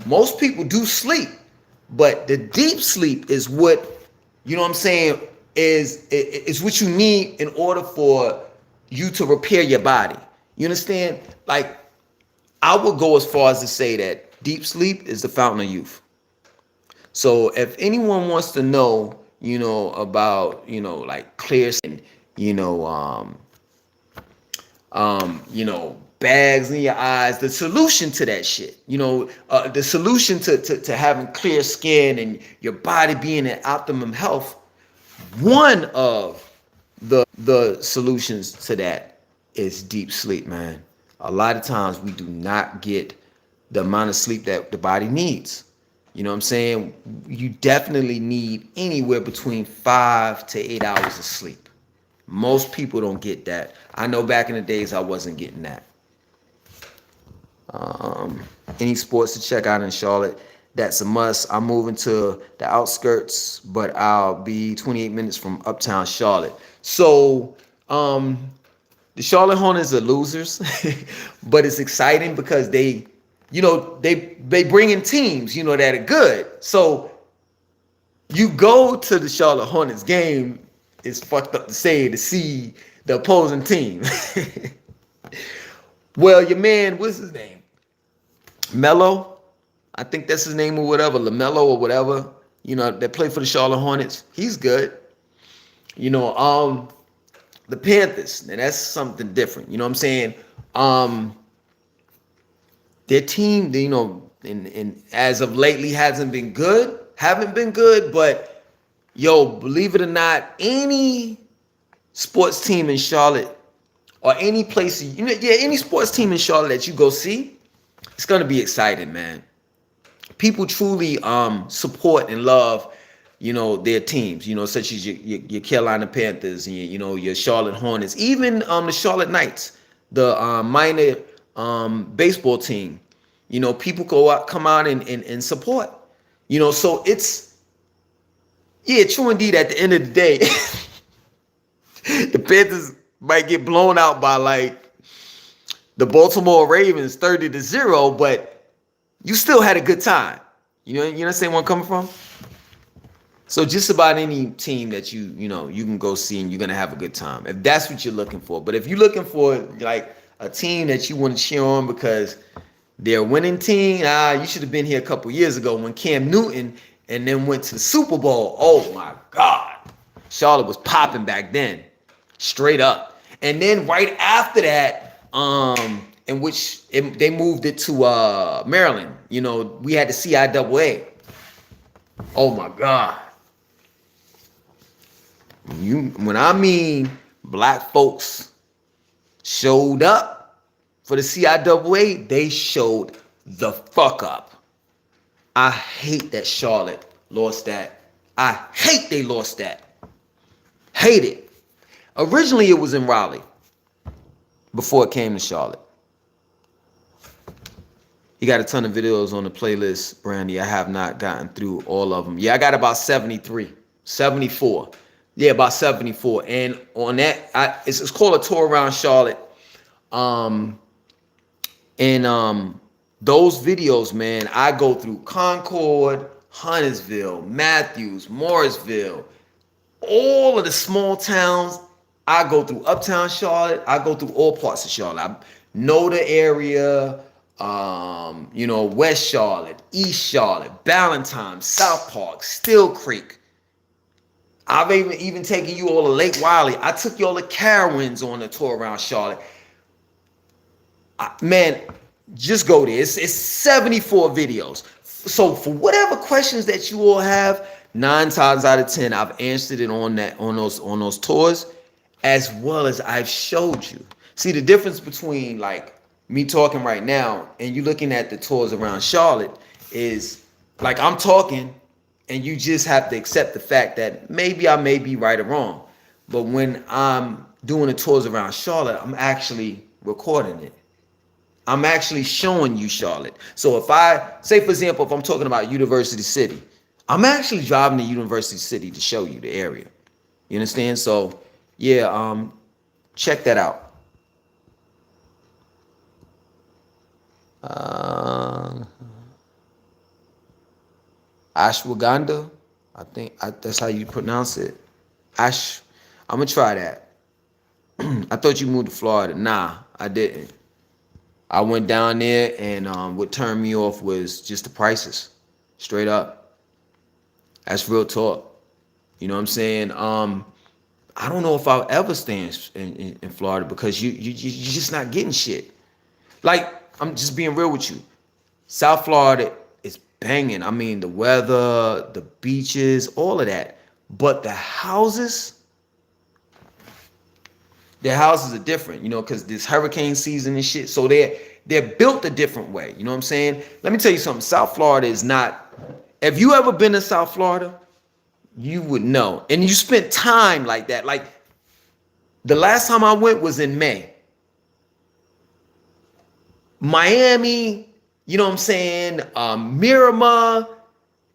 Most people do sleep, but the deep sleep is what, you know what I'm saying, is what you need in order for you to repair your body. You understand? Like, I would go as far as to say that deep sleep is the fountain of youth. So if anyone wants to know, about, like clear skin, bags in your eyes, the solution to that shit, the solution to having clear skin and your body being in optimum health, one of the solutions to that is deep sleep, man. A lot of times we do not get the amount of sleep that the body needs. You know what I'm saying? You definitely need anywhere between 5 to 8 hours of sleep. Most people don't get that. I know back in the days I wasn't getting that. Any sports to check out in Charlotte? That's a must. I'm moving to the outskirts, but I'll be 28 minutes from uptown Charlotte. So, the Charlotte Hornets are losers, but it's exciting because they bring in teams, that are good. So you go to the Charlotte Hornets game, it's fucked up to say, to see the opposing team. Well, your man, what's his name? Melo, I think that's his name or whatever, LaMelo or whatever, that play for the Charlotte Hornets. He's good. The Panthers, and that's something different. You know what I'm saying? Their team, and as of lately haven't been good, but believe it or not, any sports team in Charlotte or any place, any sports team in Charlotte that you go see, it's gonna be exciting, man. People truly support and love, their teams, such as your Carolina Panthers and your Charlotte Hornets, even the Charlotte Knights, the minor baseball team. People come out and support. So it's true indeed. At the end of the day, the Panthers might get blown out by like the Baltimore Ravens 30-0, but you still had a good time. You understand where I'm coming from? So just about any team that you can go see and you're gonna have a good time if that's what you're looking for. But if you're looking for like a team that you want to cheer on because they're a winning team, you should have been here a couple years ago when Cam Newton and then went to the Super Bowl. Oh my God, Charlotte was popping back then, straight up. And then right after that, in which they moved it to Maryland. We had the CIAA. Oh my God. When I mean black folks showed up for the CIAA, they showed the fuck up. I hate that Charlotte lost that. I hate they lost that. Hate it. Originally it was in Raleigh before it came to Charlotte. You got a ton of videos on the playlist, Brandy. I have not gotten through all of them. Yeah, I got about 74. Yeah, about 74. And on that, it's called a tour around Charlotte. Those videos, man, I go through Concord, Huntersville, Matthews, Morrisville, all of the small towns. I go through Uptown Charlotte. I go through all parts of Charlotte. I know the area, West Charlotte, East Charlotte, Ballantyne, South Park, Still Creek. I've even taken you all to Lake Wiley. I took you all to Carowinds on the tour around Charlotte. Man, just go there. It's 74 videos. So for whatever questions that you all have, 9 times out of 10, I've answered it on those tours, as well as I've showed you. See, the difference between like me talking right now and you looking at the tours around Charlotte is like I'm talking and you just have to accept the fact that maybe I may be right or wrong. But when I'm doing the tours around Charlotte, I'm actually recording it. I'm actually showing you Charlotte. So if I say, for example, if I'm talking about University City, I'm actually driving to University City to show you the area. You understand? So yeah, check that out. Ashwagandha, I think that's how you pronounce it. I'm gonna try that. I thought you moved to Florida. Nah, I didn't. I went down there, and what turned me off was just the prices, straight up. That's real talk. You know what I'm saying? I don't know if I'll ever stay in Florida because you're just not getting shit. Like, I'm just being real with you. South Florida is banging. I mean, the weather, the beaches, all of that. But the houses are different, because this hurricane season and shit. So they're built a different way. You know what I'm saying? Let me tell you something. South Florida is not. If you ever been to South Florida, you would know. And you spent time like that. Like the last time I went was in May. Miami, you know what I'm saying? Miramar,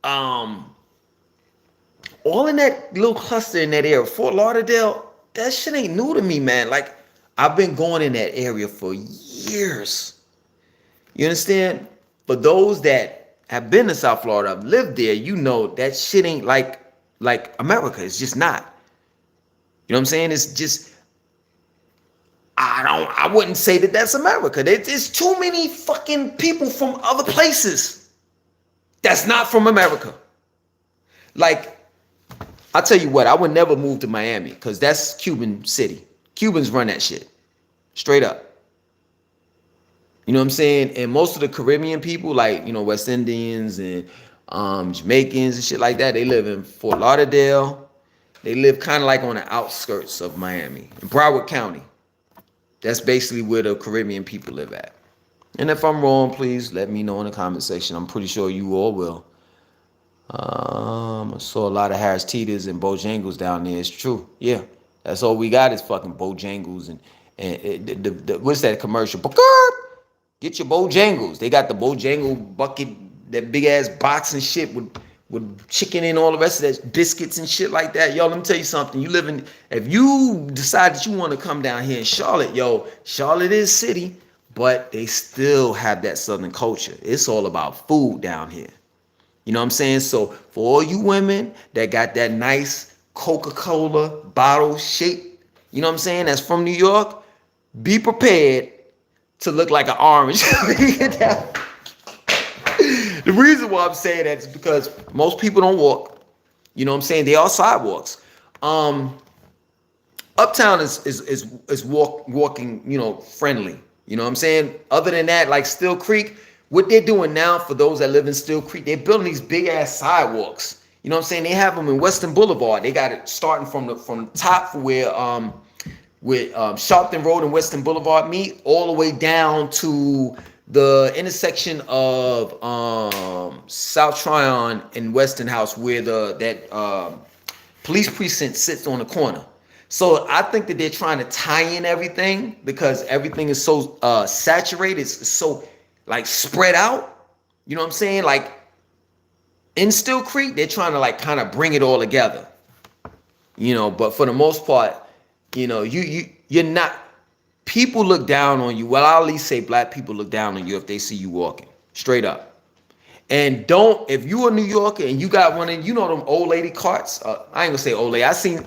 all in that little cluster in that area. Fort Lauderdale, that shit ain't new to me, man. Like, I've been going in that area for years. You understand? For those that have been to South Florida, have lived there, you know that shit ain't like America. It's just not. You know what I'm saying? It's just, I wouldn't say that that's America. There's too many fucking people from other places that's not from America. Like, I'll tell you what, I would never move to Miami because that's Cuban city. Cubans run that shit. Straight up. You know what I'm saying? And most of the Caribbean people, like, West Indians and Jamaicans and shit like that, they live in Fort Lauderdale. They live kind of like on the outskirts of Miami, in Broward County. That's basically where the Caribbean people live at. And if I'm wrong, please let me know in the comment section. I'm pretty sure you all will. I saw a lot of Harris Teeters and Bojangles down there. It's true. Yeah. That's all we got is fucking Bojangles and what's that commercial? Get your Bojangles. They got the Bojangle bucket, that big ass box and shit with chicken and all the rest of that, biscuits and shit like that. Yo, let me tell you something. You live in, if you decide that you want to come down here in Charlotte, yo, Charlotte is city, but they still have that Southern culture. It's all about food down here. You know what I'm saying? So for all you women that got that nice Coca-Cola bottle shape, you know what I'm saying, that's from New York, be prepared to look like an orange. The reason why I'm saying that is because most people don't walk. You know what I'm saying? They are sidewalks. Uptown is walking, you know, friendly. You know what I'm saying? Other than that, like Still Creek, what they're doing now for those that live in Still Creek, they're building these big ass sidewalks. You know what I'm saying? They have them in Western Boulevard. They got it starting from the top where Sharpton Road and Western Boulevard meet, all the way down to the intersection of South Tryon and Weston House, where that police precinct sits on the corner. So I think that they're trying to tie in everything because everything is so saturated, it's so like spread out. You know what I'm saying? Like in Still Creek, they're trying to like kind of bring it all together. You know, but for the most part, you know, you're not. People look down on you. Well, I'll at least say black people look down on you if they see you walking straight up. And don't, if you a New Yorker and you got one of, you know, them old lady carts. I ain't gonna say old lady. I see,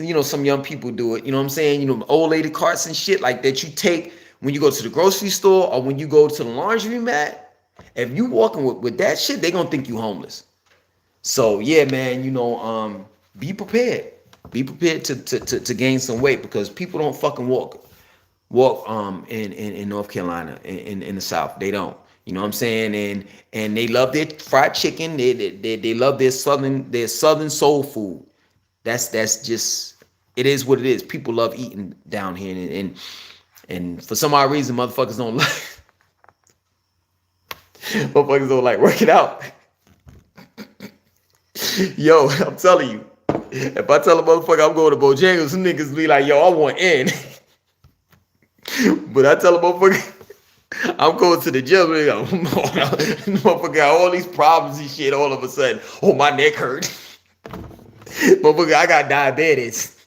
you know, some young people do it. You know what I'm saying? You know, old lady carts and shit like that you take when you go to the grocery store or when you go to the laundry mat. If you walking with that shit, they gonna think you homeless. So yeah, man, you know, be prepared. Be prepared to gain some weight because people don't fucking walk in North Carolina in the South. They don't. You know what I'm saying? And they love their fried chicken. They love their southern soul food. That's just, it is what it is. People love eating down here and for some odd reason motherfuckers don't like working out. Yo, I'm telling you, if I tell a motherfucker I'm going to Bojangles, some niggas be like, yo, I want in. But I tell a motherfucker I'm going to the gym, motherfucker got all these problems and shit all of a sudden. Oh, my neck hurt. Motherfucker, I got diabetes.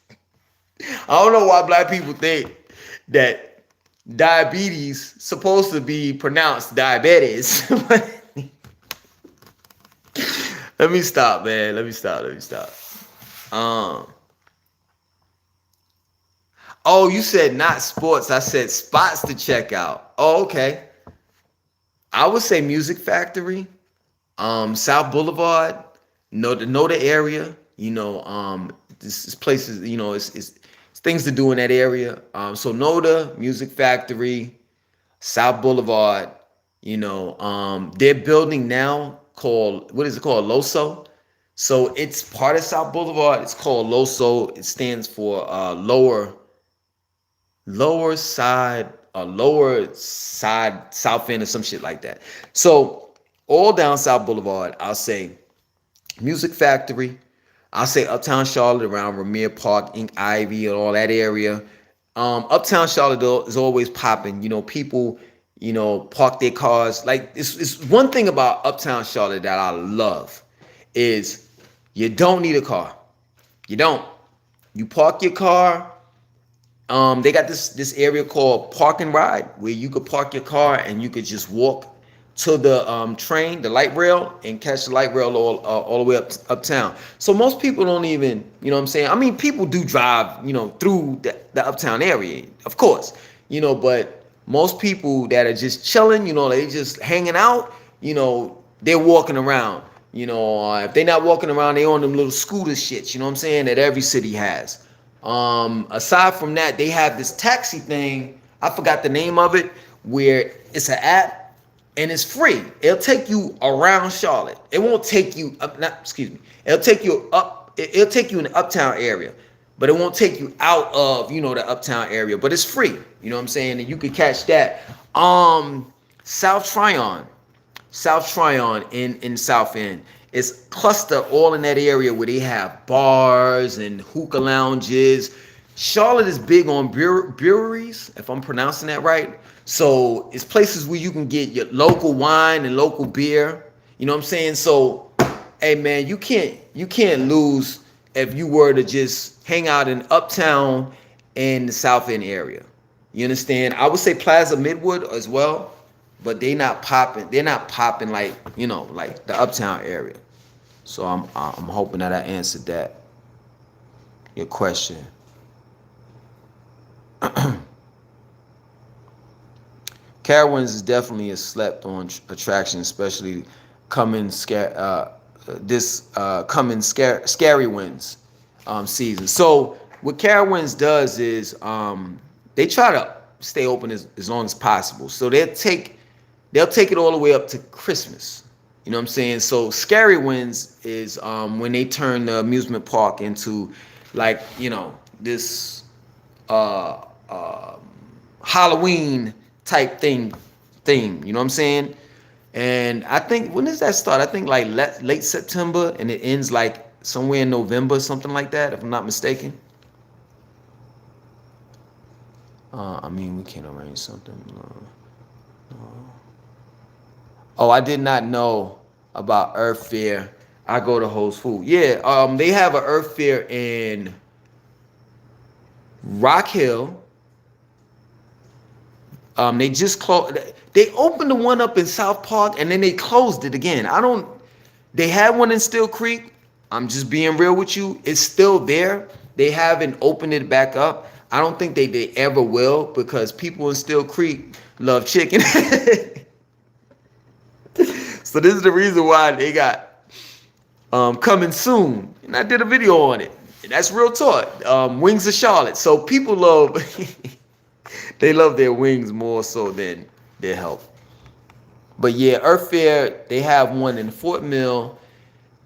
I don't know why black people think that diabetes supposed to be pronounced diabetes. Let me stop, man. Let me stop. Oh, you said not sports. I said spots to check out. Oh, okay. I would say Music Factory, South Boulevard, know the area. You know, this places. You know, it's things to do in that area. So Noda, Music Factory, South Boulevard. You know, they're building now called, what is it called? Loso. So it's part of South Boulevard. It's called Loso. It stands for lower side south end or some shit like that. So all down South Boulevard, I'll say Music Factory. I'll say Uptown Charlotte around Ramir Park, Ink Ivy, and all that area. Uptown Charlotte though is always popping. You know, people, you know, park their cars. Like it's one thing about Uptown Charlotte that I love is you don't need a car. You don't. You park your car. They got this area called Park and Ride where you could park your car and you could just walk to the train, the light rail, and catch the light rail all the way uptown. So most people don't even, you know what I'm saying? I mean, people do drive, you know, through the uptown area, of course, you know, but most people that are just chilling, you know, they just hanging out, you know, they're walking around. You know, if they're not walking around, they on them little scooter shits, you know what I'm saying, that every city has. Aside from that, they have this taxi thing, I forgot the name of it, where it's an app and it's free. It'll take you around Charlotte. It won't take you up, it'll take you up, it'll take you in the uptown area. but it won't take you out of, you know, the uptown area. But it's free. You know what I'm saying? And you can catch that. South Tryon. South Tryon in South End. It's cluster all in that area where they have bars and hookah lounges. Charlotte is big on breweries, if I'm pronouncing that right. So it's places where you can get your local wine and local beer. You know what I'm saying? So, hey man, you can't lose if you were to just hang out in uptown and the South End area. You understand? I would say Plaza Midwood as well, but they're not popping like, you know, like the uptown area. So I'm hoping that I answered that, your question. Carowinds is definitely a slept on attraction, especially coming scary winds season. So what Carowinds does is they try to stay open as long as possible. So they'll take it all the way up to Christmas. You know what I'm saying? So Scary Winds is when they turn the amusement park into, like, you know, this Halloween type theme. You know what I'm saying? And I think, when does that start? I think like late September, and it ends like somewhere in November, something like that, if I'm not mistaken. I mean, we can't arrange something. Oh, I did not know about Earth Fair. I go to Whole Foods. Yeah, they have an Earth Fair in Rock Hill. They just closed. They opened the one up in South Park, and then they closed it again. They had one in Still Creek. I'm just being real with you. It's still there. They haven't opened it back up. I don't think they ever will, because people in Still Creek love chicken. So this is the reason why they got coming soon. And I did a video on it. And that's real talk. Wings of Charlotte. So people love, they love their wings more so than their health. But yeah, Earth Fair, they have one in Fort Mill,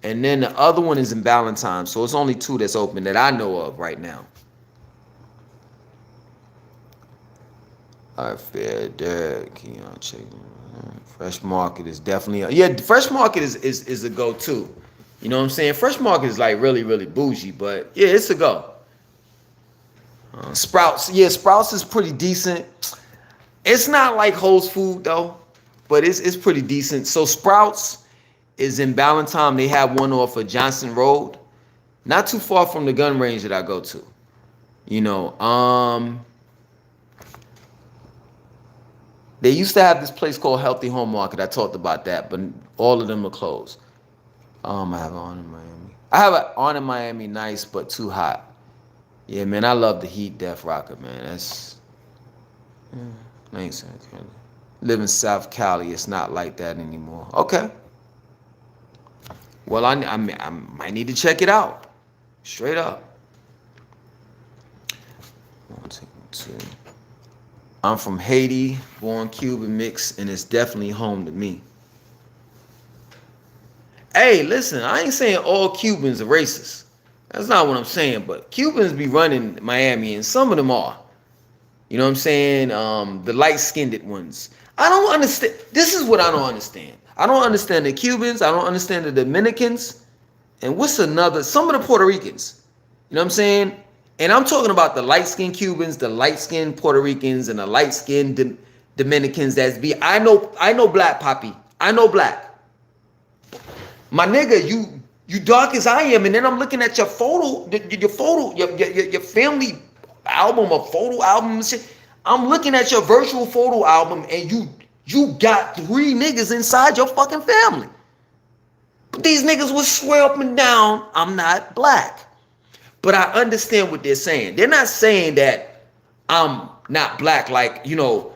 and then the other one is in Ballantyne. So it's only two that's open that I know of right now. Earth Fair, Derek, you know, chicken. Fresh Market is definitely Fresh Market is a go-to. You know what I'm saying? Fresh Market is like really, really bougie, but yeah, it's a go. Sprouts, yeah, Sprouts is pretty decent. It's not like Whole Foods though, but it's pretty decent. So Sprouts is in Ballantyne. They have one off of Johnson Road, not too far from the gun range that I go to. You know, they used to have this place called Healthy Home Market. I talked about that, but all of them are closed. I have On in Miami. I have an On in Miami, nice but too hot. Yeah, man, I love the heat, Def Rocker, man. That's, I ain't saying it. Live in South Cali, it's not like that anymore. Okay. Well, I might need to check it out. Straight up. 1, 2, 2. I'm from Haiti, born Cuban mix, and it's definitely home to me. Hey, listen, I ain't saying all Cubans are racist. That's not what I'm saying, but Cubans be running Miami, and some of them are. You know what I'm saying? The light-skinned ones. I don't understand. This is what I don't understand. I don't understand the Cubans. I don't understand the Dominicans. And what's another? Some of the Puerto Ricans. You know what I'm saying? And I'm talking about the light-skinned Cubans, the light-skinned Puerto Ricans, and the light-skinned Dominicans. I know black, Poppy. I know black. My nigga, you dark as I am, and then I'm looking at your photo, your family album or photo album and shit. I'm looking at your virtual photo album, and you got 3 niggas inside your fucking family. But these niggas will swear up and down, I'm not black. But I understand what they're saying. They're not saying that I'm not black, like, you know,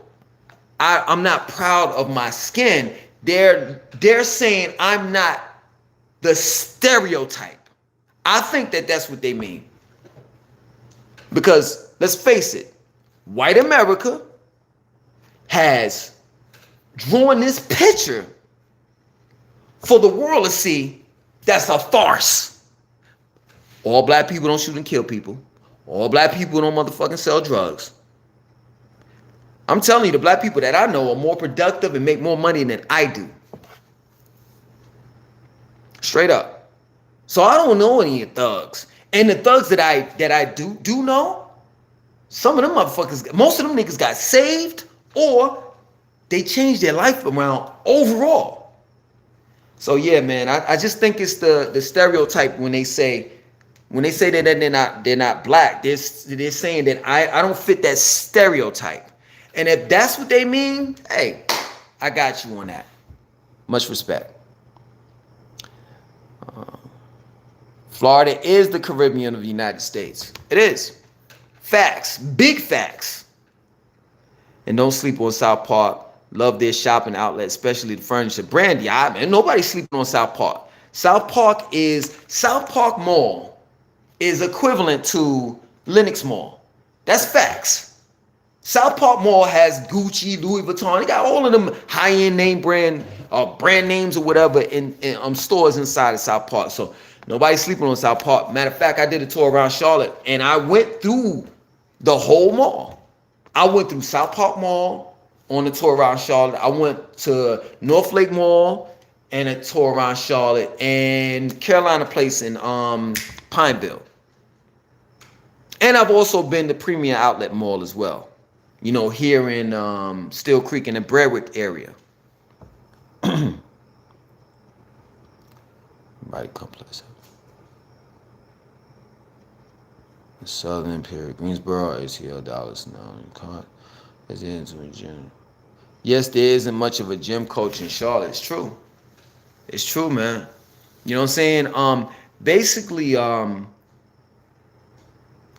I'm not proud of my skin. They're saying I'm not the stereotype. I think that that's what they mean. Because let's face it, white America has drawn this picture for the world to see that's a farce. All black people don't shoot and kill people. All black people don't motherfucking sell drugs. I'm telling you, the black people that I know are more productive and make more money than I do. Straight up. So I don't know any of thugs. And the thugs that I do know, some of them motherfuckers, most of them niggas got saved or they changed their life around overall. So yeah, man, I just think it's the stereotype when they say that they're not black. They're saying that I don't fit that stereotype. And if that's what they mean, hey, I got you on that. Much respect. Florida is the Caribbean of the United States. It is. Facts. Big facts. And don't sleep on South Park. Love their shopping outlet, especially the furniture. Brandy, man, nobody's sleeping on South Park. South Park Mall is equivalent to Lenox Mall. That's facts. South Park Mall has Gucci, Louis Vuitton. They got all of them high-end name brand names or whatever in stores inside of South Park. So nobody's sleeping on South Park. Matter of fact, I did a tour around Charlotte and I went through the whole mall. I went through South Park Mall on the tour around Charlotte. I went to North Lake Mall and a tour around Charlotte and Carolina Place in Pineville. And I've also been to Premium Outlet Mall as well. You know, here in Steel Creek in the Berwick area. Right complex. The Southern Imperial, Greensboro, ATL, Dallas now. Is into a gym. Yes, there isn't much of a gym coach in Charlotte. It's true. It's true, man. You know what I'm saying? Basically,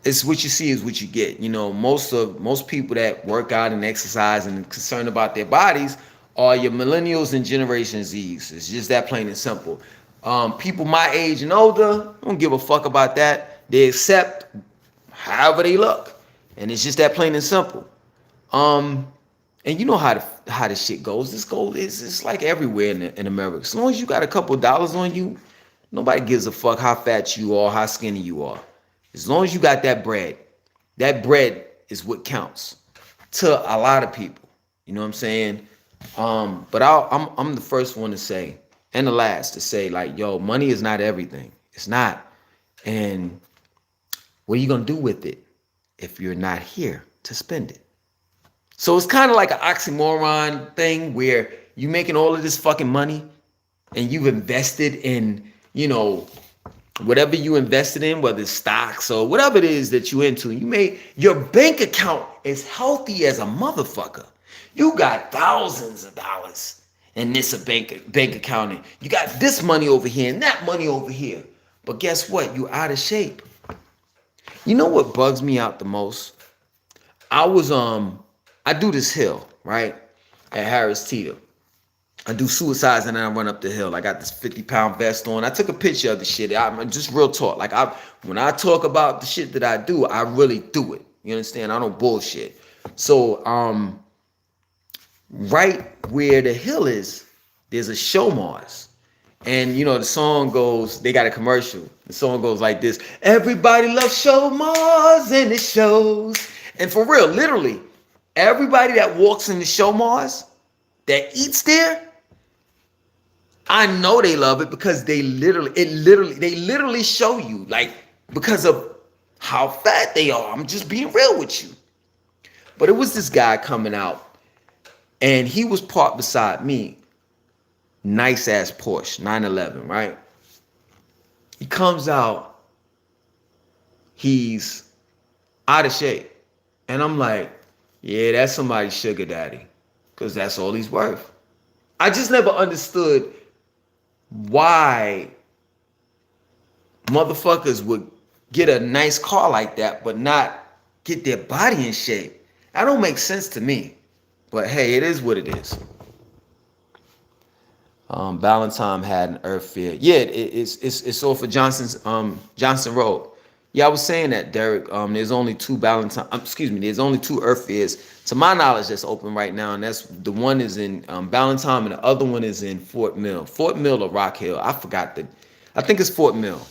it's what you see is what you get. You know, most people that work out and exercise and concerned about their bodies are your millennials and Generation Zs. It's just that plain and simple. People my age and older don't give a fuck about that. They accept however they look, and it's just that plain and simple. And you know how the shit goes. It's like everywhere in America. As long as you got a couple dollars on you, nobody gives a fuck how fat you are, how skinny you are. As long as you got that bread is what counts to a lot of people. You know what I'm saying? But I'm the first one to say, and the last to say, like, yo, money is not everything. It's not. And what are you gonna do with it if you're not here to spend it? So it's kind of like an oxymoron thing where you're making all of this fucking money and you've invested in, you know, whatever you invested in, whether it's stocks or whatever it is that you into. You made your bank account as healthy as a motherfucker. You got thousands of dollars in this bank account. You got this money over here and that money over here. But guess what? You're out of shape. You know what bugs me out the most? I do this hill, right? At Harris Teeter. I do suicides and then I run up the hill. I got this 50-pound vest on. I took a picture of the shit. I'm just real talk. Like when I talk about the shit that I do, I really do it. You understand? I don't bullshit. So right where the hill is, there's a show Mars. And you know, the song goes, they got a commercial. The song goes like this: everybody loves show Mars and it shows. And for real, literally, everybody that walks in the show Mars, that eats there, I know they love it because they literally show you, like, because of how fat they are. I'm just being real with you. But it was this guy coming out, and he was parked beside me. Nice ass Porsche 911, right? He comes out, he's out of shape. And I'm like, yeah, that's somebody's sugar daddy, because that's all he's worth. I just never understood why motherfuckers would get a nice car like that but not get their body in shape. That don't make sense to me. But hey, it is what it is. Valentine had an earth fair. Yeah, it's off of Johnson Road. Yeah, I was saying that, Derek. There's only two there's only two earth fairs, to my knowledge, that's open right now, and that's the one is in Valentine, and the other one is in Fort Mill or Rock Hill. I think it's Fort Mill,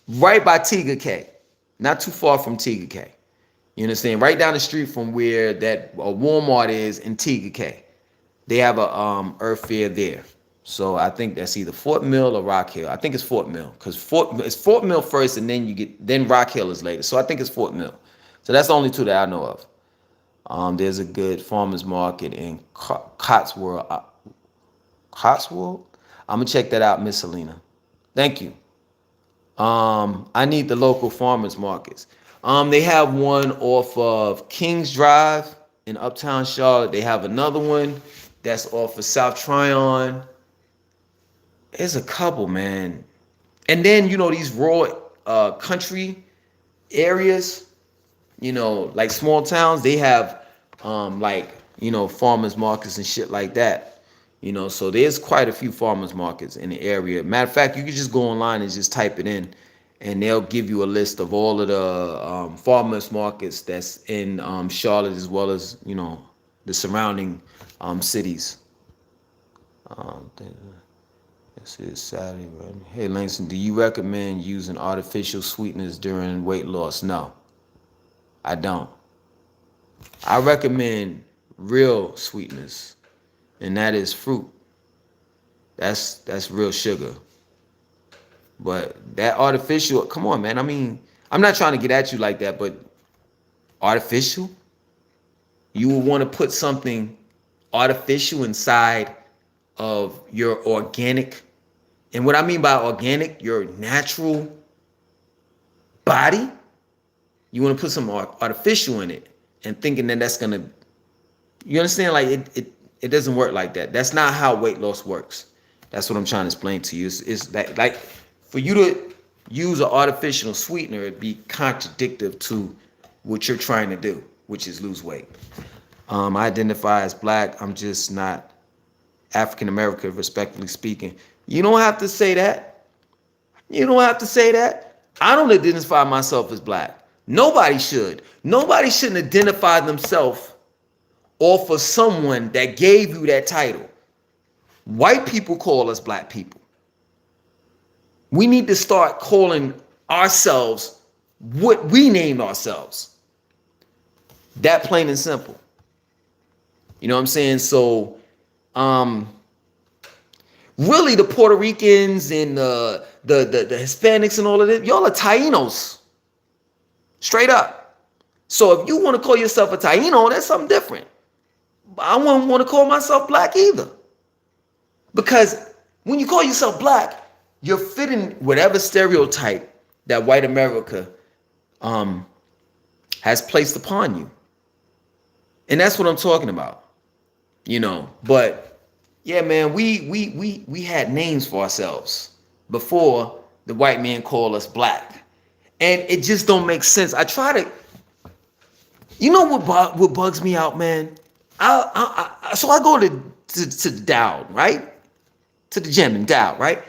right by Tiga K. not too far from TGK. You understand? Right down the street from where that Walmart is in TGK. They have a Earth Fair there. So I think that's either Fort Mill or Rock Hill. I think it's Fort Mill because it's Fort Mill first, and then Rock Hill is later. So I think it's Fort Mill. So that's the only two that I know of. There's a good farmers market in Cotswold. Cotswold? I'm gonna check that out, Miss Selena. Thank you. I need the local farmers markets. They have one off of Kings Drive in Uptown Charlotte. They have another one that's off of South Tryon. There's a couple, man. And then, these rural country areas, like small towns, they have farmers markets and shit like that. So there's quite a few farmers markets in the area. Matter of fact, you can just go online and just type it in, and they'll give you a list of all of the farmers markets that's in Charlotte, as well as the surrounding cities. This is Saturday, right? Hey, Langston, do you recommend using artificial sweeteners during weight loss? No, I don't. I recommend real sweeteners, and that is fruit. That's real sugar. But that artificial, come on, man. I mean, I'm not trying to get at you like that, but artificial? You would want to put something artificial inside of your organic. And what I mean by organic, your natural body. You want to put some artificial in it and thinking that that's going to, you understand? Like it doesn't work like that. That's not how weight loss works. That's what I'm trying to explain to you. It's that, like, for you to use an artificial sweetener, it'd be contradictory to what you're trying to do, which is lose weight. I identify as black. I'm just not African American, respectfully speaking. You don't have to say that. You don't have to say that. I don't identify myself as black. Nobody should. Nobody shouldn't identify themselves off of someone that gave you that title. White people call us black people. We need to start calling ourselves what we named ourselves. That plain and simple. You know what I'm saying? So, really, the Puerto Ricans and the Hispanics and all of this, y'all are Tainos. Straight up. So if you want to call yourself a Taino, that's something different. But I wouldn't want to call myself black either. Because when you call yourself black, you're fitting whatever stereotype that white America has placed upon you. And that's what I'm talking about. But yeah, man, we had names for ourselves before the white man called us black. And it just don't make sense. I try to, what bugs me out, man? So I go to the Dow, right? To the gym in Dow, right?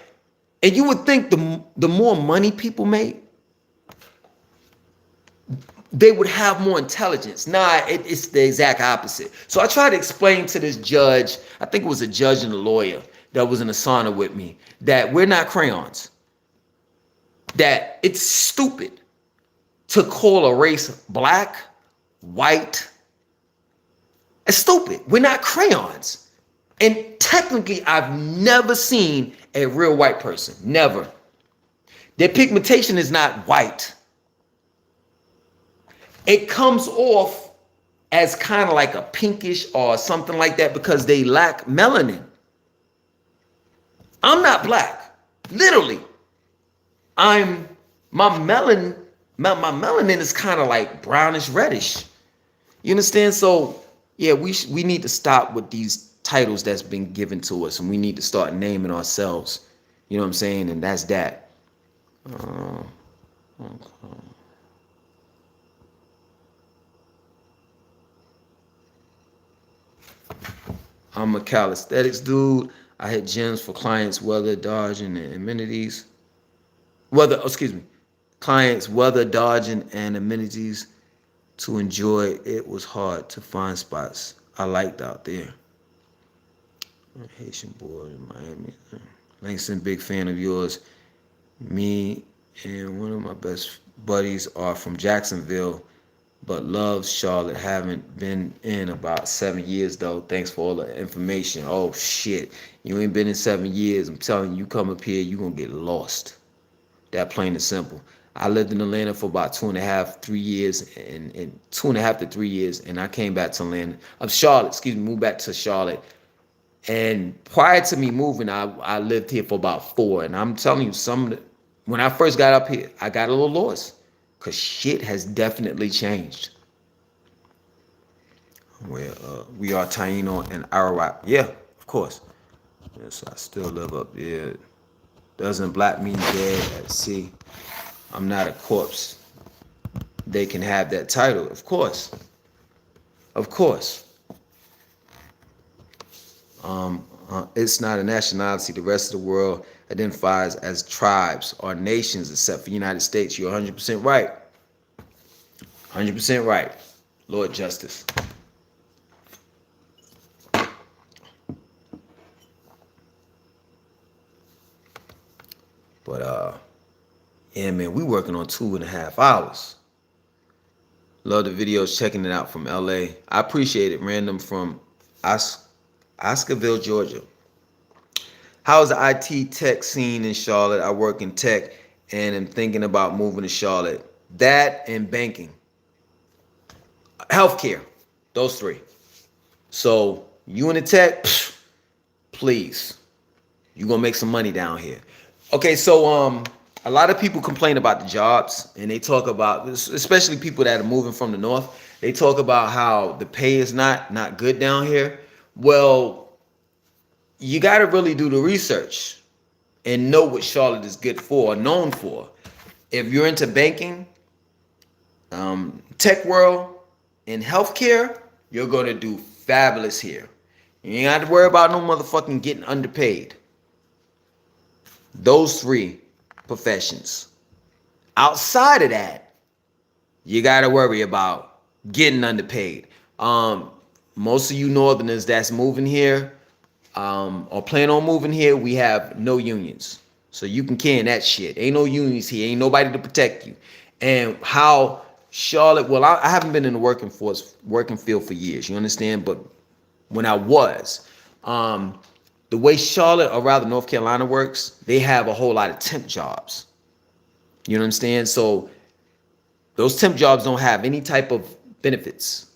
And you would think the more money people make, they would have more intelligence. Nah, it's the exact opposite. So I tried to explain to this judge, I think it was a judge and a lawyer that was in a sauna with me, that we're not crayons. That it's stupid to call a race black, white. It's stupid. We're not crayons. And technically, I've never seen a real white person. Never. Their pigmentation is not white. It comes off as kind of like a pinkish or something like that because they lack melanin. I'm not black. Literally. My melanin is kind of like brownish reddish. You understand? So yeah, we need to stop with these titles that's been given to us, and we need to start naming ourselves. You know what I'm saying? And that's that. Okay. I'm a calisthenics dude. I hit gyms for clients, weather, dodging, and amenities. Clients, weather, dodging, and amenities to enjoy. It was hard to find spots I liked out there. Haitian boy in Miami. Langston, big fan of yours. Me and one of my best buddies are from Jacksonville, but loves Charlotte. Haven't been in about 7 years though. Thanks for all the information. Oh shit, you ain't been in 7 years. I'm telling you, you come up here, you gonna get lost. That plain and simple. I lived in Atlanta for about 2.5, 3 years, and 2.5 to 3 years, and I came back to Atlanta. I'm Charlotte, excuse me, moved back to Charlotte. And prior to me moving, I lived here for about 4. And I'm telling you, when I first got up here, I got a little lost. Cause shit has definitely changed. Where we are Taino and Arawak. Yeah, of course. Yes, I still live up there. Doesn't black mean dead at sea? I'm not a corpse. They can have that title, of course. Of course. It's not a nationality. The rest of the world identifies as tribes or nations, except for the United States. You're 100% right. 100% right, Lord Justice. But yeah, man, we working on 2.5 hours. Love the videos, checking it out from LA. I appreciate it. Random from Oscarville, Georgia. How's the IT tech scene in Charlotte? I work in tech and am thinking about moving to Charlotte. That and banking. Healthcare. Those 3. So you in the tech, please. You're gonna make some money down here. Okay, so a lot of people complain about the jobs, and they talk about, especially people that are moving from the north, they talk about how the pay is not good down here. Well, you got to really do the research and know what Charlotte is good for or known for. If you're into banking, tech world, and healthcare, you're going to do fabulous here. You ain't got to worry about no motherfucking getting underpaid. Those 3 professions. Outside of that, you got to worry about getting underpaid. Most of you northerners that's moving here, or plan on moving here, we have no unions. So you can can that shit. Ain't no unions here. Ain't nobody to protect you. And how Charlotte, well, I haven't been in the working field for years. You understand? But when I was, the way Charlotte, or rather North Carolina works, they have a whole lot of temp jobs. You know what I'm saying? So those temp jobs don't have any type of benefits.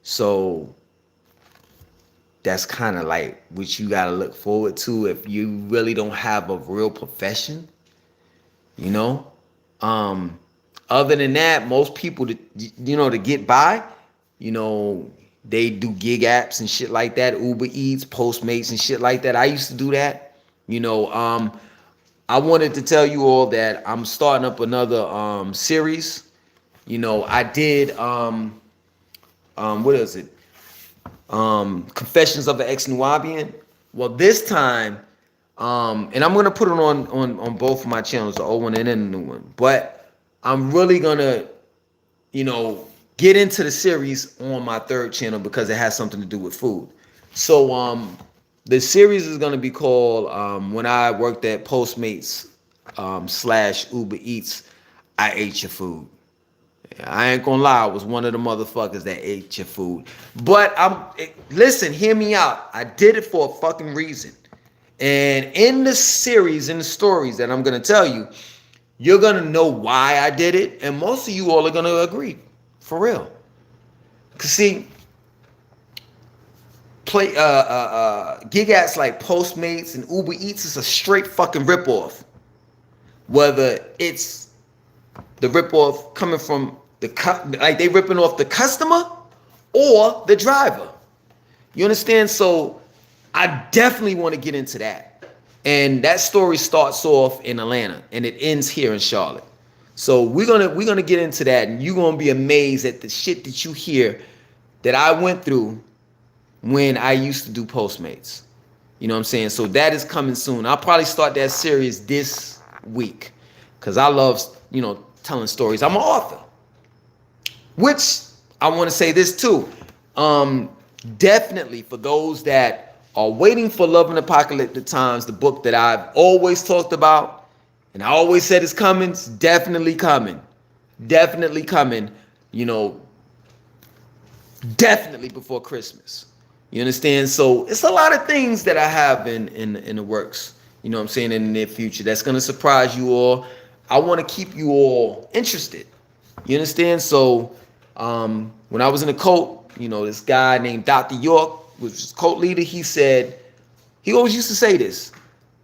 So that's kind of like what you got to look forward to if you really don't have a real profession, you know. Other than that, most people, to get by, they do gig apps and shit like that, Uber Eats, Postmates and shit like that. I used to do that. I wanted to tell you all that I'm starting up another series. I did what is it? Confessions of an Ex-Nubian. Well, this time, and I'm gonna put it on both of my channels, the old one and then the new one. But I'm really gonna, get into the series on my 3rd channel because it has something to do with food. So the series is gonna be called When I Worked at Postmates / Uber Eats, I Ate Your Food. I ain't gonna lie, I was one of the motherfuckers that ate your food. But listen, hear me out. I did it for a fucking reason. And in the series, in the stories that I'm gonna tell you, you're gonna know why I did it, and most of you all are gonna agree, for real. Cause see, gig apps like Postmates and Uber Eats is a straight fucking ripoff. Whether it's the ripoff coming from like they ripping off the customer or the driver. You understand? So I definitely want to get into that. And that story starts off in Atlanta and it ends here in Charlotte. So we're gonna get into that, and you're gonna be amazed at the shit that you hear that I went through when I used to do Postmates. You know what I'm saying? So that is coming soon. I'll probably start that series this week because I love, telling stories. I'm an author. Which I want to say this too. Definitely for those that are waiting for Love in Apocalyptic Times, the book that I've always talked about and I always said it's coming, it's definitely coming. definitely coming, you know, definitely before Christmas. You understand? So it's a lot of things that I have in the works. You know what I'm saying, in the near future that's gonna surprise you all. I want to keep you all interested. You understand? So when I was in the cult, you know, this guy named Dr. York was cult leader. He said, he always used to say this.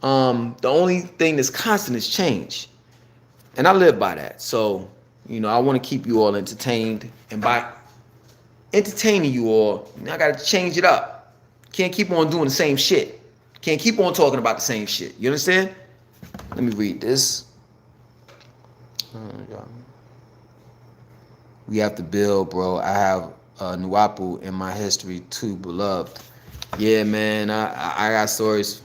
The only thing that's constant is change. And I live by that. So, you know, I want to keep you all entertained. And by entertaining you all, I got to change it up. Can't keep on doing the same shit. Can't keep on talking about the same shit. You understand? Let me read this. We have to build, bro. I have Nuapu in my history too, beloved. Yeah, man. I got stories.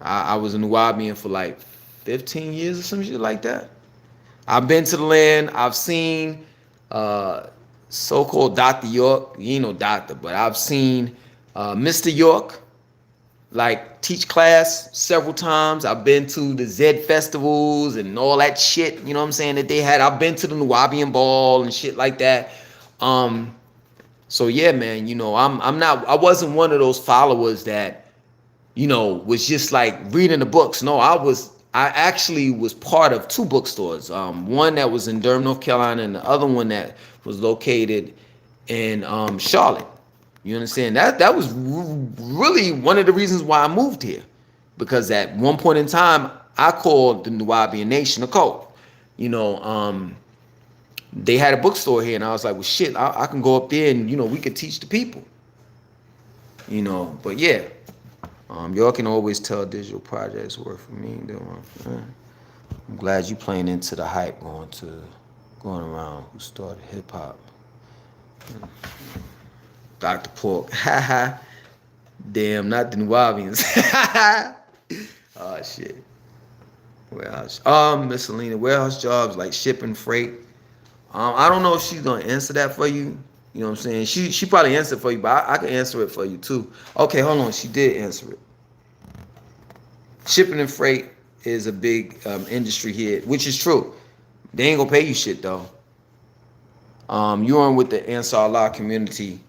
I was a Nuwabian for like 15 years or some shit like that. I've been to the land. I've seen so-called Dr. York. He ain't no doctor, but I've seen Mr. York like teach class several times. I've been to the Zed festivals and all that shit, you know what I'm saying, that they had. I've been to the Nuwabian ball and shit like that. So yeah, man, you know, I wasn't one of those followers that, you know, was just like reading the books. No, I actually was part of two bookstores. One that was in Durham, North Carolina, and the other one that was located in Charlotte. You understand? That was really one of the reasons why I moved here. Because at one point in time, I called the Nuwabian Nation a cult. You know, they had a bookstore here, and I was like, well, shit, I can go up there and, you know, we could teach the people. You know, but yeah. Y'all can always tell digital projects work for me. I'm glad you playing into the hype going around. Who started hip hop? Dr. Pork. Damn, not the Nuwabians. Oh shit. Warehouse. Miscellaneous warehouse jobs like shipping, freight. I don't know if she's gonna answer that for you. You know what I'm saying? She probably answered for you, but I can answer it for you too. Okay, hold on. She did answer it. Shipping and freight is a big industry here, which is true. They ain't gonna pay you shit though. You're in with the Ansar Allah community.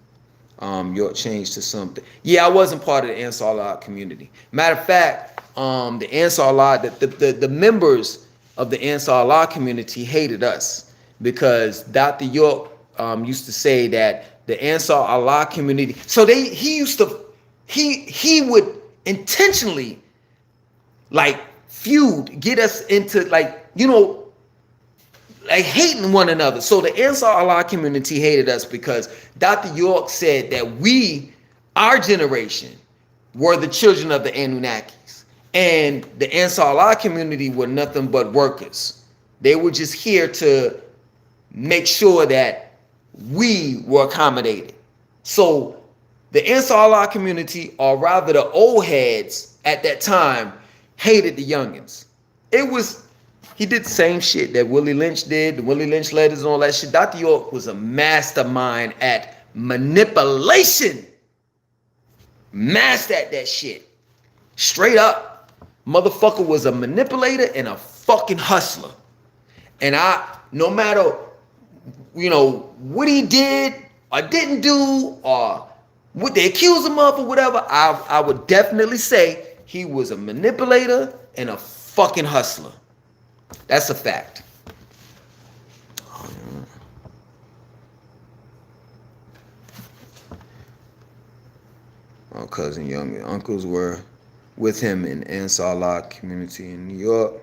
Your change to something. Yeah, I wasn't part of the Ansar Allah community. Matter of fact, the Ansar Allah, the members of the Ansar Allah community hated us because Dr. York used to say that the Ansar Allah community. So he would intentionally like feud, get us into like, you know, like hating one another. So the Ansar Allah community hated us because Dr. York said that our generation, were the children of the Anunnakis. And the Ansar Allah community were nothing but workers. They were just here to make sure that we were accommodated. So the Ansar Allah community, or rather the old heads at that time, hated the youngins. He did the same shit that Willie Lynch did, the Willie Lynch letters and all that shit. Dr. York was a mastermind at manipulation. Master at that shit. Straight up. Motherfucker was a manipulator and a fucking hustler. And no matter, you know, what he did or didn't do or what they accused him of or whatever, I would definitely say he was a manipulator and a fucking hustler. That's a fact. My cousin, young uncles were with him in Ansar Allah community in New York.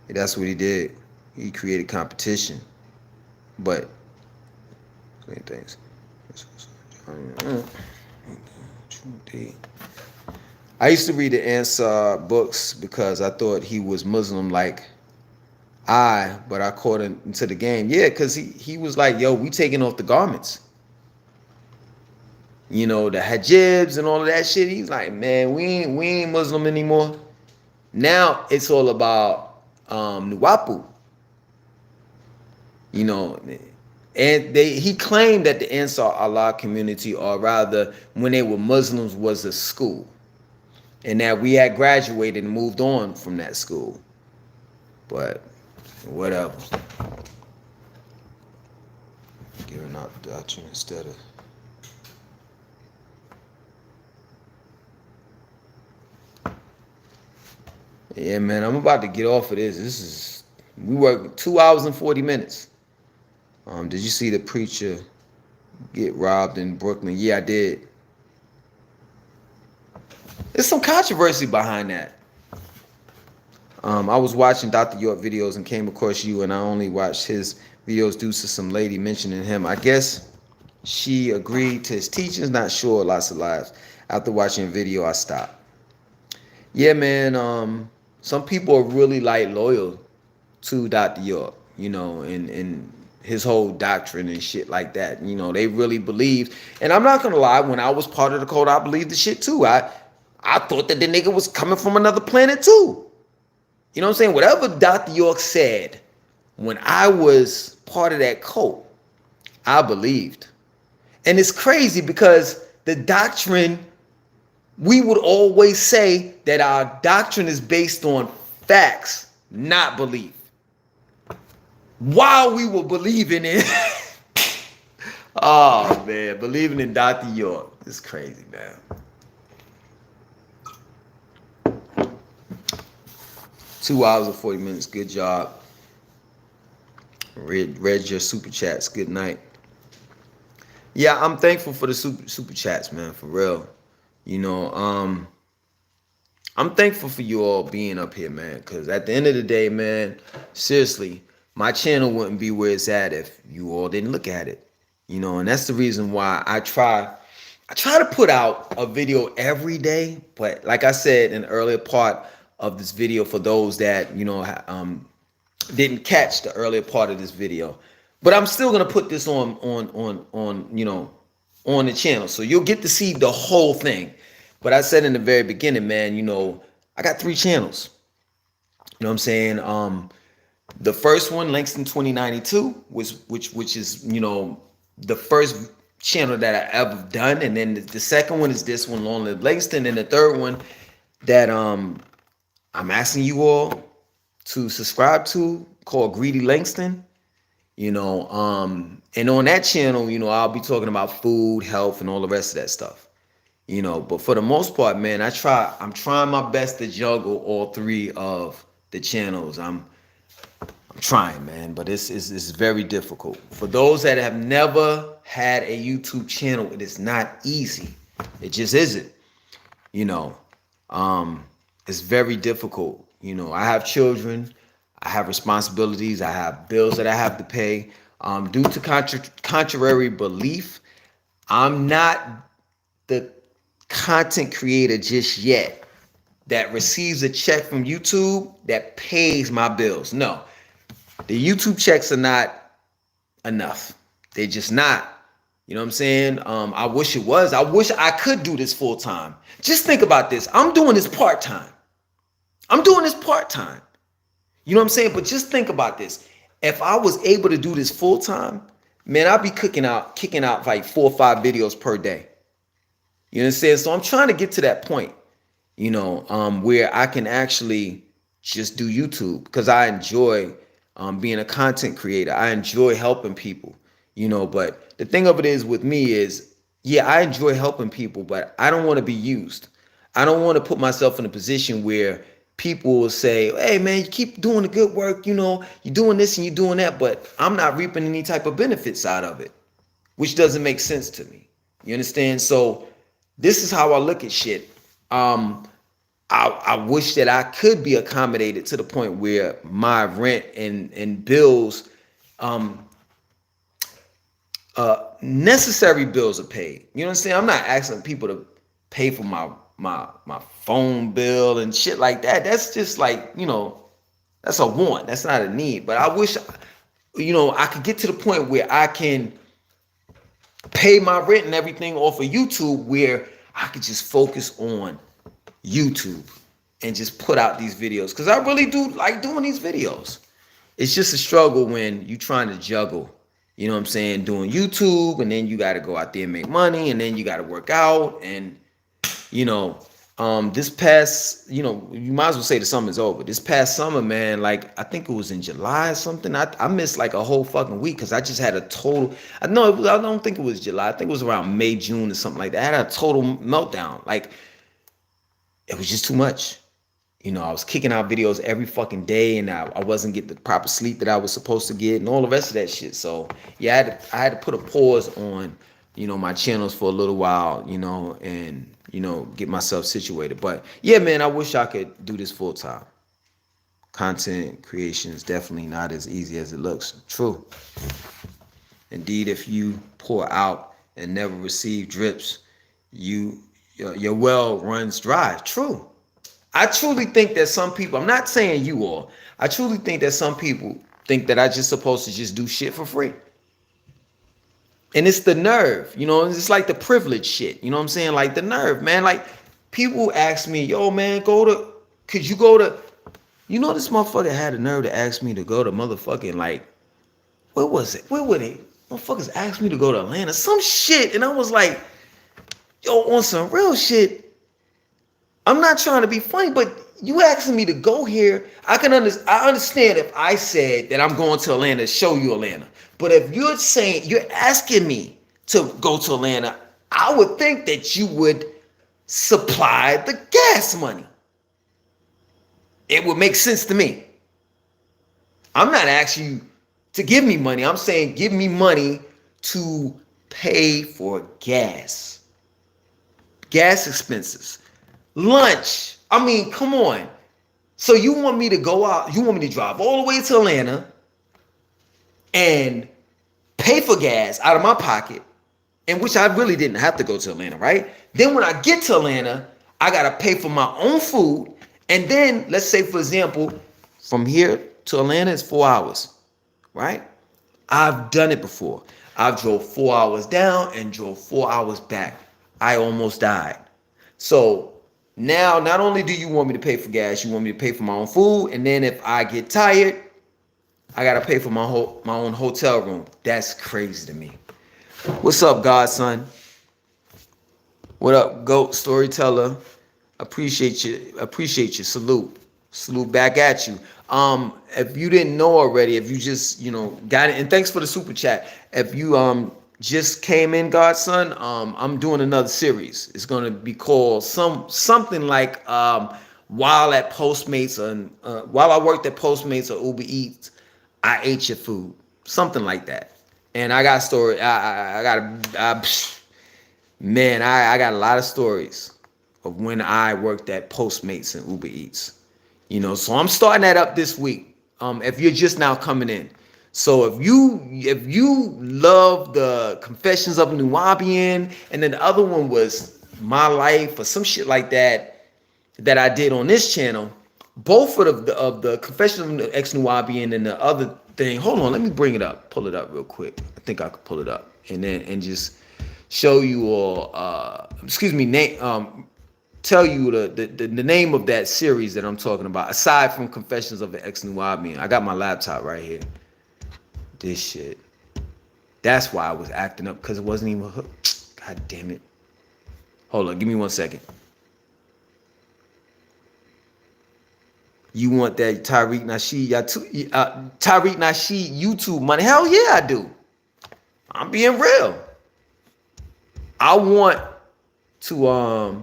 Yeah, that's what he did. He created competition. But same things. I used to read the Ansar books because I thought he was Muslim like but I caught him into the game. Yeah, because he was like, yo, we taking off the garments. You know, the hijabs and all of that shit. He's like, man, we ain't Muslim anymore. Now it's all about Nuwapu. You know, and he claimed that the Ansar Allah community, or rather when they were Muslims, was a school. And that we had graduated and moved on from that school. But whatever. Giving out doctrine instead of. Yeah, man, I'm about to get off of this. We work 2 hours and 40 minutes. Did you see the preacher get robbed in Brooklyn? Yeah, I did. There's some controversy behind that. I was watching Dr. York videos and came across you, and I only watched his videos due to some lady mentioning him. I guess she agreed to his teachings, not sure, lots of lives. After watching a video, I stopped. Yeah, man, some people are really like loyal to Dr. York, and his whole doctrine and shit like that. They really believe. And I'm not gonna lie, when I was part of the cult, I believed the shit too. I thought that the nigga was coming from another planet too. You know what I'm saying? Whatever Dr. York said, when I was part of that cult, I believed. And it's crazy because the doctrine, we would always say that our doctrine is based on facts, not belief. While we were believing in, oh man, believing in Dr. York. It's crazy, man. Two hours and 40 minutes. Good job. Read your super chats. Good night. Yeah, I'm thankful for the super chats, man. For real. I'm thankful for you all being up here, man. Because at the end of the day, man, seriously, my channel wouldn't be where it's at if you all didn't look at it. And that's the reason why I try to put out a video every day. But like I said in the earlier part of this video, for those that didn't catch the earlier part of this video, but I'm still gonna put this on the channel, so you'll get to see the whole thing. But I said in the very beginning, man, I got 3 channels. You know what I'm saying? The first one, Langston 2092, which is the first channel that I ever done, and then the second one is this one, Long Live Langston, and the third one that I'm asking you all to subscribe to, called Greedy Langston. And on that channel, I'll be talking about food, health, and all the rest of that stuff. But for the most part, man, I'm trying my best to juggle all 3 of the channels. I'm trying, man, but it's very difficult. For those that have never had a YouTube channel, it is not easy. It just isn't. It's very difficult. I have children, I have responsibilities, I have bills that I have to pay. Due to contrary belief, I'm not the content creator just yet that receives a check from YouTube that pays my bills. No, the YouTube checks are not enough. They're just not. You know what I'm saying? I wish it was. I wish I could do this full time. Just think about this. I'm doing this part time. You know what I'm saying? But just think about this. If I was able to do this full time, man, I'd be kicking out like 4 or 5 videos per day. You know what I'm saying? So I'm trying to get to that point, where I can actually just do YouTube, because I enjoy being a content creator. I enjoy helping people, but the thing of it is with me is, yeah, I enjoy helping people, but I don't want to be used. I don't want to put myself in a position where people will say, hey, man, you keep doing the good work, you're doing this and you're doing that, but I'm not reaping any type of benefits out of it, which doesn't make sense to me. You understand? So this is how I look at shit. I wish that I could be accommodated to the point where my rent and bills, necessary bills are paid. You know what I'm saying? I'm not asking people to pay for my phone bill and shit like that. That's just like, that's a want. That's not a need. But I wish, I could get to the point where I can pay my rent and everything off of YouTube, where I could just focus on YouTube and just put out these videos, because I really do like doing these videos. It's just a struggle when you're trying to juggle, doing YouTube, and then you got to go out there and make money, and then you got to work out, and This past, you might as well say the summer's over. This past summer, man, like I think it was in July or something. I missed like a whole fucking week because I just had a total. I don't think it was July. I think it was around May, June or something like that. I had a total meltdown. Like it was just too much. I was kicking out videos every fucking day, and I wasn't getting the proper sleep that I was supposed to get, and all the rest of that shit. So yeah, I had to put a pause on, my channels for a little while, and get myself situated. But yeah, man, I wish I could do this full time. Content creation is definitely not as easy as it looks. True. Indeed, if you pour out and never receive drips, your well runs dry. True. I truly think that some people, I'm not saying you all, I truly think that some people think that I just supposed to just do shit for free. And it's the nerve, it's like the privilege shit. You know what I'm saying? Like the nerve, man. Like people ask me, yo, man, could you go to, this motherfucker had the nerve to ask me to go to motherfucking, like, where was it? Where were they? Motherfuckers asked me to go to Atlanta, some shit. And I was like, yo, on some real shit. I'm not trying to be funny, but you asking me to go here, I understand if I said that I'm going to Atlanta to show you Atlanta. But if you're asking me to go to Atlanta, I would think that you would supply the gas money. It would make sense to me. I'm not asking you to give me money. I'm saying give me money to pay for gas. Gas expenses. Lunch. I mean, come on. So you want me to go out, you want me to drive all the way to Atlanta and pay for gas out of my pocket, in which I really didn't have to go to Atlanta, right? Then when I get to Atlanta, I got to pay for my own food. And then let's say, for example, from here to Atlanta is 4 hours, right? I've done it before. I've drove 4 hours down and drove 4 hours back. I almost died. So now, not only do you want me to pay for gas, you want me to pay for my own food. And then if I get tired, I got to pay for my own hotel room. That's crazy to me. What's up, Godson? What up, GOAT Storyteller? Appreciate you. Salute back at you. If you didn't know already, if you just, got it, and thanks for the super chat. If you just came in, Godson, I'm doing another series. It's gonna be called something like while at Postmates and while I worked at Postmates or Uber Eats, I ate your food, something like that. And I got a story. I got a lot of stories of when I worked at Postmates and Uber Eats. So I'm starting that up this week. If you're just now coming in. So if you love the Confessions of a Nubian, and then the other one was My Life or some shit like that I did on this channel, both of the Confessions of the Ex-Nubian and the other thing. Hold on, let me pull it up real quick. I think I could pull it up and just show you all. Tell you the name of that series that I'm talking about. Aside from Confessions of the Ex-Nubian, I got my laptop right here. This shit. That's why I was acting up, because it wasn't even hooked. God damn it. Hold on, give me 1 second. You want that Tariq Nasheed YouTube money? Hell yeah, I do. I'm being real. I want to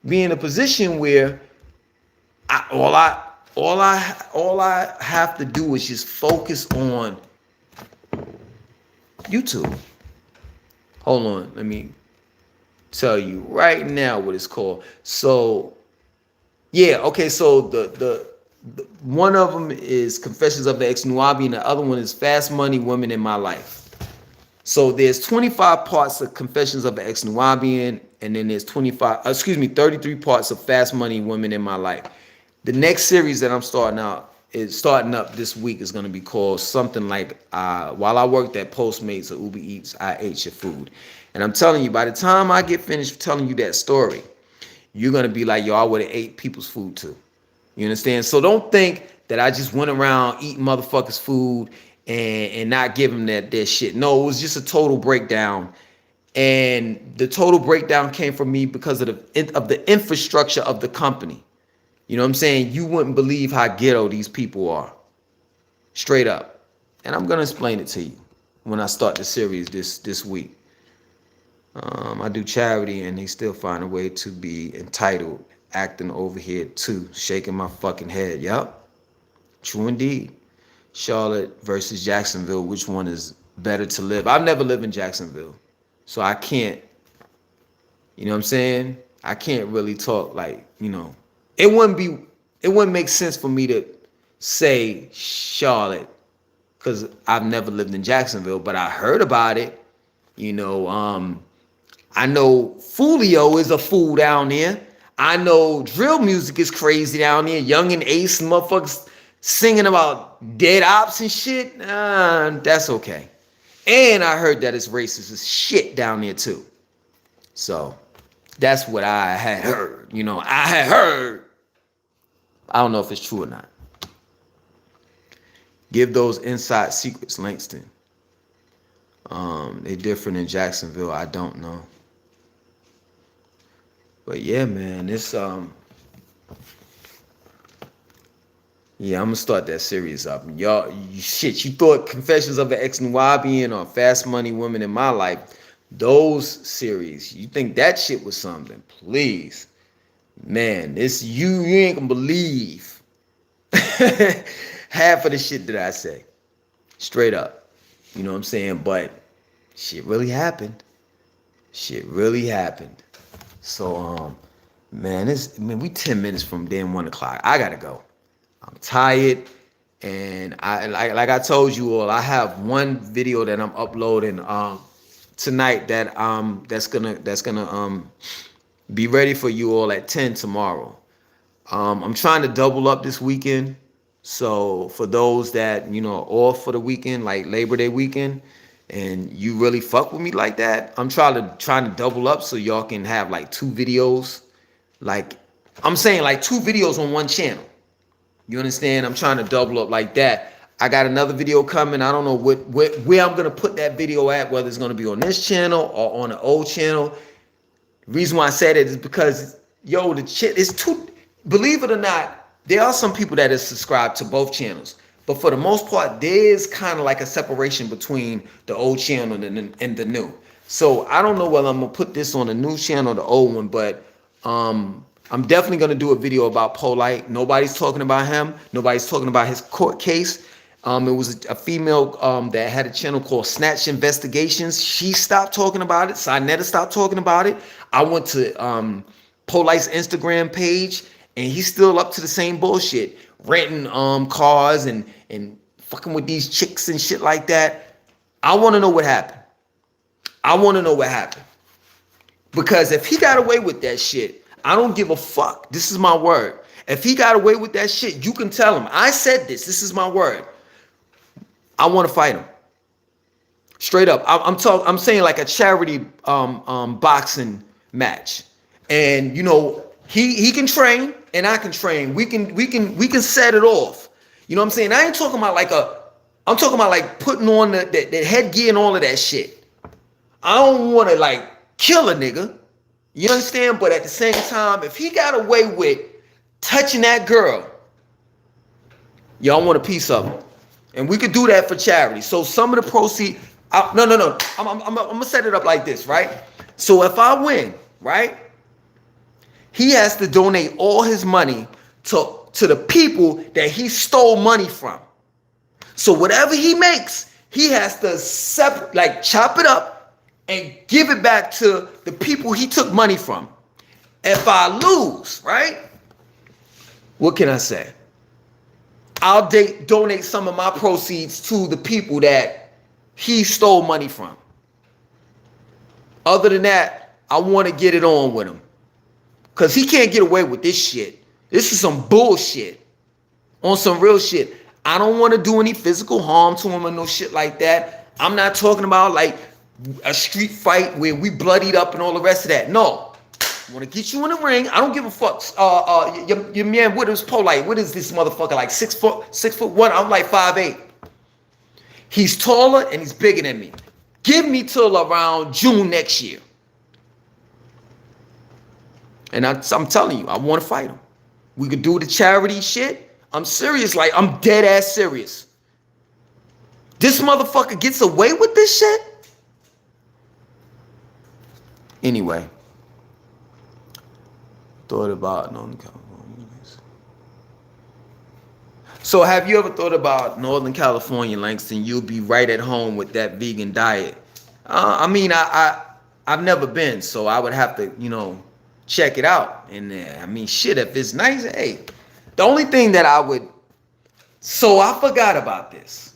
be in a position where all I have to do is just focus on YouTube. Hold on, let me tell you right now what it's called. So yeah, okay, so the one of them is Confessions of the Ex-Nubian, the other one is Fast Money Women in My Life. So there's 25 parts of Confessions of the Ex-Nubian, and then there's 33 parts of Fast Money Women in My Life. The next series that I'm starting up this week is going to be called something like While I Worked at Postmates or Uber Eats, I Ate Your Food. And I'm telling you, by the time I get finished telling you that story, you're going to be like, yo, I would have ate people's food too. You understand? So don't think that I just went around eating motherfuckers' food and not giving them that shit. No, it was just a total breakdown. And the total breakdown came from me because of the infrastructure of the company. You know what I'm saying? You wouldn't believe how ghetto these people are. Straight up. And I'm gonna explain it to you when I start the series this week. I do charity and they still find a way to be entitled, acting over here too, shaking my fucking head. Yup. True indeed. Charlotte versus Jacksonville, which one is better to live? I've never lived in Jacksonville. So I can't, you know what I'm saying? I can't really talk like, it wouldn't make sense for me to say Charlotte because I've never lived in Jacksonville, but I heard about it. I know Fulio is a fool down there. I know drill music is crazy down there. Young and Ace and motherfuckers singing about dead ops and shit. That's okay. And I heard that it's racist as shit down there too. So that's what I had heard. I had heard. I don't know if it's true or not. Give those inside secrets, Langston. They different in Jacksonville. I don't know. But yeah, man, it's yeah, I'm gonna start that series up. Y'all, you thought Confessions of an Ex-Nubian or Fast Money Women in My Life, those series, you think that shit was something? Please, man, this you ain't gonna believe half of the shit that I say, straight up. You know what I'm saying? But shit really happened. Shit really happened. So man, we 10 minutes from damn 1 o'clock. I gotta go. I'm tired, and I like I told you all, I have one video that I'm uploading tonight that's gonna be ready for you all at 10 tomorrow. I'm trying to double up this weekend, so for those that off for the weekend, like Labor Day weekend, and you really fuck with me like that, I'm trying to double up so y'all can have like 2 videos, like I'm saying like 2 videos on one channel. You understand? I'm trying to double up like that. I got another video coming. I don't know where I'm gonna put that video at, whether it's gonna be on this channel or on the old channel. The reason why I said it is because the shit is too. Believe it or not, there are some people that are subscribed to both channels, but for the most part, there's kind of like a separation between the old channel and the new. So I don't know whether I'm gonna put this on the new channel or the old one, but I'm definitely going to do a video about Polite. Nobody's talking about him. Nobody's talking about his court case. It was a female that had a channel called Snatch Investigations. She stopped talking about it. Sinetta stopped talking about it. I went to Polite's Instagram page, and he's still up to the same bullshit. Renting cars and fucking with these chicks and shit like that. I want to know what happened. Because if he got away with that shit, I don't give a fuck. This is my word. If he got away with that shit, you can tell him. I said this. This is my word. I want to fight him. Straight up. I'm saying like a charity boxing match. And he can train and I can train. We can set it off. You know what I'm saying? I ain't talking about I'm talking about like putting on the headgear and all of that shit. I don't want to like kill a nigga. You understand? But at the same time, if he got away with touching that girl, y'all want a piece of him. And we could do that for charity. So some of the proceeds, no. I'm going to set it up like this, right? So if I win, right, he has to donate all his money to the people that he stole money from. So whatever he makes, he has to chop it up and give it back to the people he took money from. If I lose, right? What can I say? I'll donate some of my proceeds to the people that he stole money from. Other than that, I want to get it on with him. Because he can't get away with this shit. This is some bullshit. On some real shit. I don't want to do any physical harm to him or no shit like that. I'm not talking about like a street fight where we bloodied up and all the rest of that. No. I want to get you in the ring. I don't give a fuck. Your man, what is Polite? What is this motherfucker? Like 6'1"? I'm like 5'8". He's taller and he's bigger than me. Give me till around June next year. And I'm telling you, I want to fight him. We could do the charity shit. I'm serious. Like, I'm dead ass serious. This motherfucker gets away with this shit? Anyway. Thought about Northern California. So have you ever thought about Northern California, Langston? You'll be right at home with that vegan diet. I mean, I've never been, so I would have to, check it out. And I mean, shit, if it's nice, hey. The only thing that I would, so I forgot about this.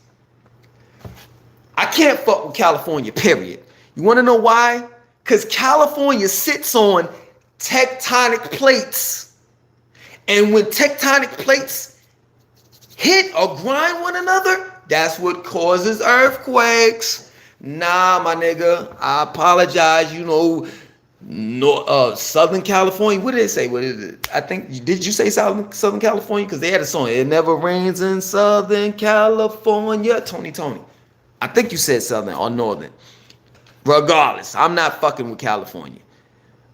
I can't fuck with California, period. You want to know why? Because California sits on tectonic plates. And when tectonic plates hit or grind one another, that's what causes earthquakes. Nah, my nigga, I apologize. Southern California. What did they say? What is it? I think, did you say Southern California? Because they had a song. It never rains in Southern California. Tony. I think you said Southern or Northern. Regardless, I'm not fucking with California.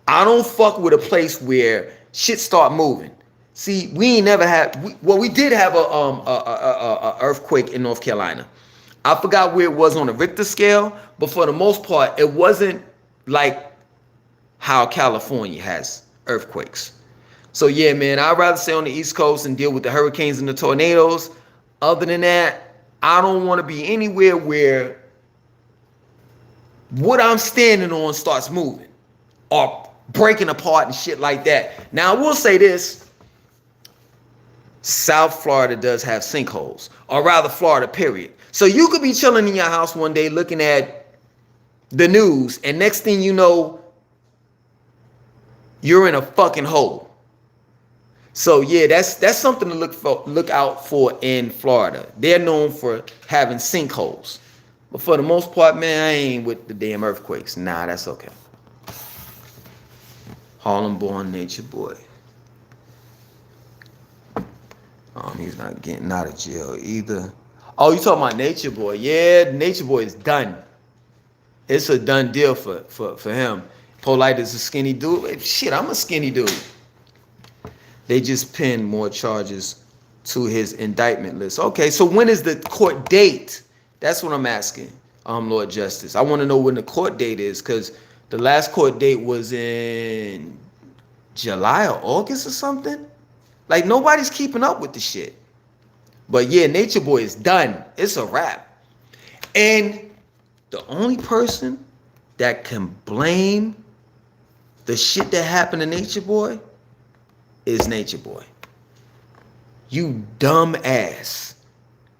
I don't fuck with a place where shit start moving. See, we ain't never had. We did have a earthquake in North Carolina. I forgot where it was on the Richter scale, but for the most part, it wasn't like how California has earthquakes. So yeah, man, I'd rather stay on the East Coast and deal with the hurricanes and the tornadoes. Other than that, I don't want to be anywhere where what I'm standing on starts moving or breaking apart and shit like that. Now, I will say this. South Florida does have sinkholes, or rather Florida, period. So you could be chilling in your house one day looking at the news, and next thing you know, you're in a fucking hole. So yeah, that's something to look out for in Florida. They're known for having sinkholes. But for the most part, man, I ain't with the damn earthquakes. Nah, that's okay. Harlem-born nature boy. He's not getting out of jail either. Oh, you talking about Nature Boy? Yeah, Nature Boy is done. It's a done deal for him. Polite is a skinny dude. Shit, I'm a skinny dude. They just pinned more charges to his indictment list. Okay, so when is the court date? That's what I'm asking, Lord Justice. I want to know when the court date is, because the last court date was in July or August or something. Like, nobody's keeping up with the shit. But yeah, Nature Boy is done. It's a wrap. And the only person that can blame the shit that happened to Nature Boy is Nature Boy. You dumb ass.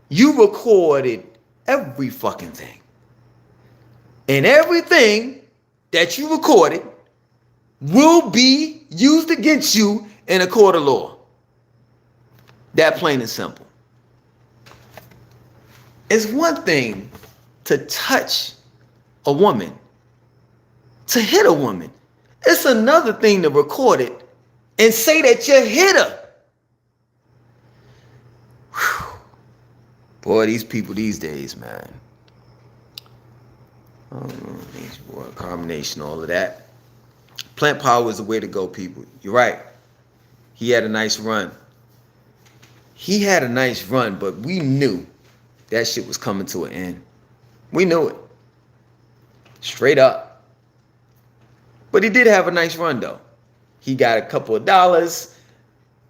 You recorded every fucking thing. And everything that you recorded will be used against you in a court of law. That plain and simple. It's one thing to touch a woman, to hit a woman. It's another thing to record it and say that you hit her. Whew. Boy, these people these days, man. Carbonation, all of that. Plant power is the way to go, people. You're right. He had a nice run. But we knew that shit was coming to an end. We knew it. Straight up. But he did have a nice run, though. He got a couple of dollars.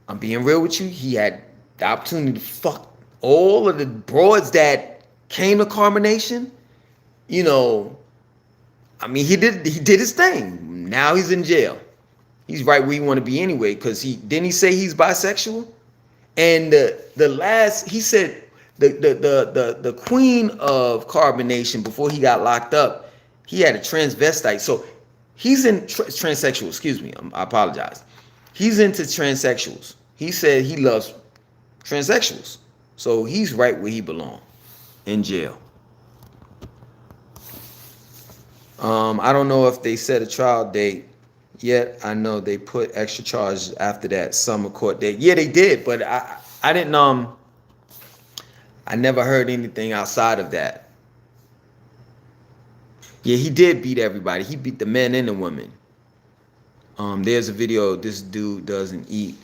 I'm being real with you. He had the opportunity to fuck all of the broads that came to Carbonation. You know, I mean, he did his thing. Now he's in jail. He's right where he want to be anyway, because didn't he say he's bisexual? And the last, he said, the queen of Carbonation, before he got locked up, he had a transvestite. So he's in transsexual, excuse me, I apologize. He's into transsexuals. He said he loves transsexuals. So he's right where he belongs, in jail. I don't know if they set a trial date yet. I know they put extra charges after that summer court date. Yeah, they did, but I didn't I never heard anything outside of that. Yeah, he did beat everybody. He beat the men and the women. There's a video. This dude doesn't eat.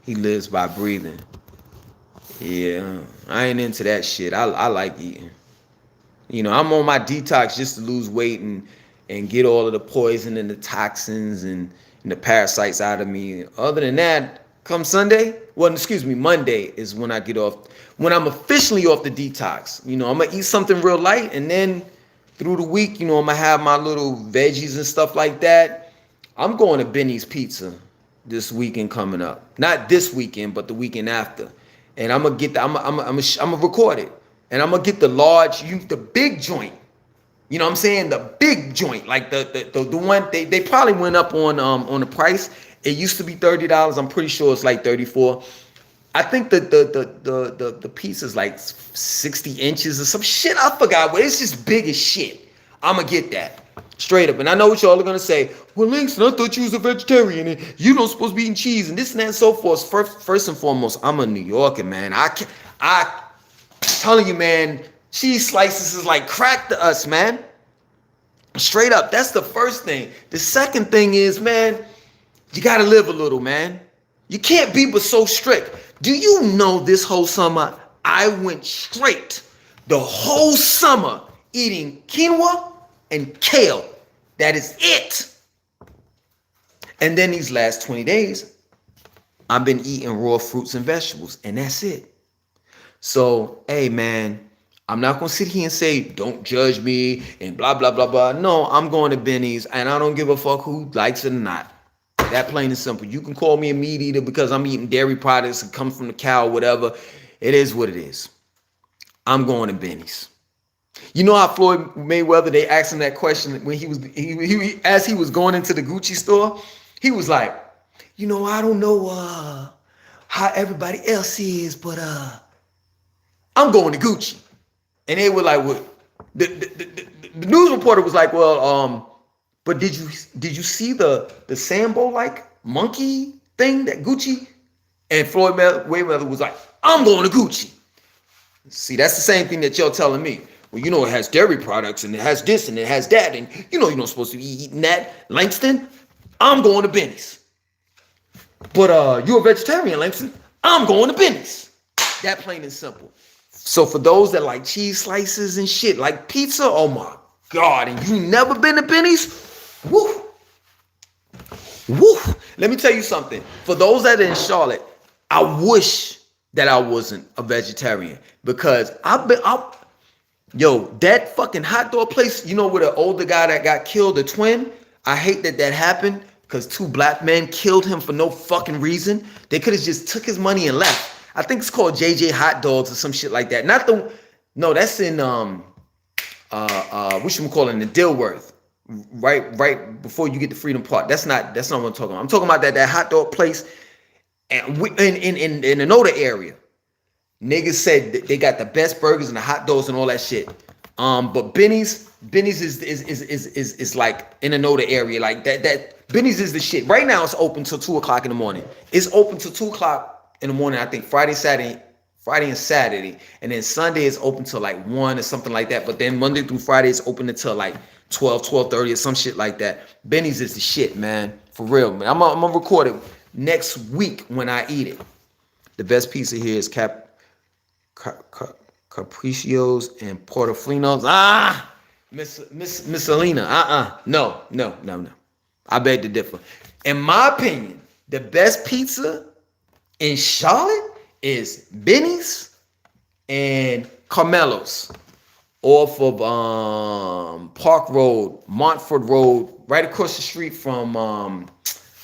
He lives by breathing. Yeah, I ain't into that shit. I like eating. You know, I'm on my detox just to lose weight and get all of the poison and the toxins and the parasites out of me. Other than that, come Sunday, well, excuse me, Monday is when I get off, when I'm officially off the detox. You know, I'm gonna eat something real light, and then through the week, you know, I'm gonna have my little veggies and stuff like that. I'm going to Benny's Pizza this weekend coming up. Not this weekend, but the weekend after. And I'm gonna get I'm gonna record it. And I'm gonna get the large, the big joint. You know what I'm saying? The big joint, like the one they probably went up on the price. It used to be $30. I'm pretty sure it's like 34. I think the piece is like 60 inches or some shit. I forgot, but it's just big as shit. I'm gonna get that straight up. And I know what y'all are gonna say. Well, Langston, I thought you was a vegetarian and you don't supposed to be eating cheese and this and that and so forth. First and foremost, I'm a New Yorker, man. I'm telling you, man, cheese slices is like crack to us, man. Straight up. That's the first thing. The second thing is, man, you gotta live a little, man. You can't be but so strict. Do you know this whole summer I went straight the whole summer eating quinoa and kale? That is it. And then these last 20 days, I've been eating raw fruits and vegetables, and that's it. So, hey, man, I'm not going to sit here and say, don't judge me and blah, blah, blah, blah. No, I'm going to Benny's, and I don't give a fuck who likes it or not. That plain and simple. You can call me a meat eater because I'm eating dairy products that come from the cow, whatever. It is what it is. I'm going to Benny's. You know how Floyd Mayweather, they asked him that question when as he was going into the Gucci store, he was like, you know, I don't know how everybody else is, but I'm going to Gucci. And they were like, what? The news reporter was like, well, but did you see the Sambo like monkey thing that Gucci? And Floyd Mayweather was like, I'm going to Gucci. See, that's the same thing that y'all telling me. Well, you know, it has dairy products and it has this and it has that. And you know, you're not supposed to be eating that. Langston, I'm going to Benny's. But you're a vegetarian, Langston. I'm going to Benny's. That plain and simple. So for those that like cheese slices and shit, like pizza, oh my God, and you never been to Benny's? Woo. Woo. Let me tell you something. For those that are in Charlotte, I wish that I wasn't a vegetarian because that fucking hot dog place, you know, with the older guy that got killed, the twin, I hate that happened because two black men killed him for no fucking reason. They could have just took his money and left. I think it's called JJ Hot Dogs or some shit like that. That's in whatchamacallit, the Dilworth. Right before you get to Freedom Park. That's not what I'm talking about. I'm talking about that hot dog place and in the Noda area. Niggas said they got the best burgers and the hot dogs and all that shit. But Benny's is like in the Noda area, like that. Benny's is the shit. Right now it's open till 2:00 in the morning. It's open till 2:00 in the morning. I think Friday and Saturday, and then Sunday is open till like 1 or something like that. But then Monday through Friday is open until like 12:30 or some shit like that. Benny's is the shit, man. For real, man. I'm gonna record it next week when I eat it. The best pizza here is Capriccios and Portofino's. Miss Selena. No. I beg to differ. In my opinion, the best pizza in Charlotte is Benny's and Carmelo's off of Park Road, Montford Road, right across the street from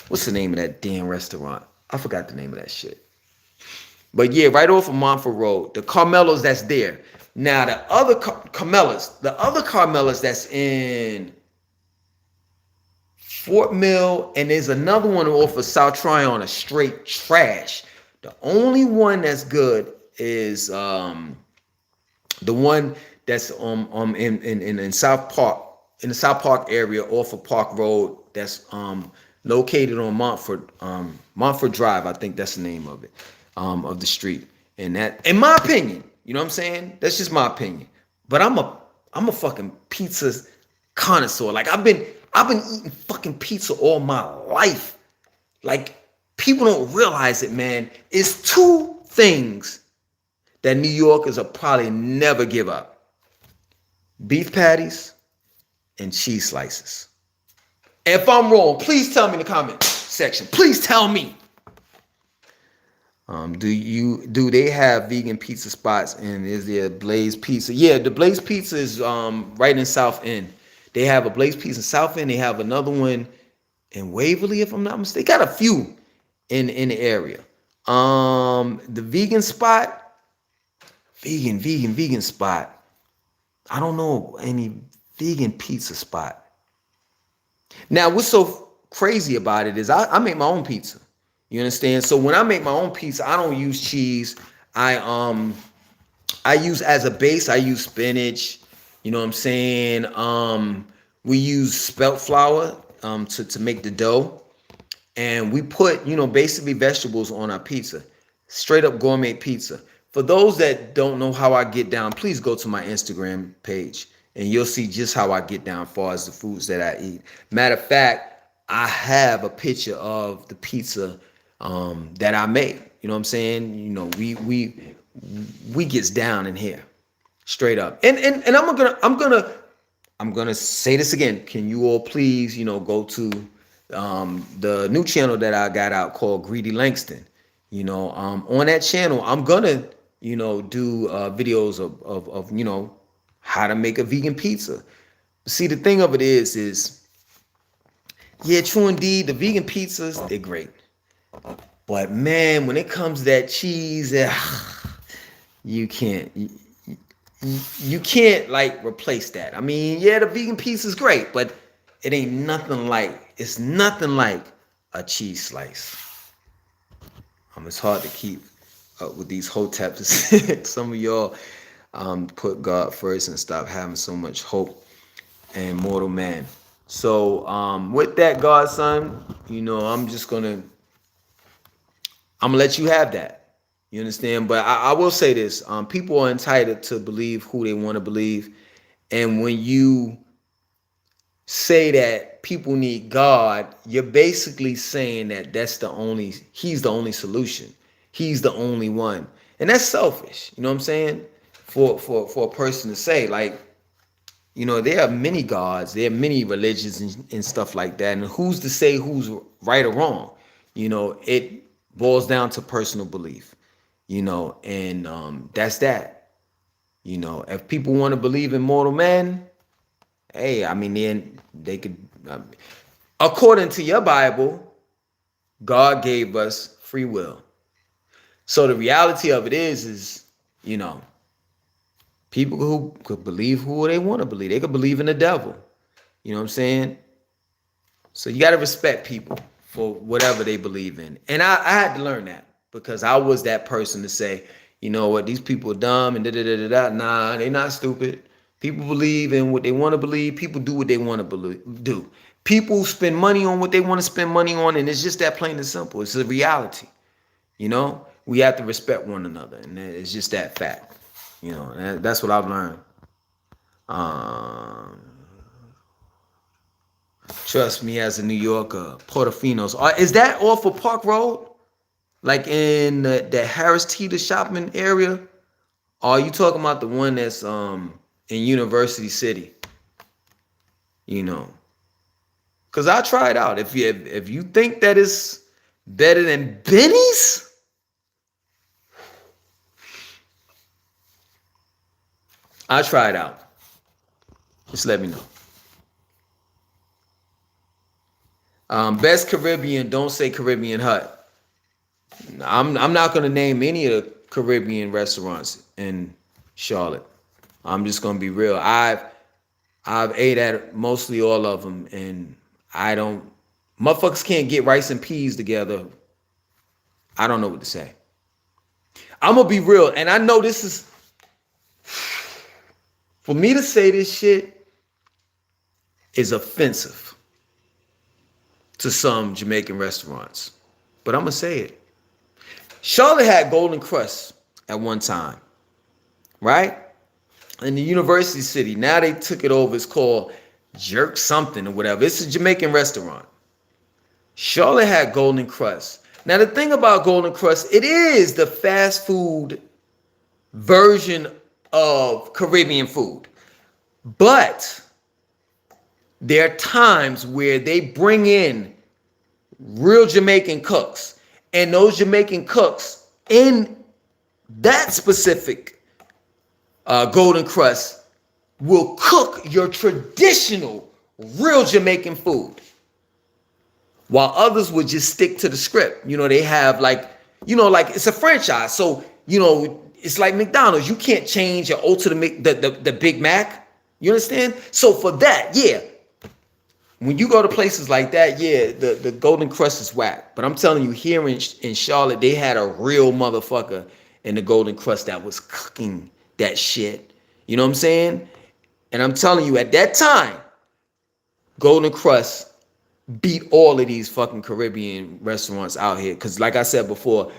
what's the name of that damn restaurant? I forgot the name of that shit. But yeah, right off of Montford Road, the Carmelo's that's there. Now the other Carmelo's that's in Fort Mill, and there's another one off of South Tryon, a straight trash. The only one that's good is the one that's in South Park, in the South Park area off of Park Road. That's located on Montford Drive. I think that's the name of it, of the street. And that, in my opinion, you know what I'm saying? That's just my opinion. But I'm a fucking pizza connoisseur. Like I've been eating fucking pizza all my life. Like people don't realize it, man. It's two things that New Yorkers will probably never give up: beef patties and cheese slices. If I'm wrong, please tell me in the comment section. Please tell me. Do they have vegan pizza spots, and is there Blaze Pizza? Yeah, the Blaze Pizza is right in South End. They have a Blaze Pizza in South End. They have another one in Waverly, if I'm not mistaken. They got a few in the area. The vegan spot, vegan spot. I don't know any vegan pizza spot. Now, what's so crazy about it is I make my own pizza. You understand? So when I make my own pizza, I don't use cheese. I use as a base, I use spinach. You know what I'm saying? We use spelt flour to make the dough. And we put, basically vegetables on our pizza. Straight up gourmet pizza. For those that don't know how I get down, please go to my Instagram page and you'll see just how I get down as far as the foods that I eat. Matter of fact, I have a picture of the pizza that I made. You know what I'm saying? We gets down in here, straight up. And I'm gonna say this again. Can you all please, go to the new channel that I got out called Greedy Langston. On that channel, I'm gonna, do videos of how to make a vegan pizza. See, the thing of it is, yeah, true indeed, the vegan pizzas, they're great. But man, when it comes to that cheese, you can't like replace that. I mean, yeah, the vegan pizza is great, but it's nothing like a cheese slice. It's hard to keep up with these hoteps. Some of y'all put God first and stop having so much hope and mortal man. So with that, Godson, I'm gonna let you have that. You understand? But I will say this: people are entitled to believe who they want to believe, and when you say that people need God, you're basically saying that He's the only solution. He's the only one, and that's selfish. You know what I'm saying? For a person to say, like, there are many gods, there are many religions and stuff like that, and who's to say who's right or wrong? It boils down to personal belief, and that's that. If people want to believe in mortal man, hey, I mean, then they could. According to your Bible, God gave us free will. So the reality of it is, people who could believe who they want to believe. They could believe in the devil. You know what I'm saying? So you got to respect people for whatever they believe in. And I had to learn that because I was that person to say, you know what, these people are dumb and da-da-da-da-da. Nah, they're not stupid. People believe in what they want to believe. People do what they want to do. People spend money on what they want to spend money on, and it's just that plain and simple. It's a reality. We have to respect one another, and it's just that fact. That's what I've learned. Trust me, as a New Yorker, Portofino's. Is that off of Park Road? Like in the Harris Teeter shopping area? Or are you talking about the one that's in University City? Because I try it out. If you think that it's better than Benny's, I try it out. Just let me know. Best Caribbean, don't say Caribbean Hut. I'm not going to name any of the Caribbean restaurants in Charlotte. I'm just going to be real. I've ate at mostly all of them, and motherfuckers can't get rice and peas together. I don't know what to say. I'm going to be real, and I know this is, for me to say this shit is offensive to some Jamaican restaurants, but I'm going to say it. Charlotte had Golden Crust at one time, right? In the University City. Now they took it over. It's called Jerk something or whatever. It's a Jamaican restaurant. Charlotte had Golden Crust. Now the thing about Golden Crust, it is the fast food version of Caribbean food. But there are times where they bring in real Jamaican cooks. And those Jamaican cooks in that specific Golden Crust will cook your traditional real Jamaican food. While others would just stick to the script. You know, they have like it's a franchise. So, it's like McDonald's. You can't change your ultimate, the Big Mac. You understand? So for that, yeah. When you go to places like that, yeah, the Golden Crust is whack. But I'm telling you, here in Charlotte, they had a real motherfucker in the Golden Crust that was cooking that shit. You know what I'm saying? And I'm telling you, at that time, Golden Crust beat all of these fucking Caribbean restaurants out here. Because like I said before,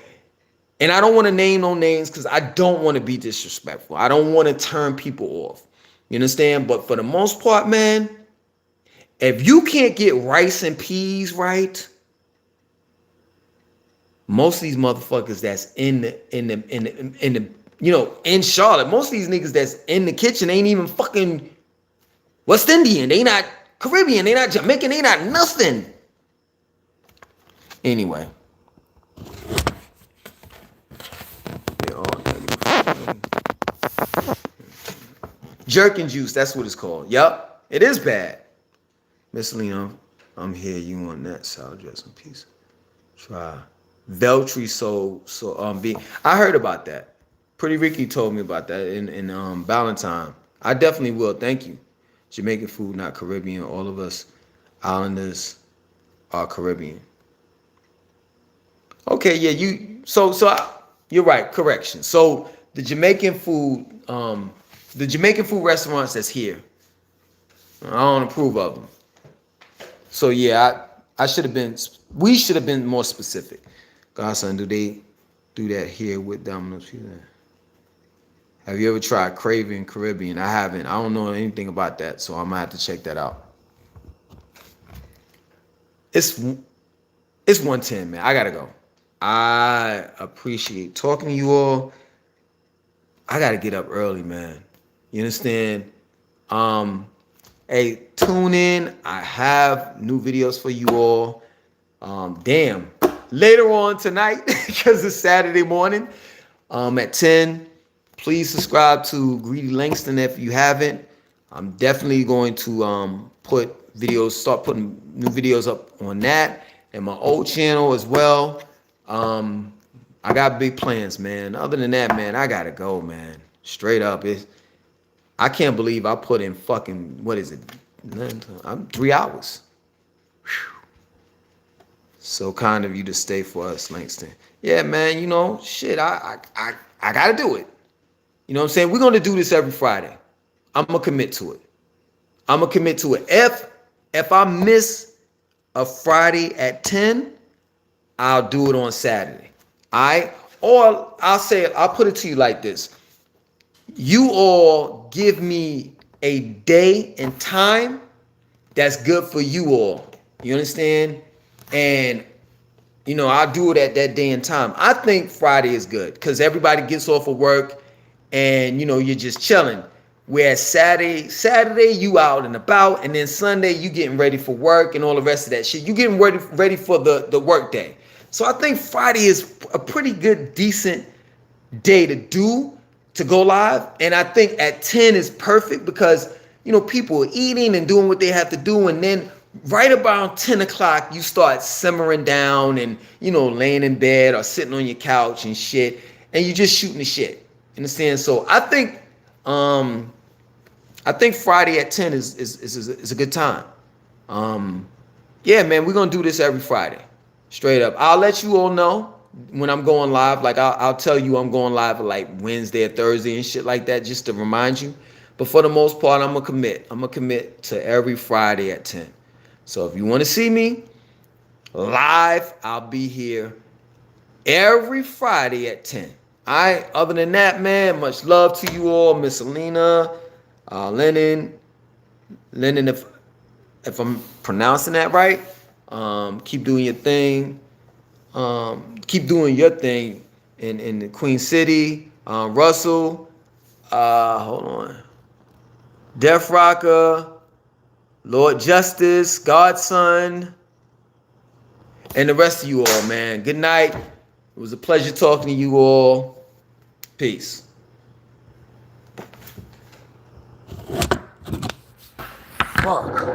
and I don't want to name no names because I don't want to be disrespectful. I don't want to turn people off. You understand? But for the most part, man, if you can't get rice and peas right, most of these motherfuckers that's in Charlotte, most of these niggas that's in the kitchen ain't even fucking West Indian. They not Caribbean. They not Jamaican. They not nothing. Anyway. Jerkin juice, that's what it's called. Yup, it is bad. Miss Leon, I'm here. You on that salad dressing piece? Try Veltri bean. I heard about that. Pretty Ricky told me about that in Valentine. I definitely will. Thank you. Jamaican food, not Caribbean. All of us islanders are Caribbean. Okay, yeah, you're right. Correction. So the Jamaican food restaurants that's here, I don't approve of them. So yeah, we should have been more specific. Godson, do they do that here with Domino's Pizza? Have you ever tried Craving Caribbean? I haven't. I don't know anything about that, so I'm gonna have to check that out. It's 1:10, man. I gotta go. I appreciate talking to you all. I gotta get up early, man. You understand? Hey, tune in. I have new videos for you all. Later on tonight, because it's Saturday morning, at 10. Please subscribe to Greedy Langston if you haven't. I'm definitely going to start putting new videos up on that and my old channel as well. I got big plans, man. Other than that, man, I gotta go, man. Straight up, I can't believe I put in fucking, what is it? I'm 3 hours. Whew. So kind of you to stay for us, Langston. Yeah, man, shit, I gotta do it. You know what I'm saying? We're gonna do this every Friday. I'm gonna commit to it. If I miss a Friday at 10, I'll do it on Saturday. Or I'll put it to you like this. You all give me a day and time that's good for you all. You understand? And I'll do it at that day and time. I think Friday is good because everybody gets off of work and you're just chilling. Whereas Saturday you out and about, and then Sunday you getting ready for work and all the rest of that shit. You getting ready for the work day. So I think Friday is a pretty good, decent day to go live. And I think at 10 is perfect because, people are eating and doing what they have to do. And then right about 10 o'clock, you start simmering down and, laying in bed or sitting on your couch and shit. And you're just shooting the shit. Understand? So I think Friday at 10 is a good time. Yeah, man, we're going to do this every Friday. Straight up. I'll let you all know when I'm going live. Like I'll tell you I'm going live like Wednesday or Thursday and shit like that, just to remind you. But for the most part, I'm gonna commit to every Friday at 10. So if you want to see me live, I'll be here every Friday at 10. All right. Other than that, man, much love to you all, Miss Alina, Lennon, if I'm pronouncing that right. Keep doing your thing. Keep doing your thing in the Queen City. Russell, hold on. Def Rocker, Lord Justice, Godson, and the rest of you all, man. Good night. It was a pleasure talking to you all. Peace. Fuck.